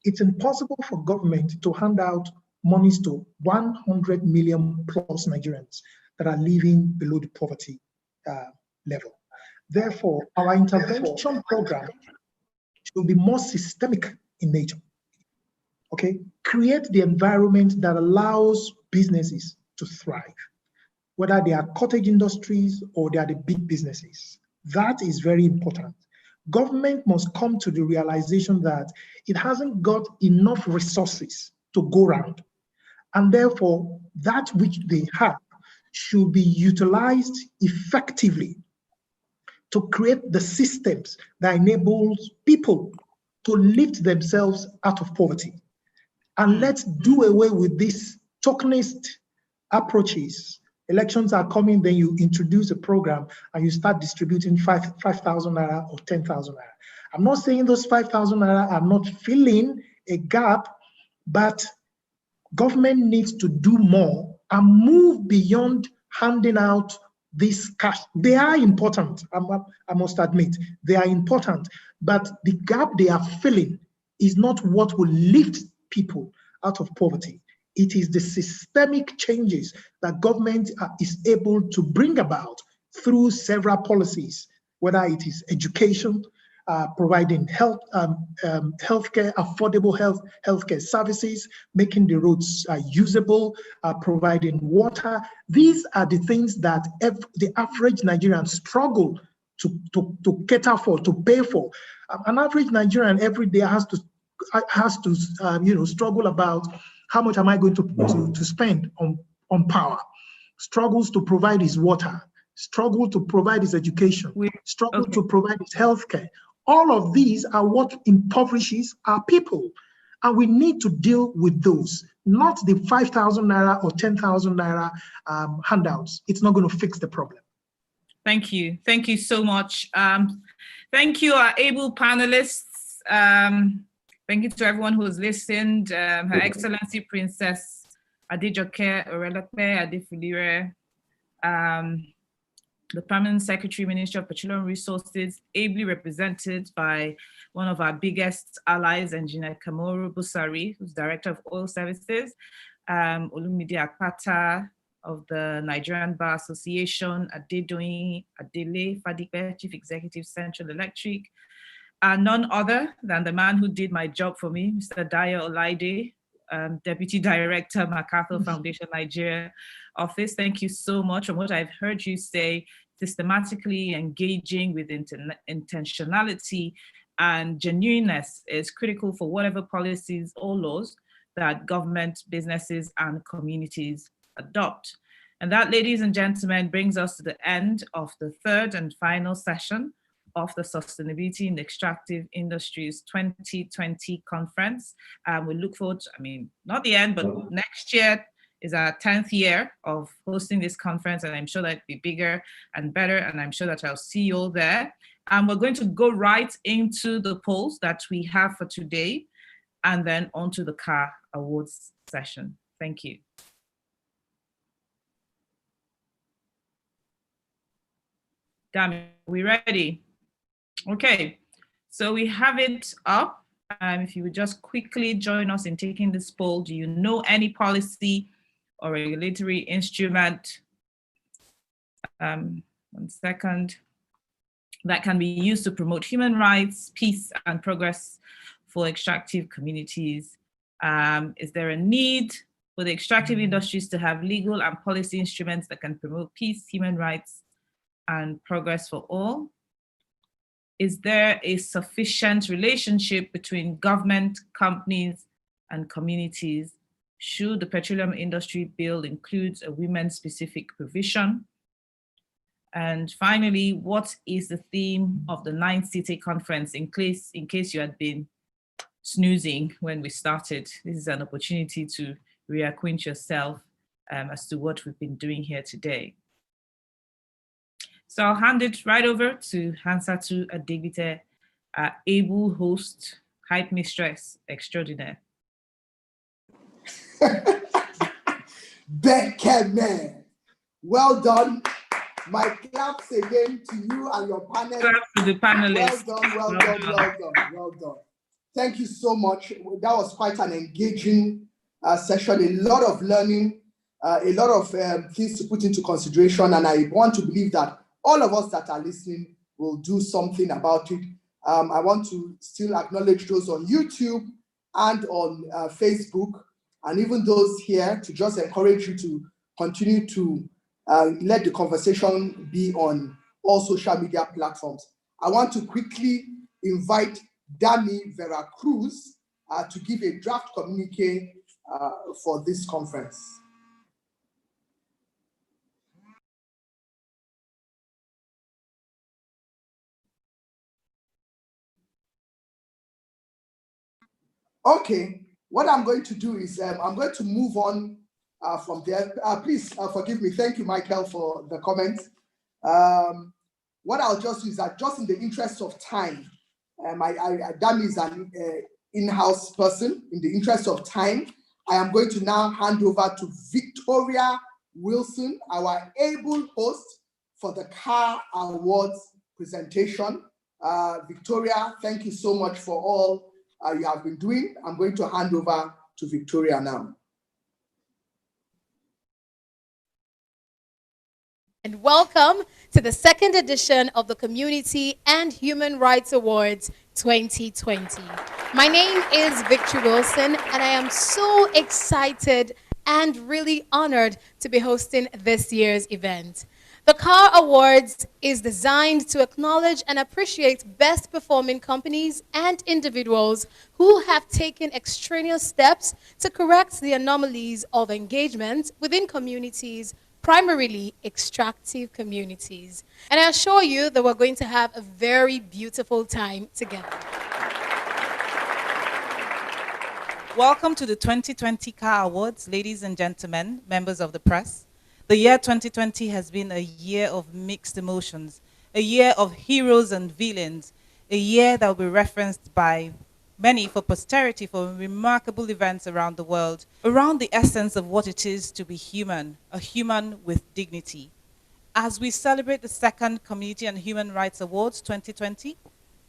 It's impossible for government to hand out monies to 100 million plus Nigerians that are living below the poverty level. Therefore, our intervention program should be more systemic in nature. Okay, create the environment that allows businesses to thrive, whether they are cottage industries or they are the big businesses. That is very important. Government must come to the realization that it hasn't got enough resources to go around. And therefore, that which they have should be utilized effectively to create the systems that enables people to lift themselves out of poverty. And let's do away with these tokenist approaches. Elections are coming, then you introduce a program and you start distributing 5,000 naira or 10,000 naira. I'm not saying those 5,000 naira are not filling a gap, but government needs to do more and move beyond handing out this cash. They are important, I must admit, they are important, but the gap they are filling is not what will lift people out of poverty. It is the systemic changes that government is able to bring about through several policies, whether it is education, providing healthcare, affordable healthcare services, making the roads usable, providing water. These are the things that the average Nigerian struggle to cater for, to pay for. An average Nigerian every day has to struggle about how much am I going to spend on power, struggles to provide his water, struggle to provide his education, struggle to provide his healthcare. All of these are what impoverishes our people. And we need to deal with those, not the 5,000 naira or 10,000 naira handouts. It's not going to fix the problem. Thank you. Thank you so much. Thank you, our able panelists. Thank you to everyone who has listened. Her Excellency Princess Adejoke Orelepe Adefulire, the Permanent Secretary, Ministry of Petroleum Resources, ably represented by one of our biggest allies, Engineer Kamoru Busari, who's Director of Oil Services, Olumide Akpata of the Nigerian Bar Association, Adedoyin Adele Fadipe, Chief Executive, Central Electric, none other than the man who did my job for me, Mr. Dayo Olaide, Deputy Director, MacArthur Foundation Nigeria Office. Thank you so much. From what I've heard you say, systematically engaging with intentionality and genuineness is critical for whatever policies or laws that government, businesses, and communities adopt. And that, ladies and gentlemen, brings us to the end of the third and final session of the Sustainability in the Extractive Industries 2020 conference. We look forward to, not the end, but next year is our 10th year of hosting this conference, and I'm sure that it'll be bigger and better, and I'm sure that I'll see you all there. And we're going to go right into the polls that we have for today, and then onto the CAHR Awards session. Thank you. Dami, we ready? Okay, so we have it up. If you would just quickly join us in taking this poll. Do you know any policy or regulatory instrument, 1 second, that can be used to promote human rights, peace, and progress for extractive communities? Is there a need for the extractive industries to have legal and policy instruments that can promote peace, human rights, and progress for all? Is there a sufficient relationship between government, companies, and communities? Should the petroleum industry bill include a women-specific provision? And finally, what is the theme of the 9th SITEI conference, in case you had been snoozing when we started? This is an opportunity to reacquaint yourself as to what we've been doing here today. So I'll hand it right over to Hansatu Adegbite, our able host, hype mistress extraordinaire. Beckham, man. Well done. My claps again to you and your panel. Claps to the panelists. Well done, well done, well done, well done. Thank you so much. That was quite an engaging session, a lot of learning, a lot of things to put into consideration, and I want to believe that all of us that are listening will do something about it. I want to still acknowledge those on YouTube and on Facebook, and even those here, to just encourage you to continue to let the conversation be on all social media platforms. I want to quickly invite Dami Veracruz to give a draft communique for this conference. Okay, what I'm going to do is I'm going to move on from there. Please forgive me. Thank you, Michael, for the comments. What I'll just do is that, just in the interest of time, Dami is an in-house person. In the interest of time, I am going to now hand over to Victoria Wilson, our able host for the CAHR Awards presentation. Victoria, thank you so much for all you have been doing. I'm going to hand over to Victoria now. And welcome to the second edition of the Community and Human Rights Awards 2020. My name is Victoria Wilson, and I am so excited and really honored to be hosting this year's event. The CAHR Awards is designed to acknowledge and appreciate best performing companies and individuals who have taken extraneous steps to correct the anomalies of engagement within communities, primarily extractive communities. And I assure you that we're going to have a very beautiful time together. Welcome to the 2020 CAHR Awards, ladies and gentlemen, members of the press. The year 2020 has been a year of mixed emotions, a year of heroes and villains, a year that will be referenced by many for posterity for remarkable events around the world, around the essence of what it is to be human, a human with dignity. As we celebrate the second Community and Human Rights Awards 2020,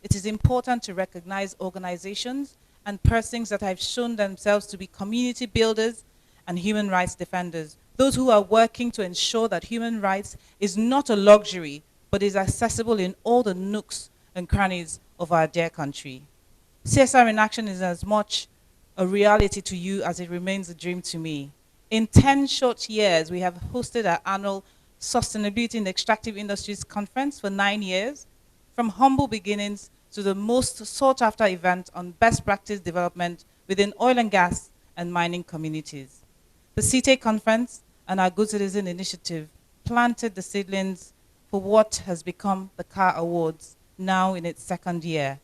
it is important to recognize organizations and persons that have shown themselves to be community builders and human rights defenders, those who are working to ensure that human rights is not a luxury, but is accessible in all the nooks and crannies of our dear country. CSR-in-Action is as much a reality to you as it remains a dream to me. In 10 short years, we have hosted our annual Sustainability in the Extractive Industries Conference for 9 years, from humble beginnings to the most sought-after event on best practice development within oil and gas and mining communities. The SITEI conference and our Good Citizen initiative planted the seedlings for what has become the CAHR Awards, now in its second year.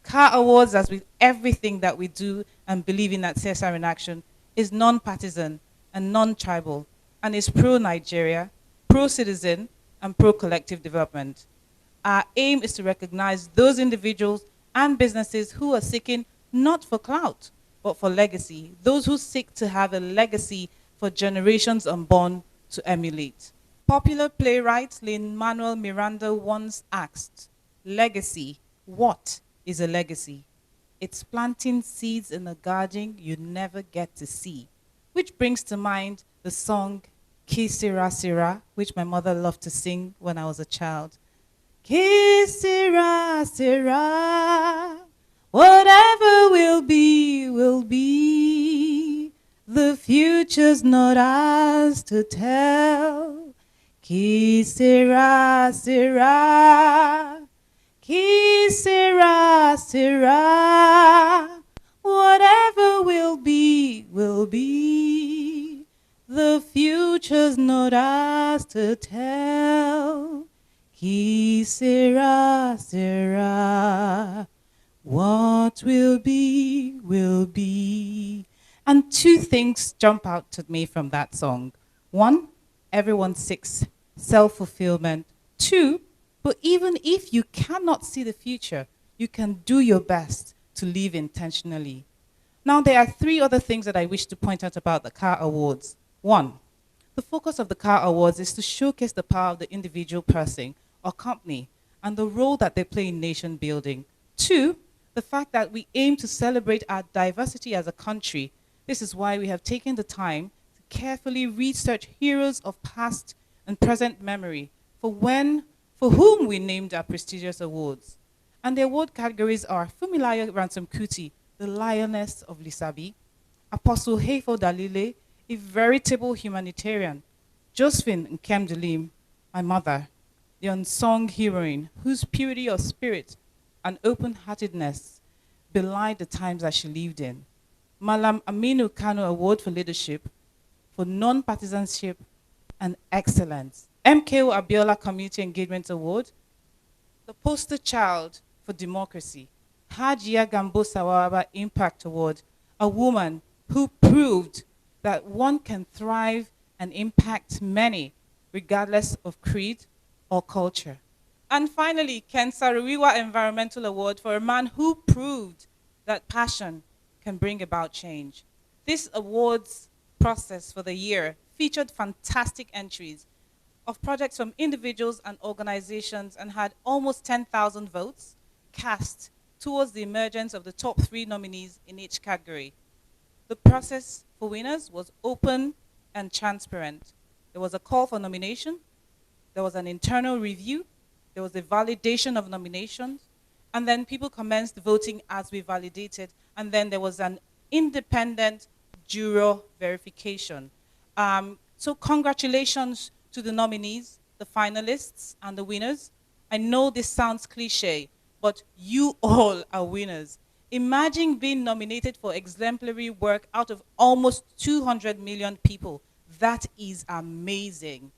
CAHR Awards, as with everything that we do and believe in at CSR-in-Action, is non-partisan and non-tribal, and is pro-Nigeria, pro-citizen, and pro-collective development. Our aim is to recognize those individuals and businesses who are seeking not for clout, but for legacy, those who seek to have a legacy for generations unborn to emulate. Popular playwright Lin-Manuel Miranda once asked, "Legacy, what is a legacy? It's planting seeds in a garden you never get to see," which brings to mind the song Ki Sira Sira, which my mother loved to sing when I was a child. Ki Sira Sira, whatever will be, will be. The future's not ours to tell. Ki sera, sera. Ki sera, sera. Whatever will be, will be. The future's not ours to tell. Ki sera, sera. What will be, will be. And two things jump out to me from that song. One, everyone seeks self-fulfillment. Two, but even if you cannot see the future, you can do your best to live intentionally. Now, there are three other things that I wish to point out about the CAHR Awards. One, The focus of the CAHR Awards is to showcase the power of the individual person or company and the role that they play in nation building. 2, the fact that we aim to celebrate our diversity as a country. This is why we have taken the time to carefully research heroes of past and present memory for whom we named our prestigious awards. And the award categories are Fumilayo Ransom Kuti, the Lioness of Lisabi; Apostle Hefo Dalile, a veritable humanitarian; Josephine Nkemdelim, my mother, the unsung heroine whose purity of spirit and open-heartedness belied the times that she lived in; Malam Aminu Kano Award for Leadership, for non-partisanship and excellence; MKO Abiola Community Engagement Award, the poster child for democracy; Hajia Gambo Sawaba Impact Award, a woman who proved that one can thrive and impact many regardless of creed or culture. And finally, Ken Saruiwa Environmental Award for a man who proved that passion can bring about change. This awards process for the year featured fantastic entries of projects from individuals and organizations and had almost 10,000 votes cast towards the emergence of the top 3 nominees in each category. The process for winners was open and transparent. There was a call for nomination, there was an internal review, there was a validation of nominations, and then people commenced voting as we validated, and then there was an independent juror verification. So congratulations to the nominees, the finalists, and the winners. I know this sounds cliche, but you all are winners. Imagine being nominated for exemplary work out of almost 200 million people. That is amazing.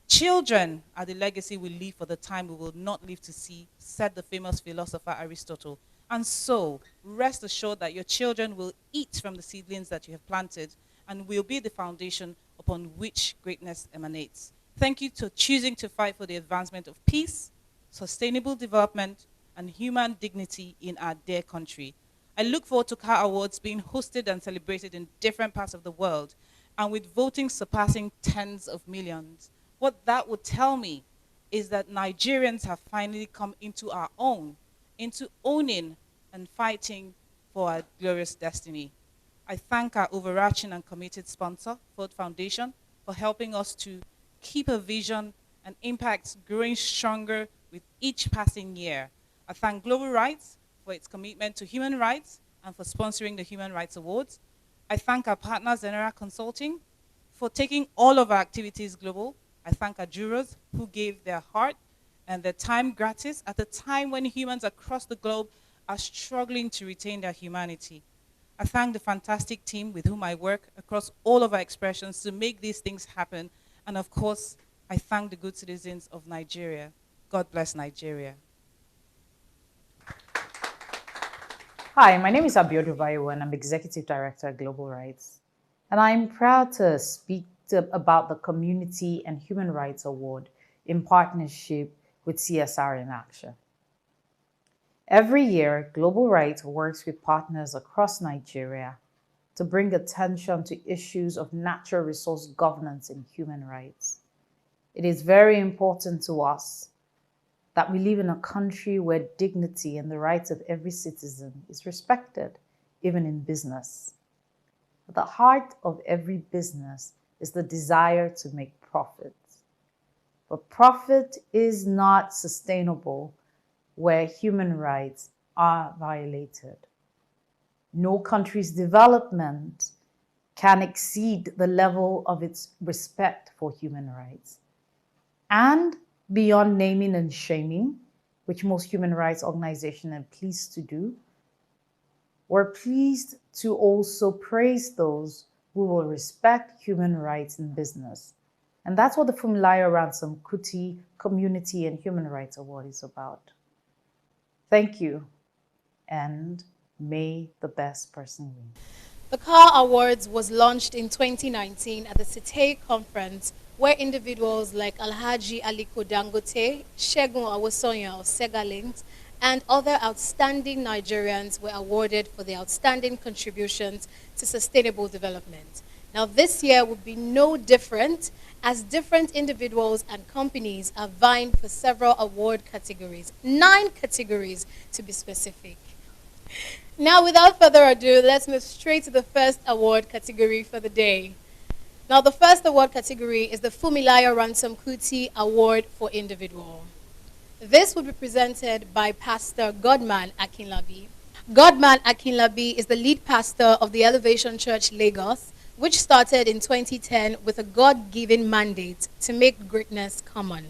Children are the legacy we leave for the time we will not live to see, said the famous philosopher Aristotle. And so, rest assured that your children will eat from the seedlings that you have planted and will be the foundation upon which greatness emanates. Thank you for choosing to fight for the advancement of peace, sustainable development, and human dignity in our dear country. I look forward to CAHR Awards being hosted and celebrated in different parts of the world, and with voting surpassing tens of millions. What that would tell me is that Nigerians have finally come into our own, into owning and fighting for our glorious destiny. I thank our overarching and committed sponsor, Ford Foundation, for helping us to keep a vision and impact growing stronger with each passing year. I thank Global Rights for its commitment to human rights and for sponsoring the Human Rights Awards. I thank our partner, Zenera Consulting, for taking all of our activities global. I thank our jurors who gave their heart and their time gratis at a time when humans across the globe are struggling to retain their humanity. I thank the fantastic team with whom I work across all of our expressions to make these things happen. And of course, I thank the good citizens of Nigeria. God bless Nigeria. Hi, my name is Abiola and I'm Executive Director at Global Rights. And I'm proud to speak about the Community and Human Rights Award in partnership with CSR-in-Action. Every year, Global Rights works with partners across Nigeria to bring attention to issues of natural resource governance and human rights. It is very important to us that we live in a country where dignity and the rights of every citizen is respected, even in business. At the heart of every business is the desire to make profits. But profit is not sustainable where human rights are violated. No country's development can exceed the level of its respect for human rights. And beyond naming and shaming, which most human rights organizations are pleased to do, we're pleased to also praise those who will respect human rights in business. And that's what the Fumilayo Ransom Kuti Community and Human Rights Award is about. Thank you, and may the best person win. The CAHR Awards was launched in 2019 at the SITEI conference, where individuals like Alhaji Aliko Dangote, Segun Awosoyan of Segalint, and other outstanding Nigerians were awarded for their outstanding contributions to sustainable development. Now, this year will be no different, as different individuals and companies are vying for several award categories, 9 categories to be specific. Now, without further ado, let's move straight to the first award category for the day. Now, the first award category is the Fumilayo Ransom Kuti Award for Individual. This will be presented by Pastor Godman Akinlabi. Godman Akinlabi is the lead pastor of the Elevation Church Lagos, which started in 2010 with a God-given mandate to make greatness common.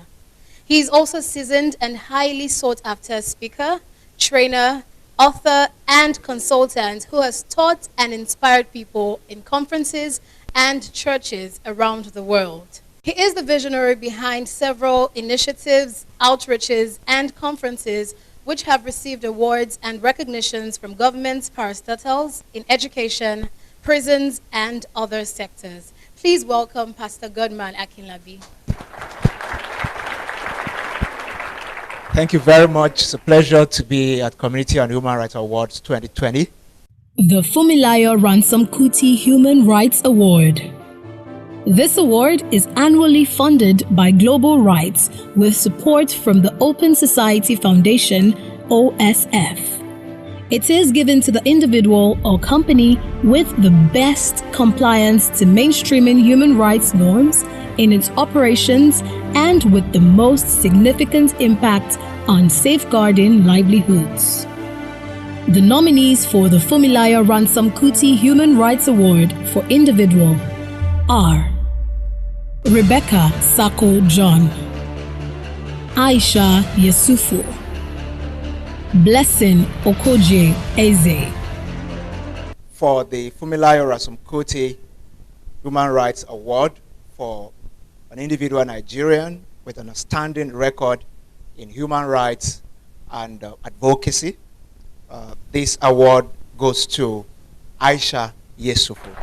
He is also seasoned and highly sought-after speaker, trainer, author, and consultant who has taught and inspired people in conferences and churches around the world. He is the visionary behind several initiatives, outreaches, and conferences which have received awards and recognitions from governments, parastatals, in education, prisons, and other sectors. Please welcome Pastor Godman Akinlabi. Thank you very much. It's a pleasure to be at Community and Human Rights Awards 2020. The Fumilayo Ransom Kuti Human Rights Award. This award is annually funded by Global Rights with support from the Open Society Foundation, OSF. It is given to the individual or company with the best compliance to mainstreaming human rights norms in its operations and with the most significant impact on safeguarding livelihoods. The nominees for the Fumilayo Ransom Kuti Human Rights Award for Individual are Rebecca Sako John, Aisha Yesufu, Blessing Okoje Eze. For the Fumilayo Ransom Kuti Human Rights Award for an individual Nigerian with an outstanding record in human rights and advocacy, this award goes to Aisha Yesufu.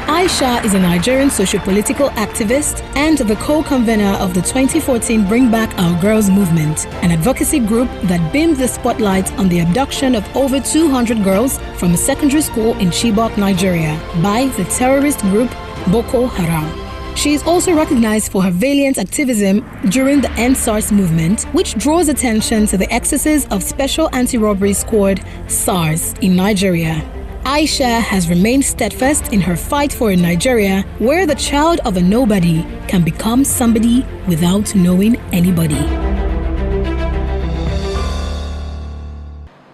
Aisha is a Nigerian socio-political activist and the co-convener of the 2014 Bring Back Our Girls movement, an advocacy group that beamed the spotlight on the abduction of over 200 girls from a secondary school in Chibok, Nigeria, by the terrorist group Boko Haram. She is also recognized for her valiant activism during the End SARS movement, which draws attention to the excesses of Special Anti-Robbery Squad SARS in Nigeria. Aisha has remained steadfast in her fight for a Nigeria where the child of a nobody can become somebody without knowing anybody.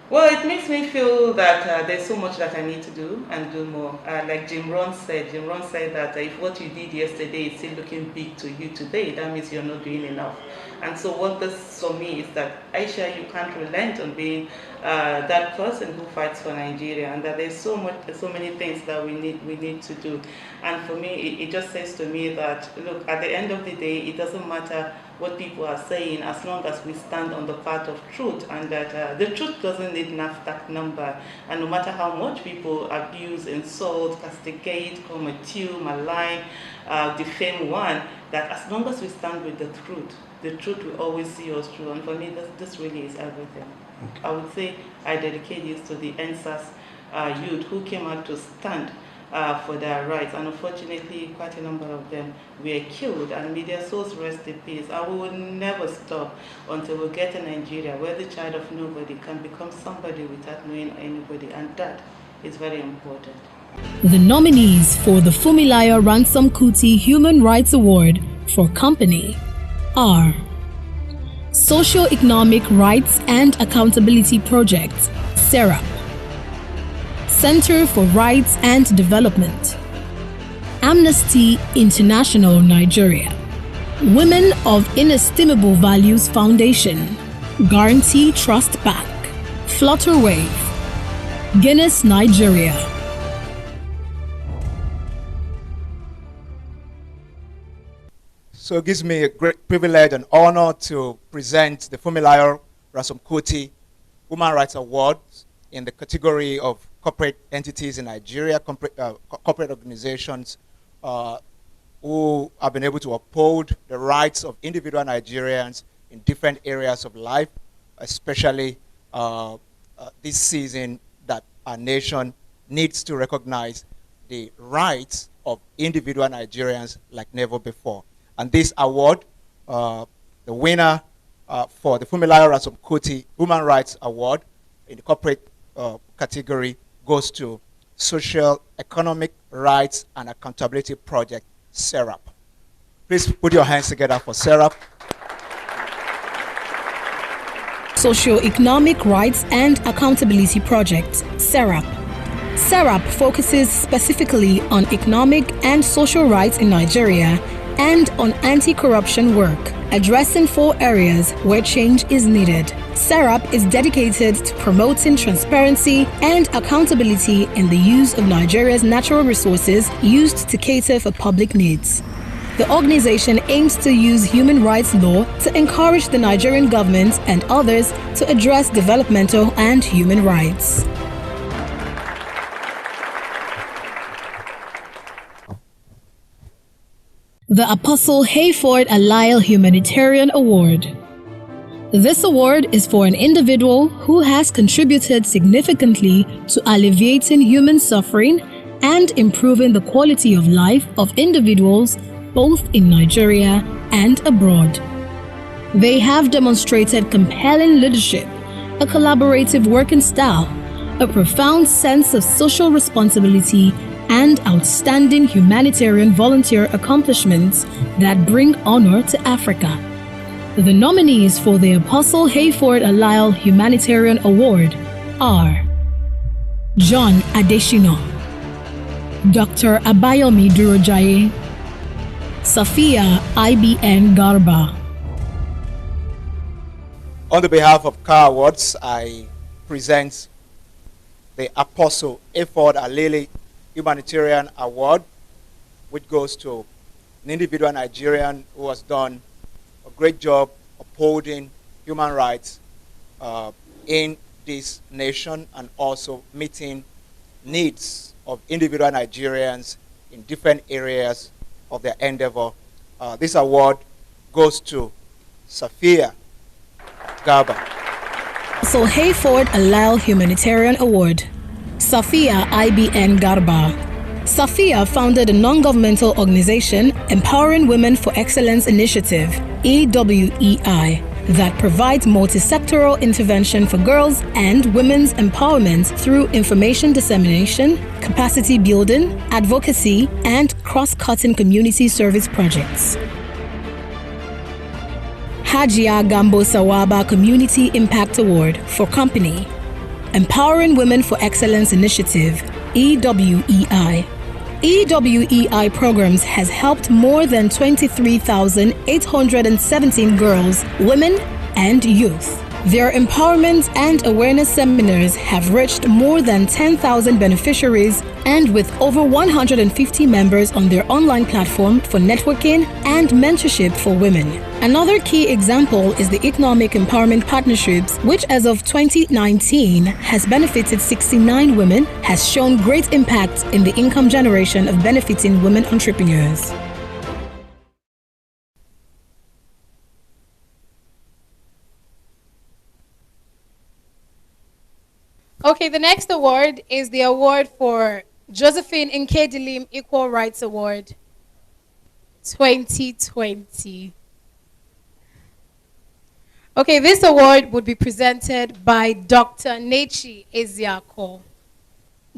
Well, it makes me feel that there's so much that I need to do and do more. Like Jim Rohn said that if what you did yesterday is still looking big to you today, that means you're not doing enough. And so what this for me is that, Aisha, you can't relent on being that person who fights for Nigeria, and that there's so many things that we need to do. And for me, it just says to me that, look, at the end of the day, it doesn't matter what people are saying as long as we stand on the path of truth, and that the truth doesn't need NAFTAC number. And no matter how much people abuse, insult, castigate, commitue, malign, defame one, that as long as we stand with the truth will always see us through. And for me, this really is everything. Okay. I would say I dedicate this to the NSAS youth who came out to stand for their rights, and unfortunately quite a number of them were killed, and may their souls rest in peace. And we will never stop until we get to Nigeria where the child of nobody can become somebody without knowing anybody, and that is very important. The nominees for the Fumilayo Ransom Kuti Human Rights Award for Company are Socio-Economic Rights and Accountability Project, SERAP, Center for Rights and Development, Amnesty International Nigeria, Women of Inestimable Values Foundation, Guarantee Trust Bank, Flutterwave, Guinness Nigeria. So it gives me a great privilege and honor to present the Fumilayo Ransom Kuti Human Rights Awards in the category of corporate entities in Nigeria, corporate organizations who have been able to uphold the rights of individual Nigerians in different areas of life, especially this season that our nation needs to recognize the rights of individual Nigerians like never before. And this award, the winner for the Funmilayo Ransome Kuti Human Rights Award in the corporate category goes to Social Economic Rights and Accountability Project, SERAP. Please put your hands together for SERAP. Socio-Economic Rights and Accountability Project, SERAP. SERAP focuses specifically on economic and social rights in Nigeria and on anti-corruption work, addressing 4 areas where change is needed. SERAP is dedicated to promoting transparency and accountability in the use of Nigeria's natural resources used to cater for public needs. The organization aims to use human rights law to encourage the Nigerian government and others to address developmental and human rights. The Apostle Hayford Alile Humanitarian Award. This award is for an individual who has contributed significantly to alleviating human suffering and improving the quality of life of individuals both in Nigeria and abroad. They have demonstrated compelling leadership, a collaborative working style, a profound sense of social responsibility, and outstanding humanitarian volunteer accomplishments that bring honor to Africa. The nominees for the Apostle Hayford Alile Humanitarian Award are John Adeshino, Dr. Abayomi Durojaye, Safia IBN Garba. On the behalf of CAHR Awards, I present the Apostle Hayford Alile Humanitarian Award, which goes to an individual Nigerian who has done a great job upholding human rights in this nation and also meeting needs of individual Nigerians in different areas of their endeavor. This award goes to Safia Garba. So Hayford Alile Humanitarian Award, Safia IBN Garba. Safia founded a non-governmental organization, Empowering Women for Excellence Initiative, EWEI, that provides multi-sectoral intervention for girls and women's empowerment through information dissemination, capacity building, advocacy, and cross-cutting community service projects. Hajia Gambo Sawaba Community Impact Award for Company, Empowering Women for Excellence Initiative, EWEI. EWEI programs has helped more than 23,817 girls, women, and youth. Their empowerment and awareness seminars have reached more than 10,000 beneficiaries and with over 150 members on their online platform for networking and mentorship for women. Another key example is the Economic Empowerment Partnerships, which as of 2019 has benefited 69 women, has shown great impact in the income generation of benefiting women entrepreneurs. Okay, the next award is the award for Josephine Nkedilim Equal Rights Award 2020. Okay, this award would be presented by Dr. Nechi Eziako.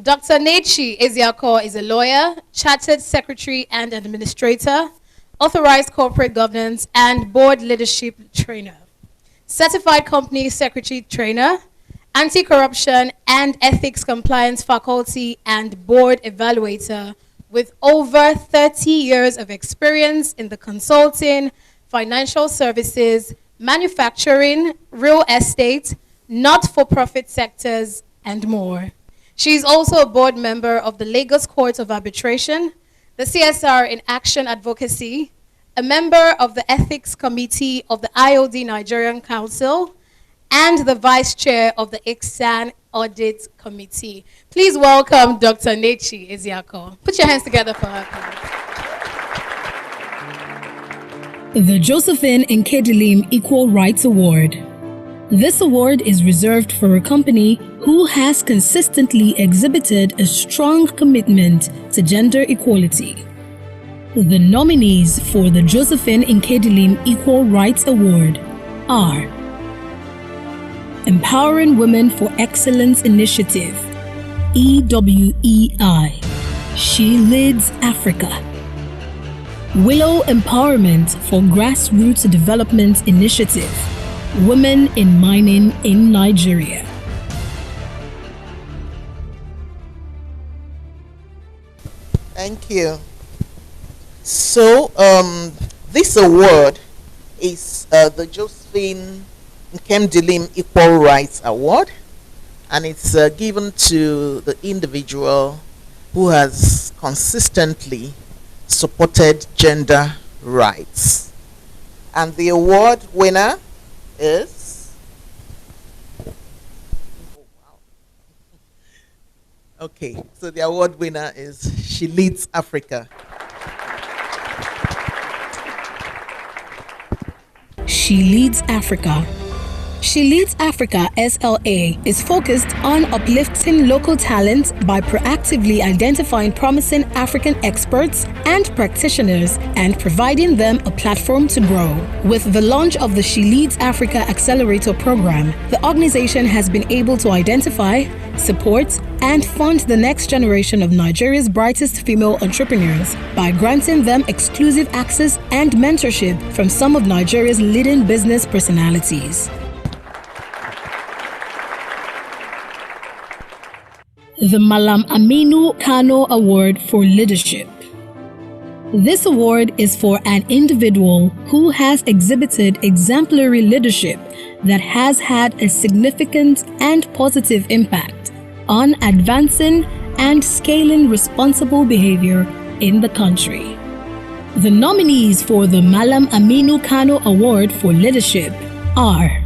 Dr. Nechi Eziako is a lawyer, chartered secretary and administrator, authorized corporate governance and board leadership trainer, certified company secretary trainer, anti-corruption and ethics compliance faculty and board evaluator with over 30 years of experience in the consulting, financial services, manufacturing, real estate, not-for-profit sectors, and more. She is also a board member of the Lagos Court of Arbitration, the CSR-in-Action Advocacy, a member of the Ethics Committee of the IOD Nigerian Council, and the Vice Chair of the ICSAN Audit Committee. Please welcome Dr. Nechi Eziako. Put your hands together for her, please. The Josephine Nkedilim Equal Rights Award. This award is reserved for a company who has consistently exhibited a strong commitment to gender equality. The nominees for the Josephine Nkedilim Equal Rights Award are Empowering Women for Excellence Initiative, EWEI, She Leads Africa. Willow Empowerment for Grassroots Development Initiative, Women in Mining in Nigeria. Thank you. So, this award is the Josephine Nkedilim Equal Rights Award, and it's given to the individual who has consistently supported gender rights. And the award winner is, okay, so the award winner is She Leads Africa. She Leads Africa. She Leads Africa SLA is focused on uplifting local talent by proactively identifying promising African experts and practitioners and providing them a platform to grow. With the launch of the She Leads Africa Accelerator program, the organization has been able to identify, support, and fund the next generation of Nigeria's brightest female entrepreneurs by granting them exclusive access and mentorship from some of Nigeria's leading business personalities. The Malam Aminu Kano Award for Leadership. This award is for an individual who has exhibited exemplary leadership that has had a significant and positive impact on advancing and scaling responsible behavior in the country. The nominees for the Malam Aminu Kano Award for Leadership are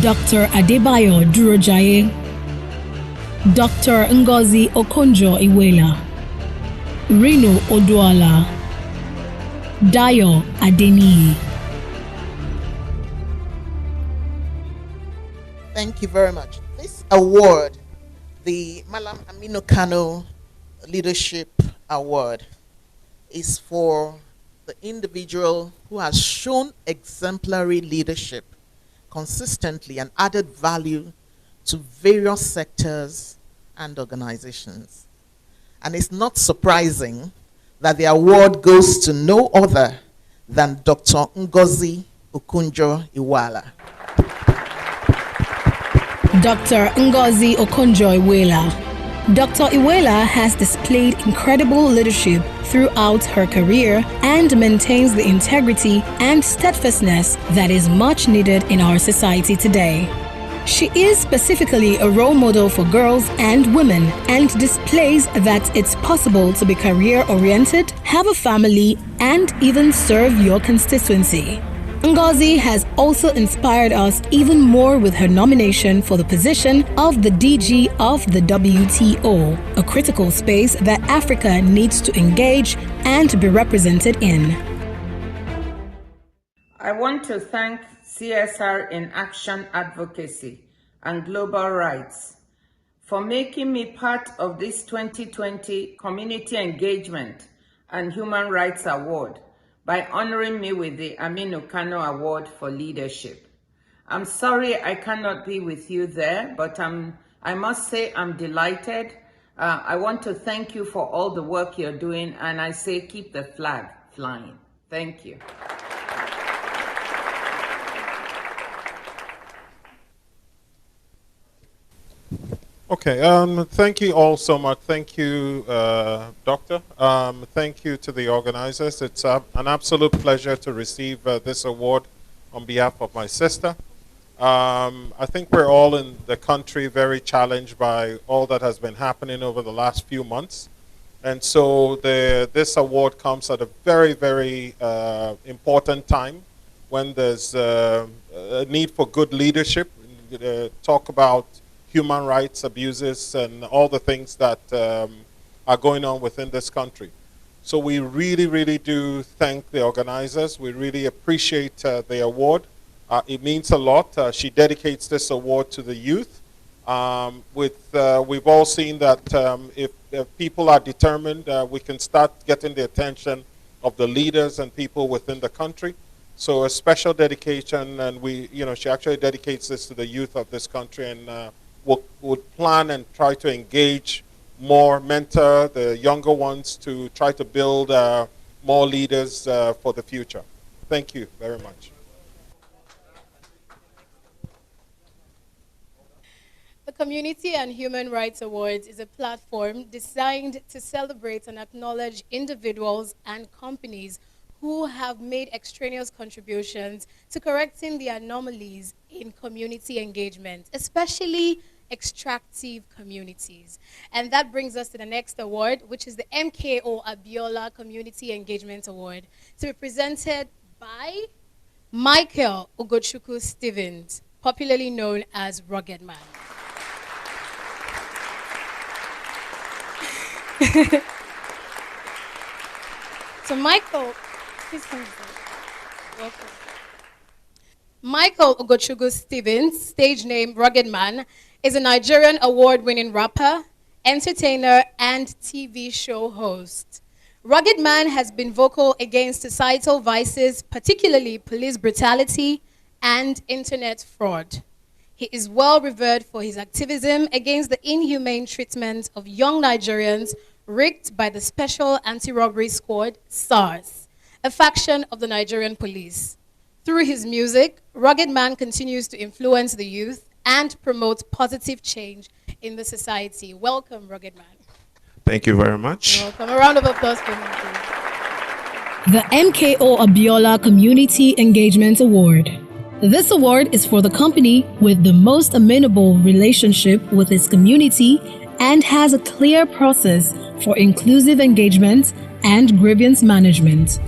Dr. Adebayo Durojaye, Dr. Ngozi Okonjo-Iweala, Rino Oduala, Dayo Adeniyi. Thank you very much. This award, the Malam Aminu Kano Leadership Award, is for the individual who has shown exemplary leadership consistently and added value to various sectors and organizations. And it's not surprising that the award goes to no other than Dr. Ngozi Okonjo-Iweala. Dr. Ngozi Okonjo-Iweala. Dr. Iweala has displayed incredible leadership throughout her career and maintains the integrity and steadfastness that is much needed in our society today. She is specifically a role model for girls and women and displays that it's possible to be career-oriented, have a family, and even serve your constituency. Ngozi has also inspired us even more with her nomination for the position of the DG of the WTO, a critical space that Africa needs to engage and be represented in. I want to thank CSR-in-Action Advocacy and Global Rights for making me part of this 2020 Community Engagement and Human Rights Award by honoring me with the Aminu Kano Award for Leadership. I'm sorry I cannot be with you there, but I must say I'm delighted. I want to thank you for all the work you're doing, and I say keep the flag flying. Thank you. Okay, thank you all so much. Thank you, Doctor. Thank you to the organizers. It's an absolute pleasure to receive this award on behalf of my sister. I think we're all in the country very challenged by all that has been happening over the last few months. And so this award comes at a very, very important time when there's a need for good leadership. Talk about human rights abuses and all the things that are going on within this country. So we really, really do thank the organizers. We really appreciate the award. It means a lot. She dedicates this award to the youth. We've all seen that if people are determined, we can start getting the attention of the leaders and people within the country. So a special dedication, and she actually dedicates this to the youth of this country, and would plan and try to engage more, mentor the younger ones to try to build more leaders for the future. Thank you very much. The Community and Human Rights Awards is a platform designed to celebrate and acknowledge individuals and companies who have made extraneous contributions to correcting the anomalies in community engagement, especially extractive communities. And that brings us to the next award, which is the MKO Abiola Community Engagement Award, to be presented by Michael Ugochukwu Stevens, popularly known as Rugged Man. So Michael, please come welcome. Michael Ugochukwu Stevens, stage name Rugged Man, is a Nigerian award-winning rapper, entertainer, and TV show host. Rugged Man has been vocal against societal vices, particularly police brutality and internet fraud. He is well revered for his activism against the inhumane treatment of young Nigerians rigged by the Special Anti-Robbery Squad, SARS, a faction of the Nigerian police. Through his music, Rugged Man continues to influence the youth and promote positive change in the society. Welcome, Rugged Man. Thank you very much. You're welcome. A round of applause for him, please. The MKO Abiola Community Engagement Award. This award is for the company with the most amenable relationship with its community and has a clear process for inclusive engagement and grievance management.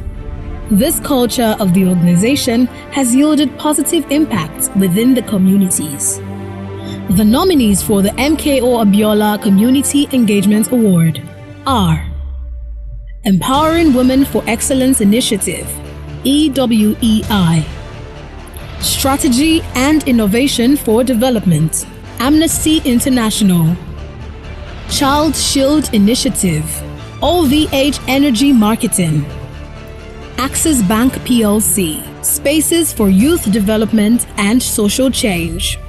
This culture of the organization has yielded positive impacts within the communities. The nominees for the MKO Abiola Community Engagement Award are Empowering Women for Excellence Initiative, EWEI, Strategy and Innovation for Development, Amnesty International, Child Shield Initiative, OVH Energy Marketing, Axis Bank PLC, Spaces for Youth Development and Social Change.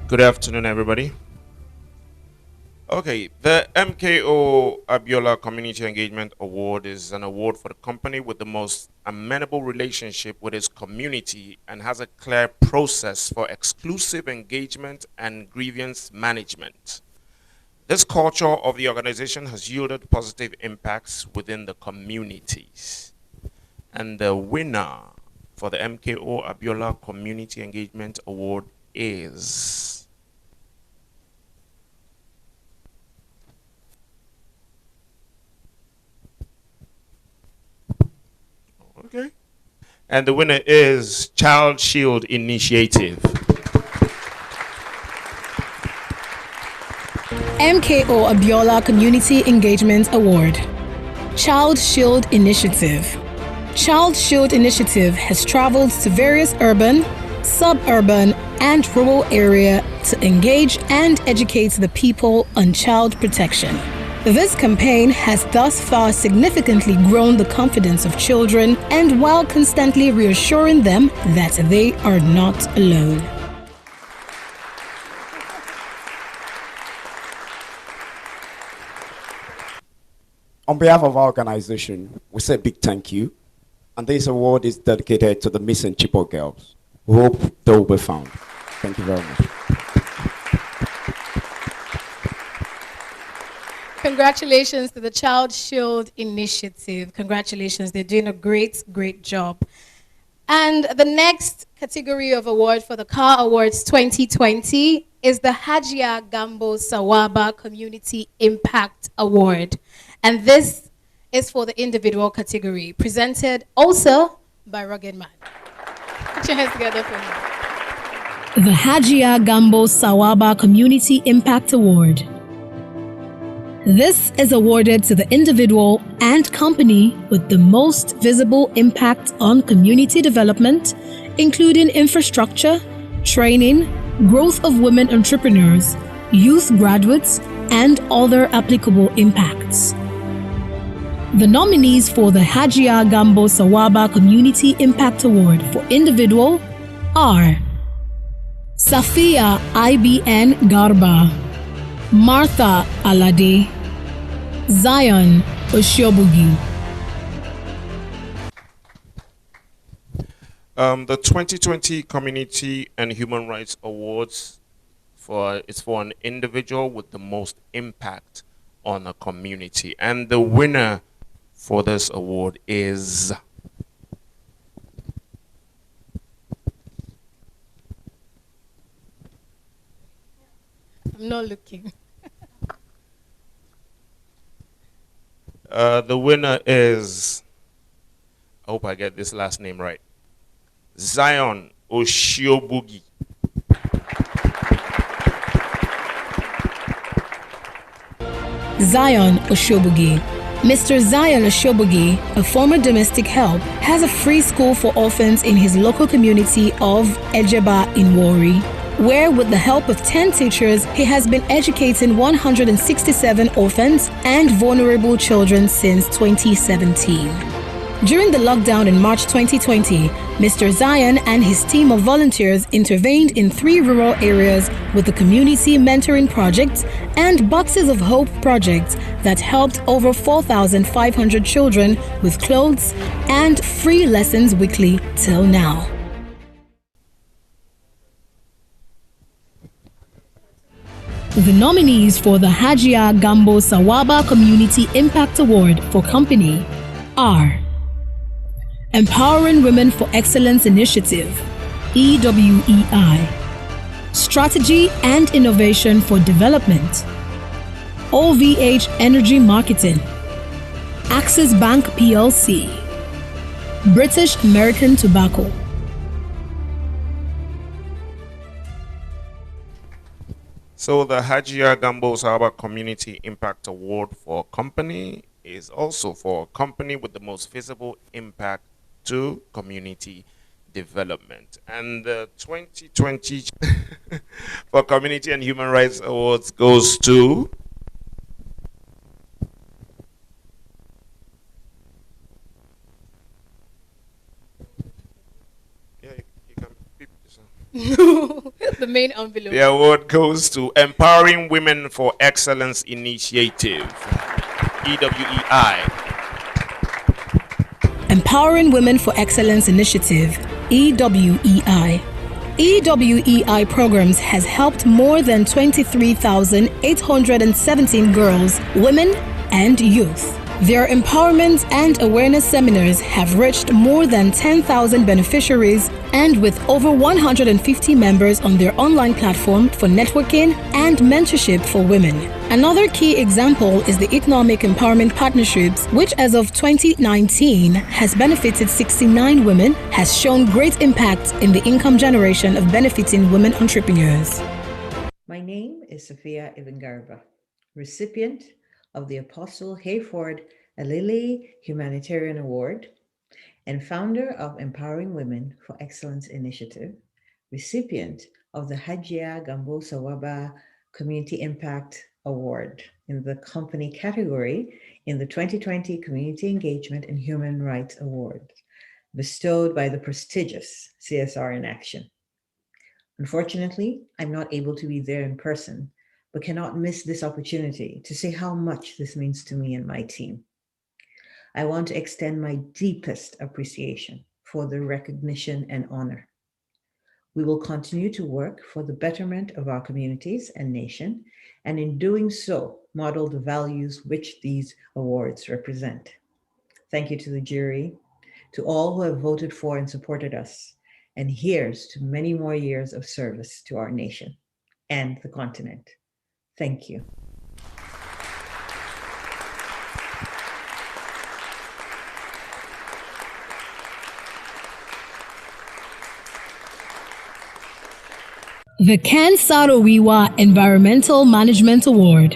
Good afternoon, everybody. Okay, the MKO Abiola Community Engagement Award is an award for the company with the most amenable relationship with its community and has a clear process for exclusive engagement and grievance management. This culture of the organization has yielded positive impacts within the communities. And the winner for the MKO Abiola Community Engagement Award is... Okay. And the winner is Child Shield Initiative. MKO Abiola Community Engagement Award. Child Shield Initiative. Child Shield Initiative has traveled to various urban, suburban, and rural areas to engage and educate the people on child protection. This campaign has thus far significantly grown the confidence of children and while constantly reassuring them that they are not alone. On behalf of our organization, we say a big thank you. And this award is dedicated to the missing Chibok girls. We hope they will be found. Thank you very much. Congratulations to the Child Shield Initiative. Congratulations, they're doing a great, great job. And the next category of award for the CAHR Awards 2020 is the Hajia Gambo Sawaba Community Impact Award. And this is for the individual category, presented also by Rugged Man. Put your hands together for him. The Hajia Gambo Sawaba Community Impact Award. This is awarded to the individual and company with the most visible impact on community development, including infrastructure, training, growth of women entrepreneurs, youth graduates, and other applicable impacts. The nominees for the Hajia Gambo Sawaba Community Impact Award for individual are Safia IBN Garba, Martha Alade, Zion Oshiobugi. The 2020 Community and Human Rights Awards is for an individual with the most impact on a community. And the winner for this award is I'm not looking. The winner is, I hope I get this last name right, Zion Oshiobugi. Zion Oshiobugi. Mr. Zion Oshiobugi, a former domestic help, has a free school for orphans in his local community of Ejeba in Wari, where with the help of 10 teachers, he has been educating 167 orphans and vulnerable children since 2017. During the lockdown in March 2020, Mr. Zion and his team of volunteers intervened in 3 rural areas with the Community Mentoring Project and Boxes of Hope projects that helped over 4,500 children with clothes and free lessons weekly till now. The nominees for the Hajia Gambo Sawaba Community Impact Award for company are Empowering Women for Excellence Initiative, EWEI, Strategy and Innovation for Development, OVH Energy Marketing, Axis Bank PLC, British American Tobacco. So the Hajia Gambo Sawaba Community Impact Award for company is also for a company with the most visible impact to community development. And the 2020 for Community and Human Rights Awards goes to The main envelope. The award goes to Empowering Women for Excellence Initiative, EWEI. Empowering Women for Excellence Initiative, EWEI. EWEI programs has helped more than 23,817 girls, women, and youth. Their empowerment and awareness seminars have reached more than 10,000 beneficiaries and with over 150 members on their online platform for networking and mentorship for women. Another key example is the Economic Empowerment Partnerships, which as of 2019 has benefited 69 women, has shown great impact in the income generation of benefiting women entrepreneurs. My name is Safia Ibn Garba, recipient of the Apostle Hayford Alili Humanitarian Award and founder of Empowering Women for Excellence Initiative, recipient of the Hajia Gambo Sawaba Community Impact Award in the company category in the 2020 Community Engagement and Human Rights Award, bestowed by the prestigious CSR-in-Action. Unfortunately, I'm not able to be there in person, but cannot miss this opportunity to say how much this means to me and my team. I want to extend my deepest appreciation for the recognition and honor. We will continue to work for the betterment of our communities and nation, and in doing so, model the values which these awards represent. Thank you to the jury, to all who have voted for and supported us, and here's to many more years of service to our nation and the continent. Thank you. The Ken Sarowiwa Environmental Management Award.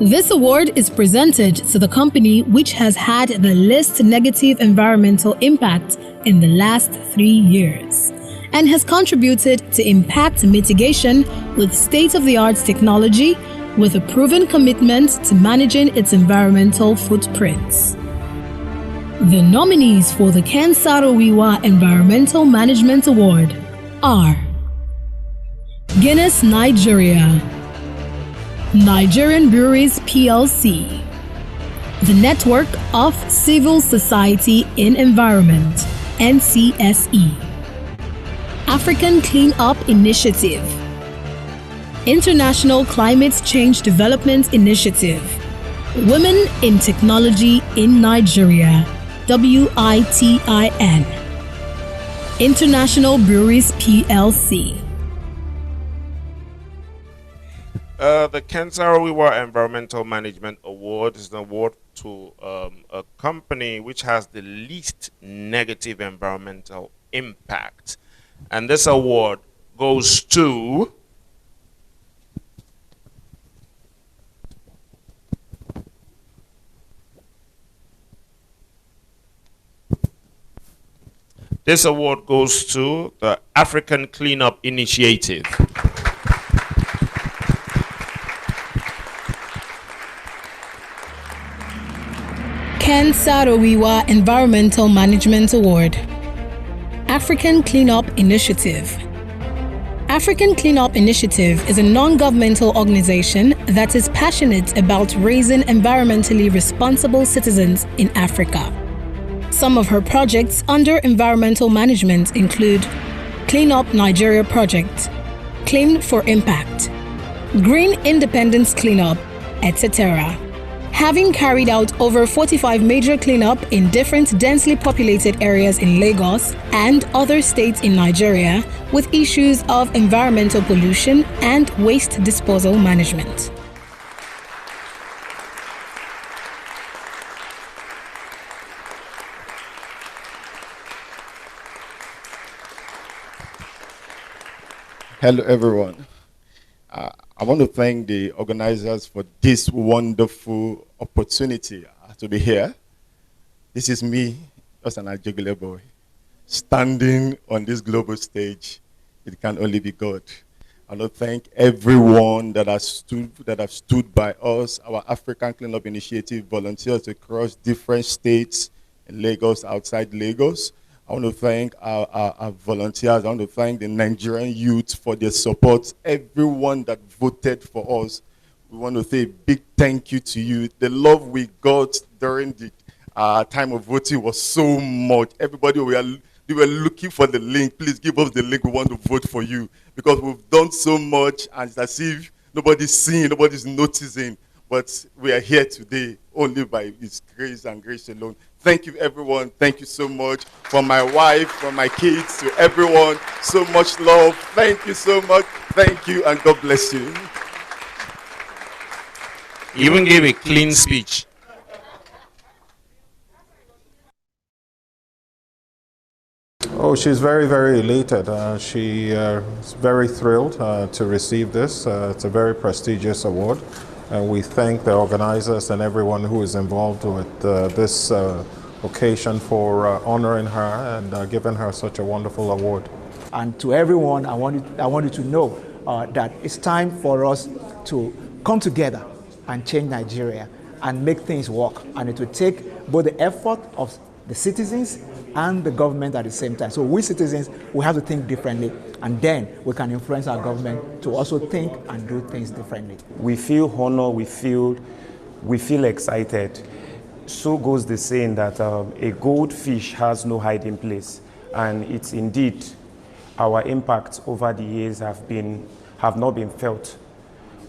This award is presented to the company which has had the least negative environmental impact in the last 3 years and has contributed to impact mitigation with state-of-the-art technology with a proven commitment to managing its environmental footprints. The nominees for the Ken Saro-Wiwa Environmental Management Award are Guinness Nigeria, Nigerian Breweries PLC, the Network of Civil Society in Environment, NCSE, African Clean Up Initiative, International Climate Change Development Initiative, Women in Technology in Nigeria, WITIN, International Breweries PLC. The Ken Saro-Wiwa Environmental Management Award is an award to a company which has the least negative environmental impact. And this award goes to the African Cleanup Initiative. Ken Saro-Wiwa Environmental Management Award, African Cleanup Initiative. African Cleanup Initiative is a non-governmental organization that is passionate about raising environmentally responsible citizens in Africa. Some of her projects under environmental management include Clean Up Nigeria Project, Clean for Impact, Green Independence Cleanup, etc. Having carried out over 45 major cleanup in different densely populated areas in Lagos and other states in Nigeria with issues of environmental pollution and waste disposal management. Hello, everyone. I want to thank the organizers for this wonderful opportunity to be here. This is me, just an Ajegunle boy, standing on this global stage. It can only be God. I want to thank everyone that has stood by us, our African Cleanup Initiative volunteers across different states in Lagos, outside Lagos. I want to thank our volunteers. I want to thank the Nigerian youth for their support. Everyone that voted for us, we want to say a big thank you to you. The love we got during the time of voting was so much. Everybody, they were looking for the link. Please give us the link. We want to vote for you because we've done so much, and it's as if nobody's seeing, nobody's noticing. But we are here today only by His grace and grace alone. Thank you, everyone. Thank you so much. From my wife, from my kids, to everyone, so much love. Thank you so much. Thank you, and God bless you. He even gave a clean speech. Oh, she's very, very elated. She is very thrilled to receive this. It's a very prestigious award. And we thank the organizers and everyone who is involved with this occasion for honoring her and giving her such a wonderful award. And to everyone, I want you to know that it's time for us to come together and change Nigeria and make things work. And it will take both the effort of the citizens and the government at the same time. So we citizens, we have to think differently, and then we can influence our government to also think and do things differently. We feel honored, we feel excited. So goes the saying that a goldfish has no hiding place, and it's indeed our impact over the years have not been felt.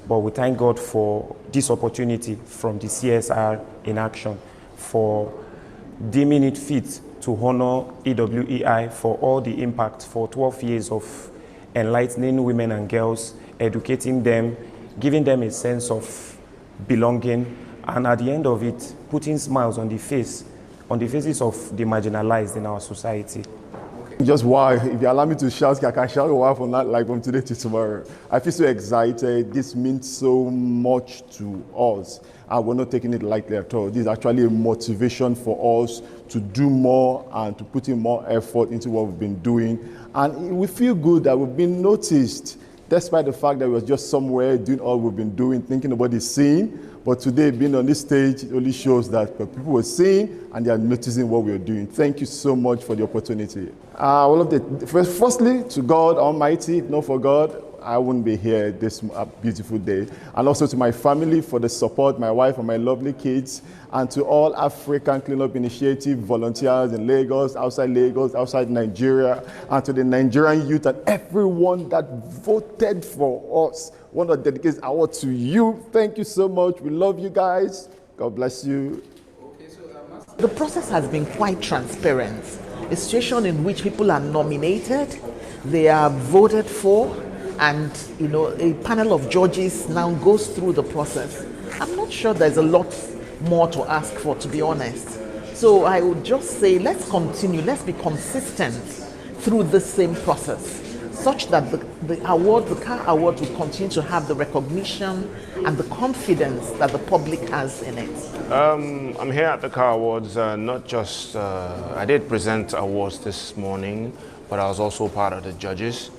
But we thank God for this opportunity from the CSR-in-Action for deeming it fit to honor EWEI for all the impact for 12 years of enlightening women and girls, educating them, giving them a sense of belonging, and at the end of it, putting smiles on the faces of the marginalized in our society. Okay. Just wow, if you allow me to shout, I can shout wow from that, like from today to tomorrow. I feel so excited. This means so much to us. And we're not taking it lightly at all. This is actually a motivation for us to do more and to put in more effort into what we've been doing. And we feel good that we've been noticed, despite the fact that we were just somewhere doing all we've been doing, thinking about the scene. But today, being on this stage, it only shows that people were seeing and they are noticing what we are doing. Thank you so much for the opportunity. Firstly, to God Almighty, if not for God, I wouldn't be here this beautiful day. And also to my family for the support, my wife and my lovely kids, and to all African Cleanup Initiative volunteers in Lagos, outside Nigeria, and to the Nigerian youth and everyone that voted for us. I want to dedicate this award to you. Thank you so much. We love you guys. God bless you. The process has been quite transparent. A situation in which people are nominated, they are voted for, and a panel of judges now goes through the process. I'm not sure there's a lot more to ask for, to be honest. So I would just say, let's continue, let's be consistent through the same process, such that the award, the CAHR award, will continue to have the recognition and the confidence that the public has in it. I'm here at the CAHR Awards, not just, I did present awards this morning, but I was also part of the judges.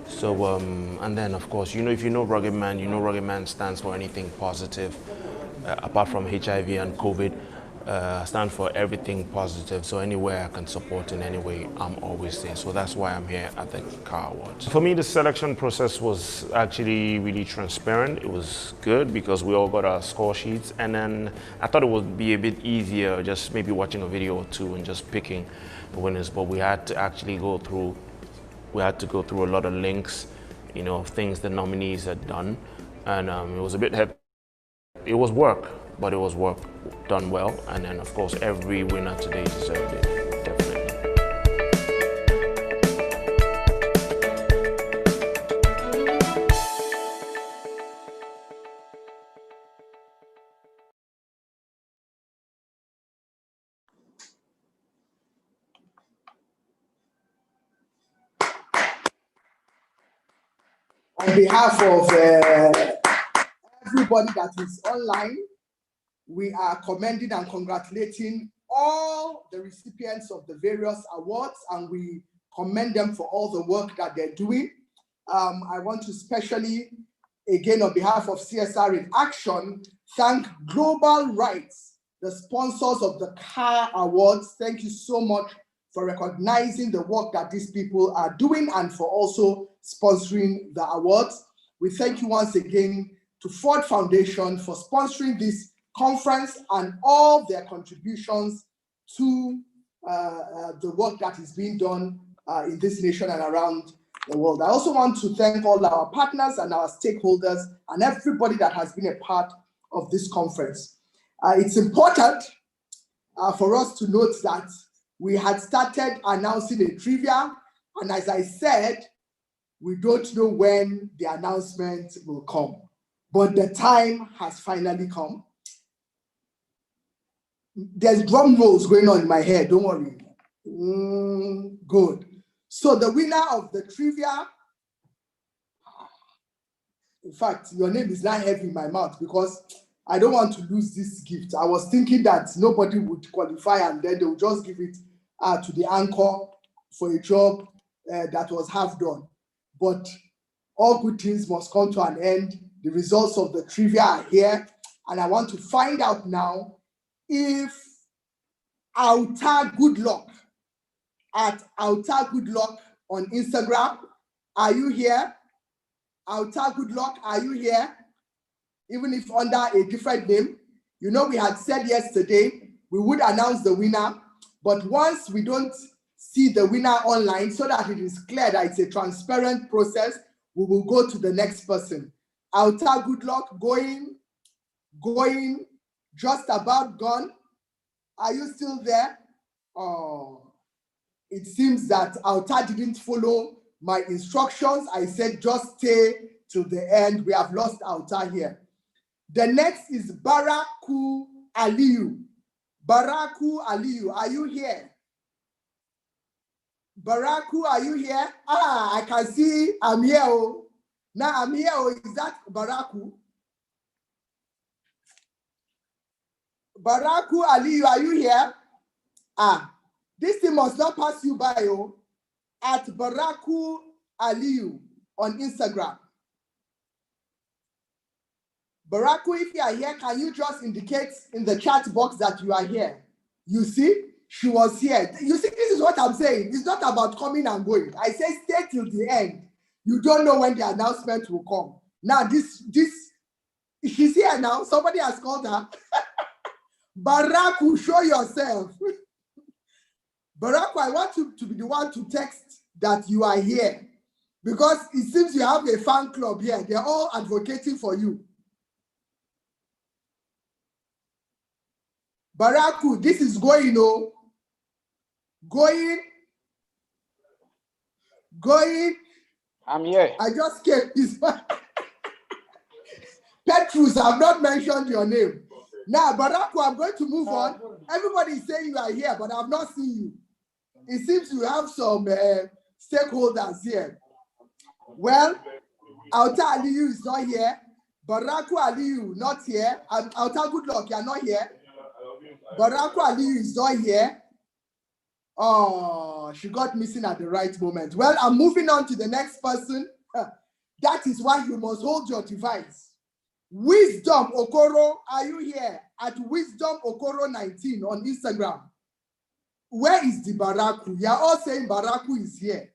So, and then of course, if you know Rugged Man, Rugged Man stands for anything positive, apart from HIV and COVID. Stand for everything positive. So anywhere I can support in any way, I'm always there. So that's why I'm here at the CAHR Awards. For me, the selection process was actually really transparent. It was good because we all got our score sheets, and then I thought it would be a bit easier just maybe watching a video or two and just picking the winners. But we had to actually go through a lot of links, of things the nominees had done, and it was a bit heavy. It was work, but it was work done well, and then of course every winner today deserved it, definitely. On behalf of everybody that is online, we are commending and congratulating all the recipients of the various awards, and we commend them for all the work that they're doing. I want to especially, again, on behalf of CSR-in-Action, thank Global Rights, the sponsors of the CAHR Awards. Thank you so much for recognizing the work that these people are doing and for also sponsoring the awards. We thank you once again to Ford Foundation for sponsoring this conference and all their contributions to the work that is being done in this nation and around the world. I also want to thank all our partners and our stakeholders and everybody that has been a part of this conference. It's important for us to note that we had started announcing a trivia, and as I said, we don't know when the announcement will come, but the time has finally come. There's drum rolls going on in my head, don't worry. Good. So the winner of the trivia, in fact, your name is not heavy in my mouth because I don't want to lose this gift. I was thinking that nobody would qualify and then they would just give it to the anchor for a job that was half done. But all good things must come to an end. The results of the trivia are here, and I want to find out now if Outer Good Luck at Outer Good Luck on Instagram, are you here? Outer Good Luck, are you here? Even if under a different name. We had said yesterday we would announce the winner, but once we don't see the winner online so that it is clear that it's a transparent process, we will go to the next person. Outer Good Luck, going, just about gone. Are you still there? Oh, it seems that Outer didn't follow my instructions. I said just stay till the end. We have lost Outer here. The next is Baraku Aliyu. Baraku Aliyu, are you here? Baraku, are you here? Ah, I can see I'm here. Oh. Now I'm here. Oh, is that Baraku? Baraku Aliyu, are you here? Ah, this thing must not pass you by. Oh, at Baraku Aliyu on Instagram. Baraku, if you are here, can you just indicate in the chat box that you are here? You see, she was here. You see, this is what I'm saying. It's not about coming and going. I say stay till the end. You don't know when the announcement will come. Now, she's here now. Somebody has called her. Baraku, show yourself. Baraku, I want you to be the one to text that you are here, because it seems you have a fan club here. They're all advocating for you. Baraku, this is going, oh. Going. I'm here. I just came. Petrus, I've not mentioned your name. Now, Baraku, I'm going to move on. Everybody is saying you are here, but I've not seen you. It seems you have some stakeholders here. Well, Alta Aliyu is not here. Baraku Aliyu, not here. Alta, good luck, you're not here. Baraku Aliyu is not here. Oh, she got missing at the right moment. Well, I'm moving on to the next person. That is why you must hold your device. Wisdom Okoro, are you here? At Wisdom Okoro 19 on Instagram. Where is the Baraku? You are all saying Baraku is here.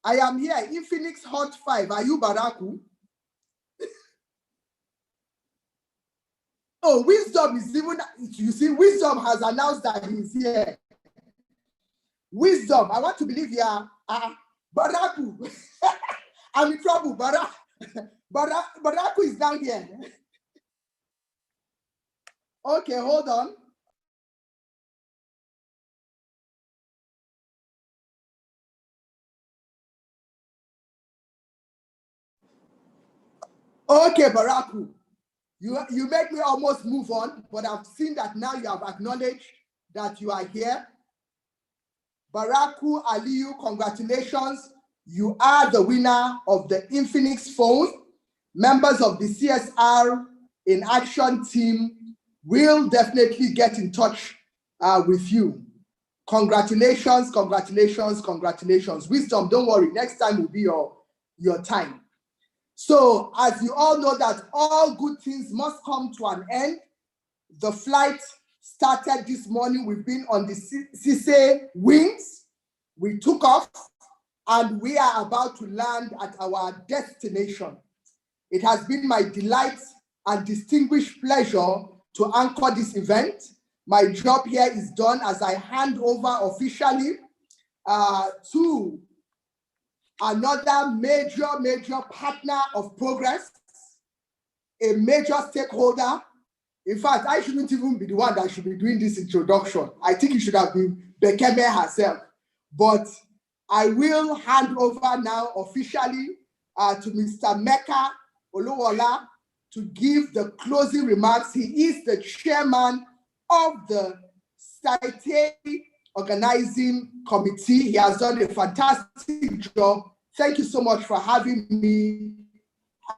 I am here. Infinix Hot 5. Are you Baraku? Oh, Wisdom is even, you see, Wisdom has announced that he's here. Wisdom, I want to believe you are Baraku. I'm in trouble. Baraku is down here. Okay, hold on. Okay, Baraku. You make me almost move on, but I've seen that now you have acknowledged that you are here. Baraku Aliyu, congratulations. You are the winner of the Infinix phone. Members of the CSR-in-Action team will definitely get in touch with you. Congratulations, congratulations, congratulations. Wisdom, don't worry, next time will be your time. So, as you all know that all good things must come to an end, the flight started this morning. We've been on the SITEI wings. We took off and we are about to land at our destination. It has been my delight and distinguished pleasure to anchor this event. My job here is done as I hand over officially to another major partner of progress, a major stakeholder. In fact, I shouldn't even be the one that should be doing this introduction. I think it should have been Bekeme herself. But I will hand over now officially to Mr. Mecca Oluwola to give the closing remarks. He is the chairman of the SITEI organizing committee. He has done a fantastic job. Thank you so much for having me.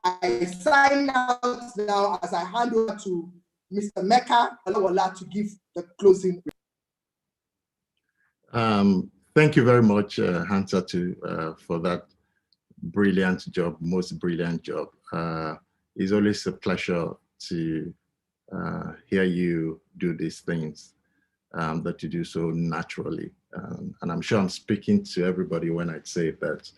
I sign out now as I hand over to Mr. Mecca Oluwola to give the closing remarks. Thank you very much, Hansatu, for that brilliant job, most brilliant job. It's always a pleasure to hear you do these things that you do so naturally. And I'm sure I'm speaking to everybody when I say that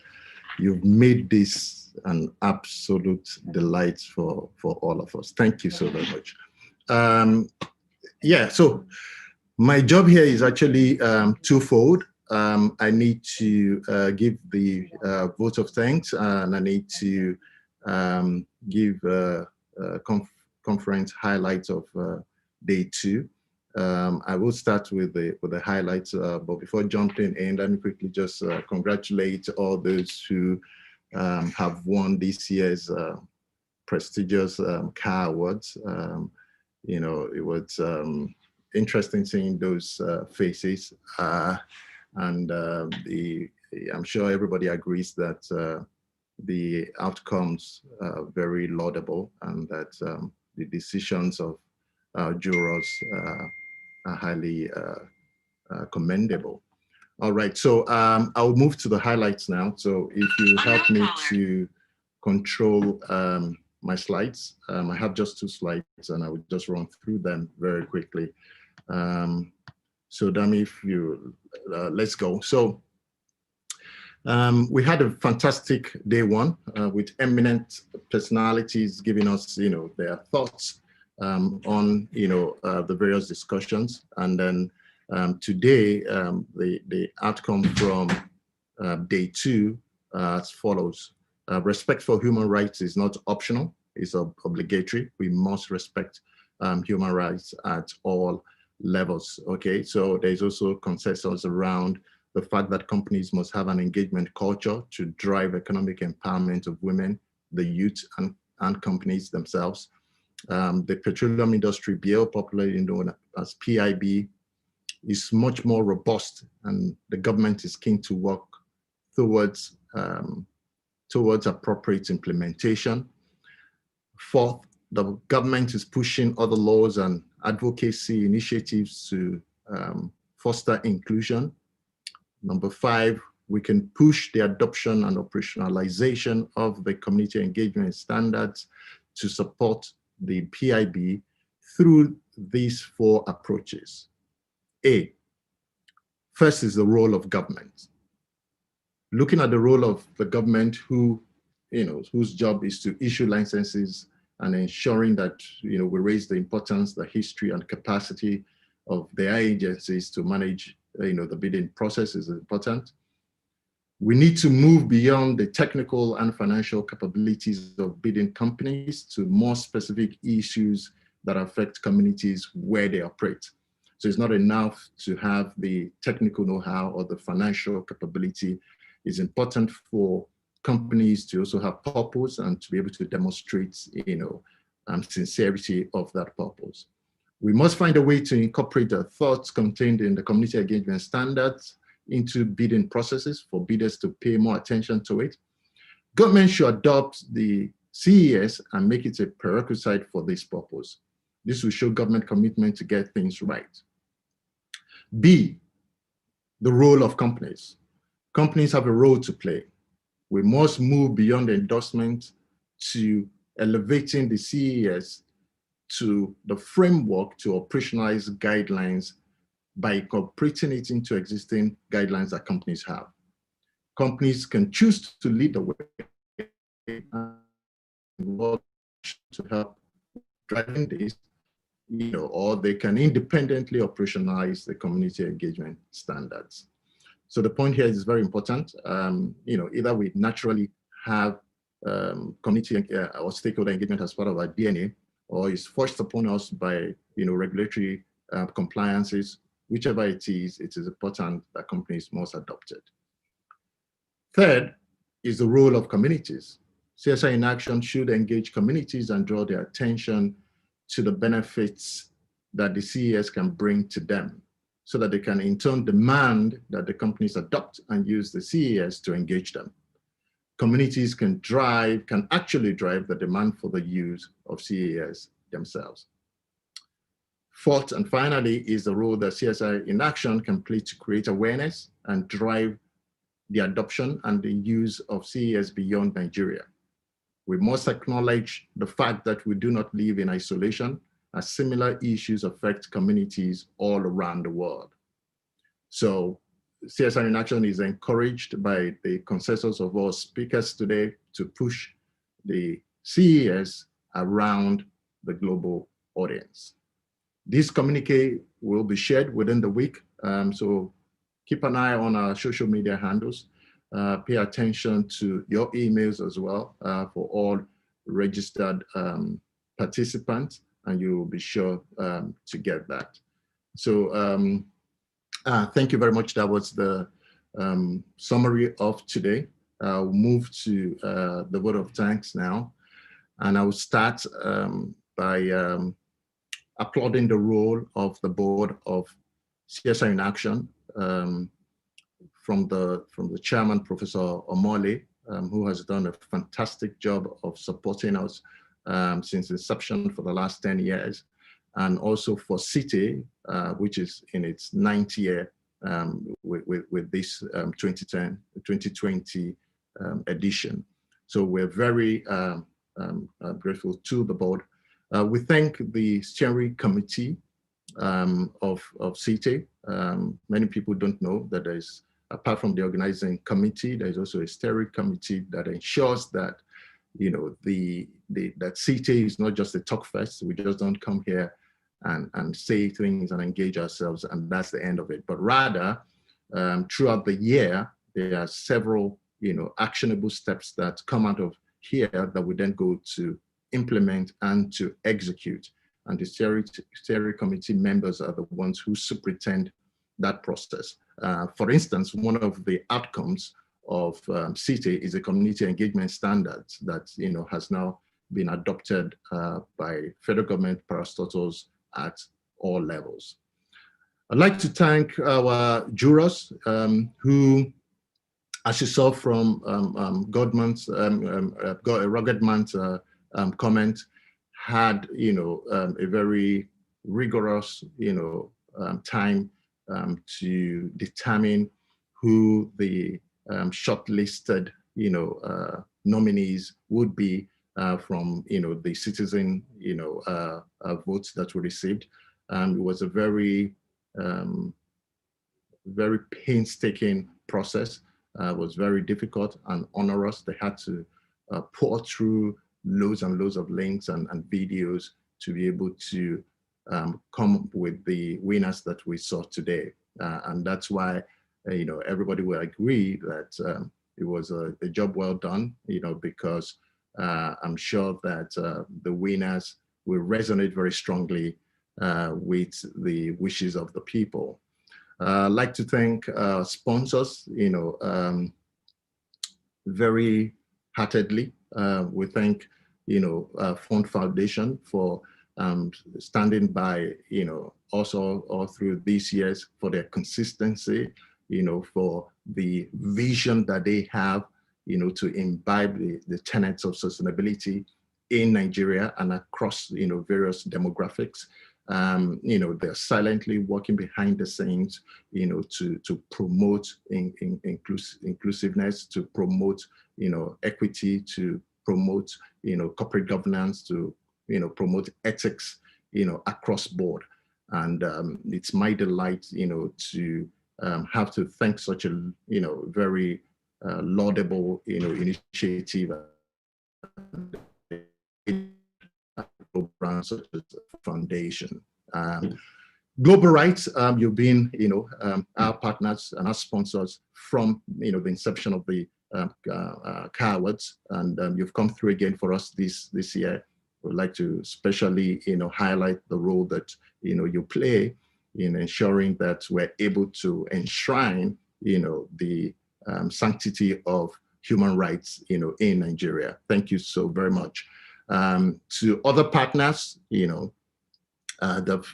you've made this an absolute delight for all of us. Thank you so very much. Yeah, so my job here is actually twofold. I need to give the vote of thanks, and I need to give conference highlights of day 2. I will start with the highlights, but before jumping in, let me quickly just congratulate all those who have won this year's prestigious CAHR Awards. You know, it was interesting seeing those faces. And I'm sure everybody agrees that the outcomes are very laudable, and that the decisions of jurors are highly commendable. All right, so I'll move to the highlights now. So if you help me to control my slides, I have just 2 slides and I will just run through them very quickly. So Dami, if you, let's go. So we had a fantastic day 1 with eminent personalities giving us, their thoughts on, the various discussions. And then today, the outcome from day 2 as follows. Respect for human rights is not optional, it's obligatory. We must respect human rights at all levels. Okay, so there's also consensus around the fact that companies must have an engagement culture to drive economic empowerment of women, the youth, and companies themselves. The petroleum industry bill, popularly known as PIB, is much more robust, and the government is keen to work towards appropriate implementation. 4th, the government is pushing other laws and advocacy initiatives to foster inclusion. Number 5, we can push the adoption and operationalization of the community engagement standards to support the PIB through these 4 approaches. A, first is the role of government. Looking at the role of the government whose job is to issue licenses and ensuring that, we raise the importance, the history and capacity of their agencies to manage, the bidding process is important. We need to move beyond the technical and financial capabilities of bidding companies to more specific issues that affect communities where they operate. So it's not enough to have the technical know-how or the financial capability. It's important for companies to also have purpose and to be able to demonstrate, sincerity of that purpose. We must find a way to incorporate the thoughts contained in the community engagement standards into bidding processes for bidders to pay more attention to it. Government should adopt the CES and make it a prerequisite for this purpose. This will show government commitment to get things right. B, the role of companies. Companies have a role to play. We must move beyond endorsement to elevating the CES to the framework to operationalize guidelines by incorporating it into existing guidelines that companies have. Companies can choose to lead the way and to help driving this, or they can independently operationalize the community engagement standards. So the point here is very important. Either we naturally have community or stakeholder engagement as part of our DNA, or is forced upon us by regulatory compliances. Whichever it is important that companies must adopt it. Third is the role of communities. CSR-in-Action should engage communities and draw their attention to the benefits that the CES can bring to them, so that they can in turn demand that the companies adopt and use the CES to engage them. Communities can actually drive the demand for the use of CES themselves. 4th and finally is the role that CSR-in-Action can play to create awareness and drive the adoption and the use of CES beyond Nigeria. We must acknowledge the fact that we do not live in isolation, as similar issues affect communities all around the world. So CSR-in-Action is encouraged by the consensus of all speakers today to push the CES around the global audience. This communique will be shared within the week, so keep an eye on our social media handles. Pay attention to your emails as well for all registered participants, and you will be sure to get that. So thank you very much. That was the summary of today. I'll move to the vote of thanks now, and I will start by applauding the role of the board of CSR-in-Action. from the chairman, Professor Omole, who has done a fantastic job of supporting us since inception for the last 10 years. And also for SITEI, which is in its 9th year with this 2020 edition. So we're very grateful to the board. We thank the steering committee of SITEI. Many people don't know that there's, apart from the organizing committee, there's also a steering committee that ensures that, you know, that SITEI is not just a talk fest. We just don't come here and say things and engage ourselves and that's the end of it. But rather, throughout the year, there are several, you know, actionable steps that come out of here that we then go to implement and to execute. And the steering committee members are the ones who superintend that process. For instance, one of the outcomes of SITEI is a community engagement standard that, you know, has now been adopted by federal government parastatals at all levels. I'd like to thank our jurors who, as you saw from Ruggedman's comment, had, you know, a very rigorous, you know, time to determine who the shortlisted, you know, nominees would be from, you know, the citizen, you know, votes that were received. And it was a very, very painstaking process. It was very difficult and onerous. They had to pour through loads and loads of links and videos to be able to come with the winners that we saw today. And that's why, you know, everybody will agree that it was a job well done, you know, because I'm sure that the winners will resonate very strongly with the wishes of the people. I'd like to thank sponsors, you know, very heartedly. We thank, you know, Fund Foundation for standing by, you know, also all through these years for their consistency, you know, for the vision that they have, you know, to imbibe the tenets of sustainability in Nigeria and across, you know, various demographics. You know, they're silently working behind the scenes, you know, to promote inclusiveness, to promote, you know, equity, to promote, you know, corporate governance, to, you know, promote ethics, you know, across board. And it's my delight, you know, to have to thank such a, you know, very laudable, you know, initiative brand such as Foundation. Global Rights, you've been, you know, our partners and our sponsors from, you know, the inception of the CAHR Awards, and you've come through again for us this year. We'd like to especially, you know, highlight the role that, you know, you play in ensuring that we're able to enshrine, you know, the sanctity of human rights, you know, in Nigeria. Thank you so very much. To other partners, you know, that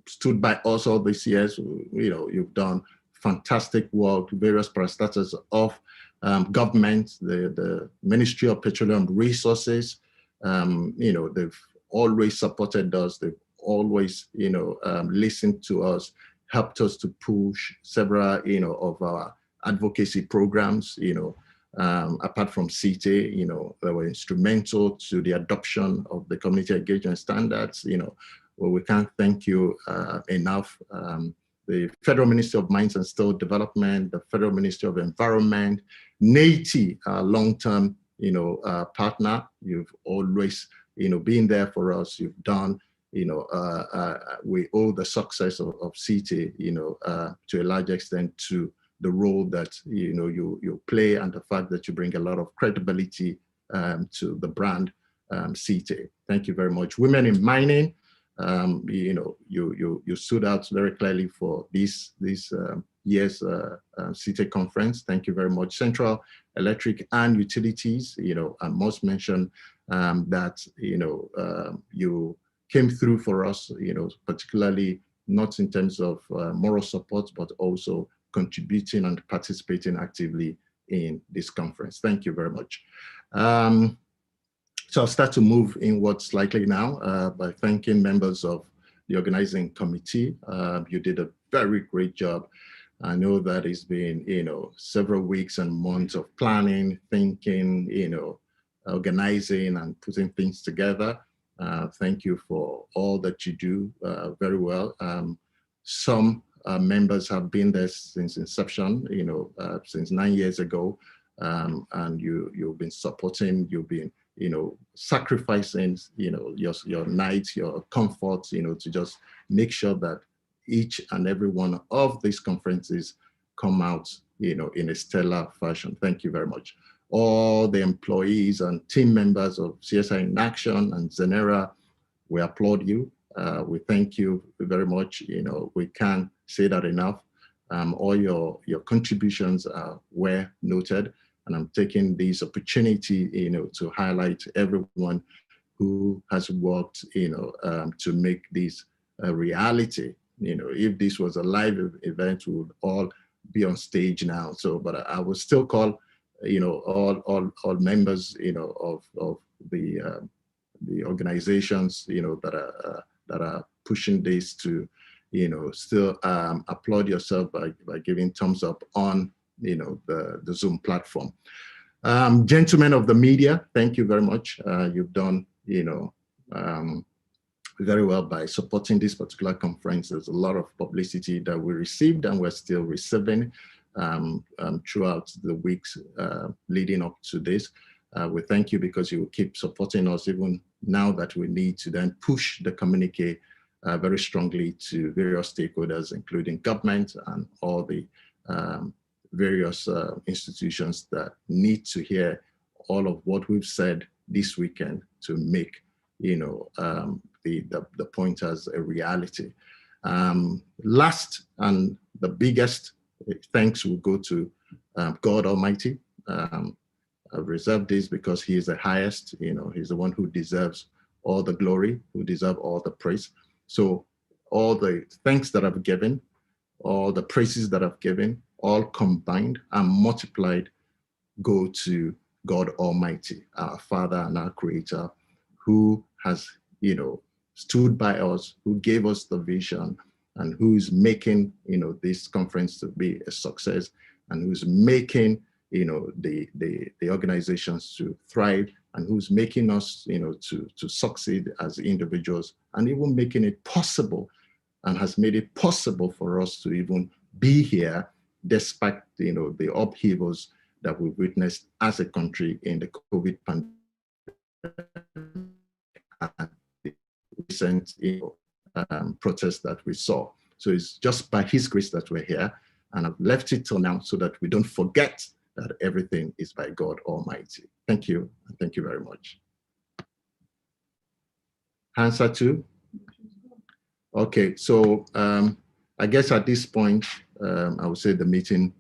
stood by us all these years, you know, you've done fantastic work, various parastatals of government, the Ministry of Petroleum Resources, you know, they've always supported us. They've always, you know, listened to us, helped us to push several, you know, of our advocacy programs, you know, apart from SITEI, you know, they were instrumental to the adoption of the community engagement standards, you know. Well, we can't thank you enough. The Federal Ministry of Mines and Steel Development, the Federal Ministry of Environment, NATI, our long-term, you know, partner. You've always, you know, been there for us. You've done, you know, we owe the success of SITEI, you know, to a large extent to the role that, you know, you play and the fact that you bring a lot of credibility to the brand SITEI. Thank you very much. Women in Mining, you know, you stood out very clearly for this year's SITEI conference. Thank you very much. Central Electric and Utilities, you know, I must mention that, you know, you came through for us, you know, particularly not in terms of moral support, but also contributing and participating actively in this conference. Thank you very much. So I'll start to move inward slightly now by thanking members of the organizing committee. You did a very great job. I know that it's been, several weeks and months of planning, thinking, organizing and putting things together. Thank you for all that you do very well. Some members have been there since inception, since 9 years ago, and you've been supporting, you've been, sacrificing, your nights, your comfort, to just make sure that each and every one of these conferences come out, in a stellar fashion. Thank you very much. All the employees and team members of CSR-in-Action and Zenera, we applaud you. We thank you very much. We can't say that enough. All your contributions were noted, and I'm taking this opportunity, to highlight everyone who has worked, to make this a reality. If this was a live event, we would all be on stage now. So, but I will still call, all members, of the organizations, that are pushing this to, still applaud yourself by giving thumbs up on, the Zoom platform. Gentlemen of the media, thank you very much. You've done, very well by supporting this particular conference. There's a lot of publicity that we received and we're still receiving throughout the weeks leading up to this. We thank you because you will keep supporting us even now that we need to then push the communique very strongly to various stakeholders, including government and all the various institutions that need to hear all of what we've said this weekend to make, the point as a reality. Last and the biggest thanks will go to God Almighty. I've reserved this because He is the highest, He's the one who deserves all the glory, who deserves all the praise. So all the thanks that I've given, all the praises that I've given, all combined and multiplied go to God Almighty, our Father and our Creator, who has, stood by us, who gave us the vision, and who's making, this conference to be a success, and who's making, the organizations to thrive, and who's making us, to succeed as individuals, and even making it possible, and has made it possible for us to even be here, despite, the upheavals that we've witnessed as a country in the COVID pandemic. Recent protests that we saw. So it's just by His grace that we're here, and I've left it till now so that we don't forget that everything is by God Almighty. Thank you, and thank you very much. Answer to? Okay, so I guess at this point, I would say the meeting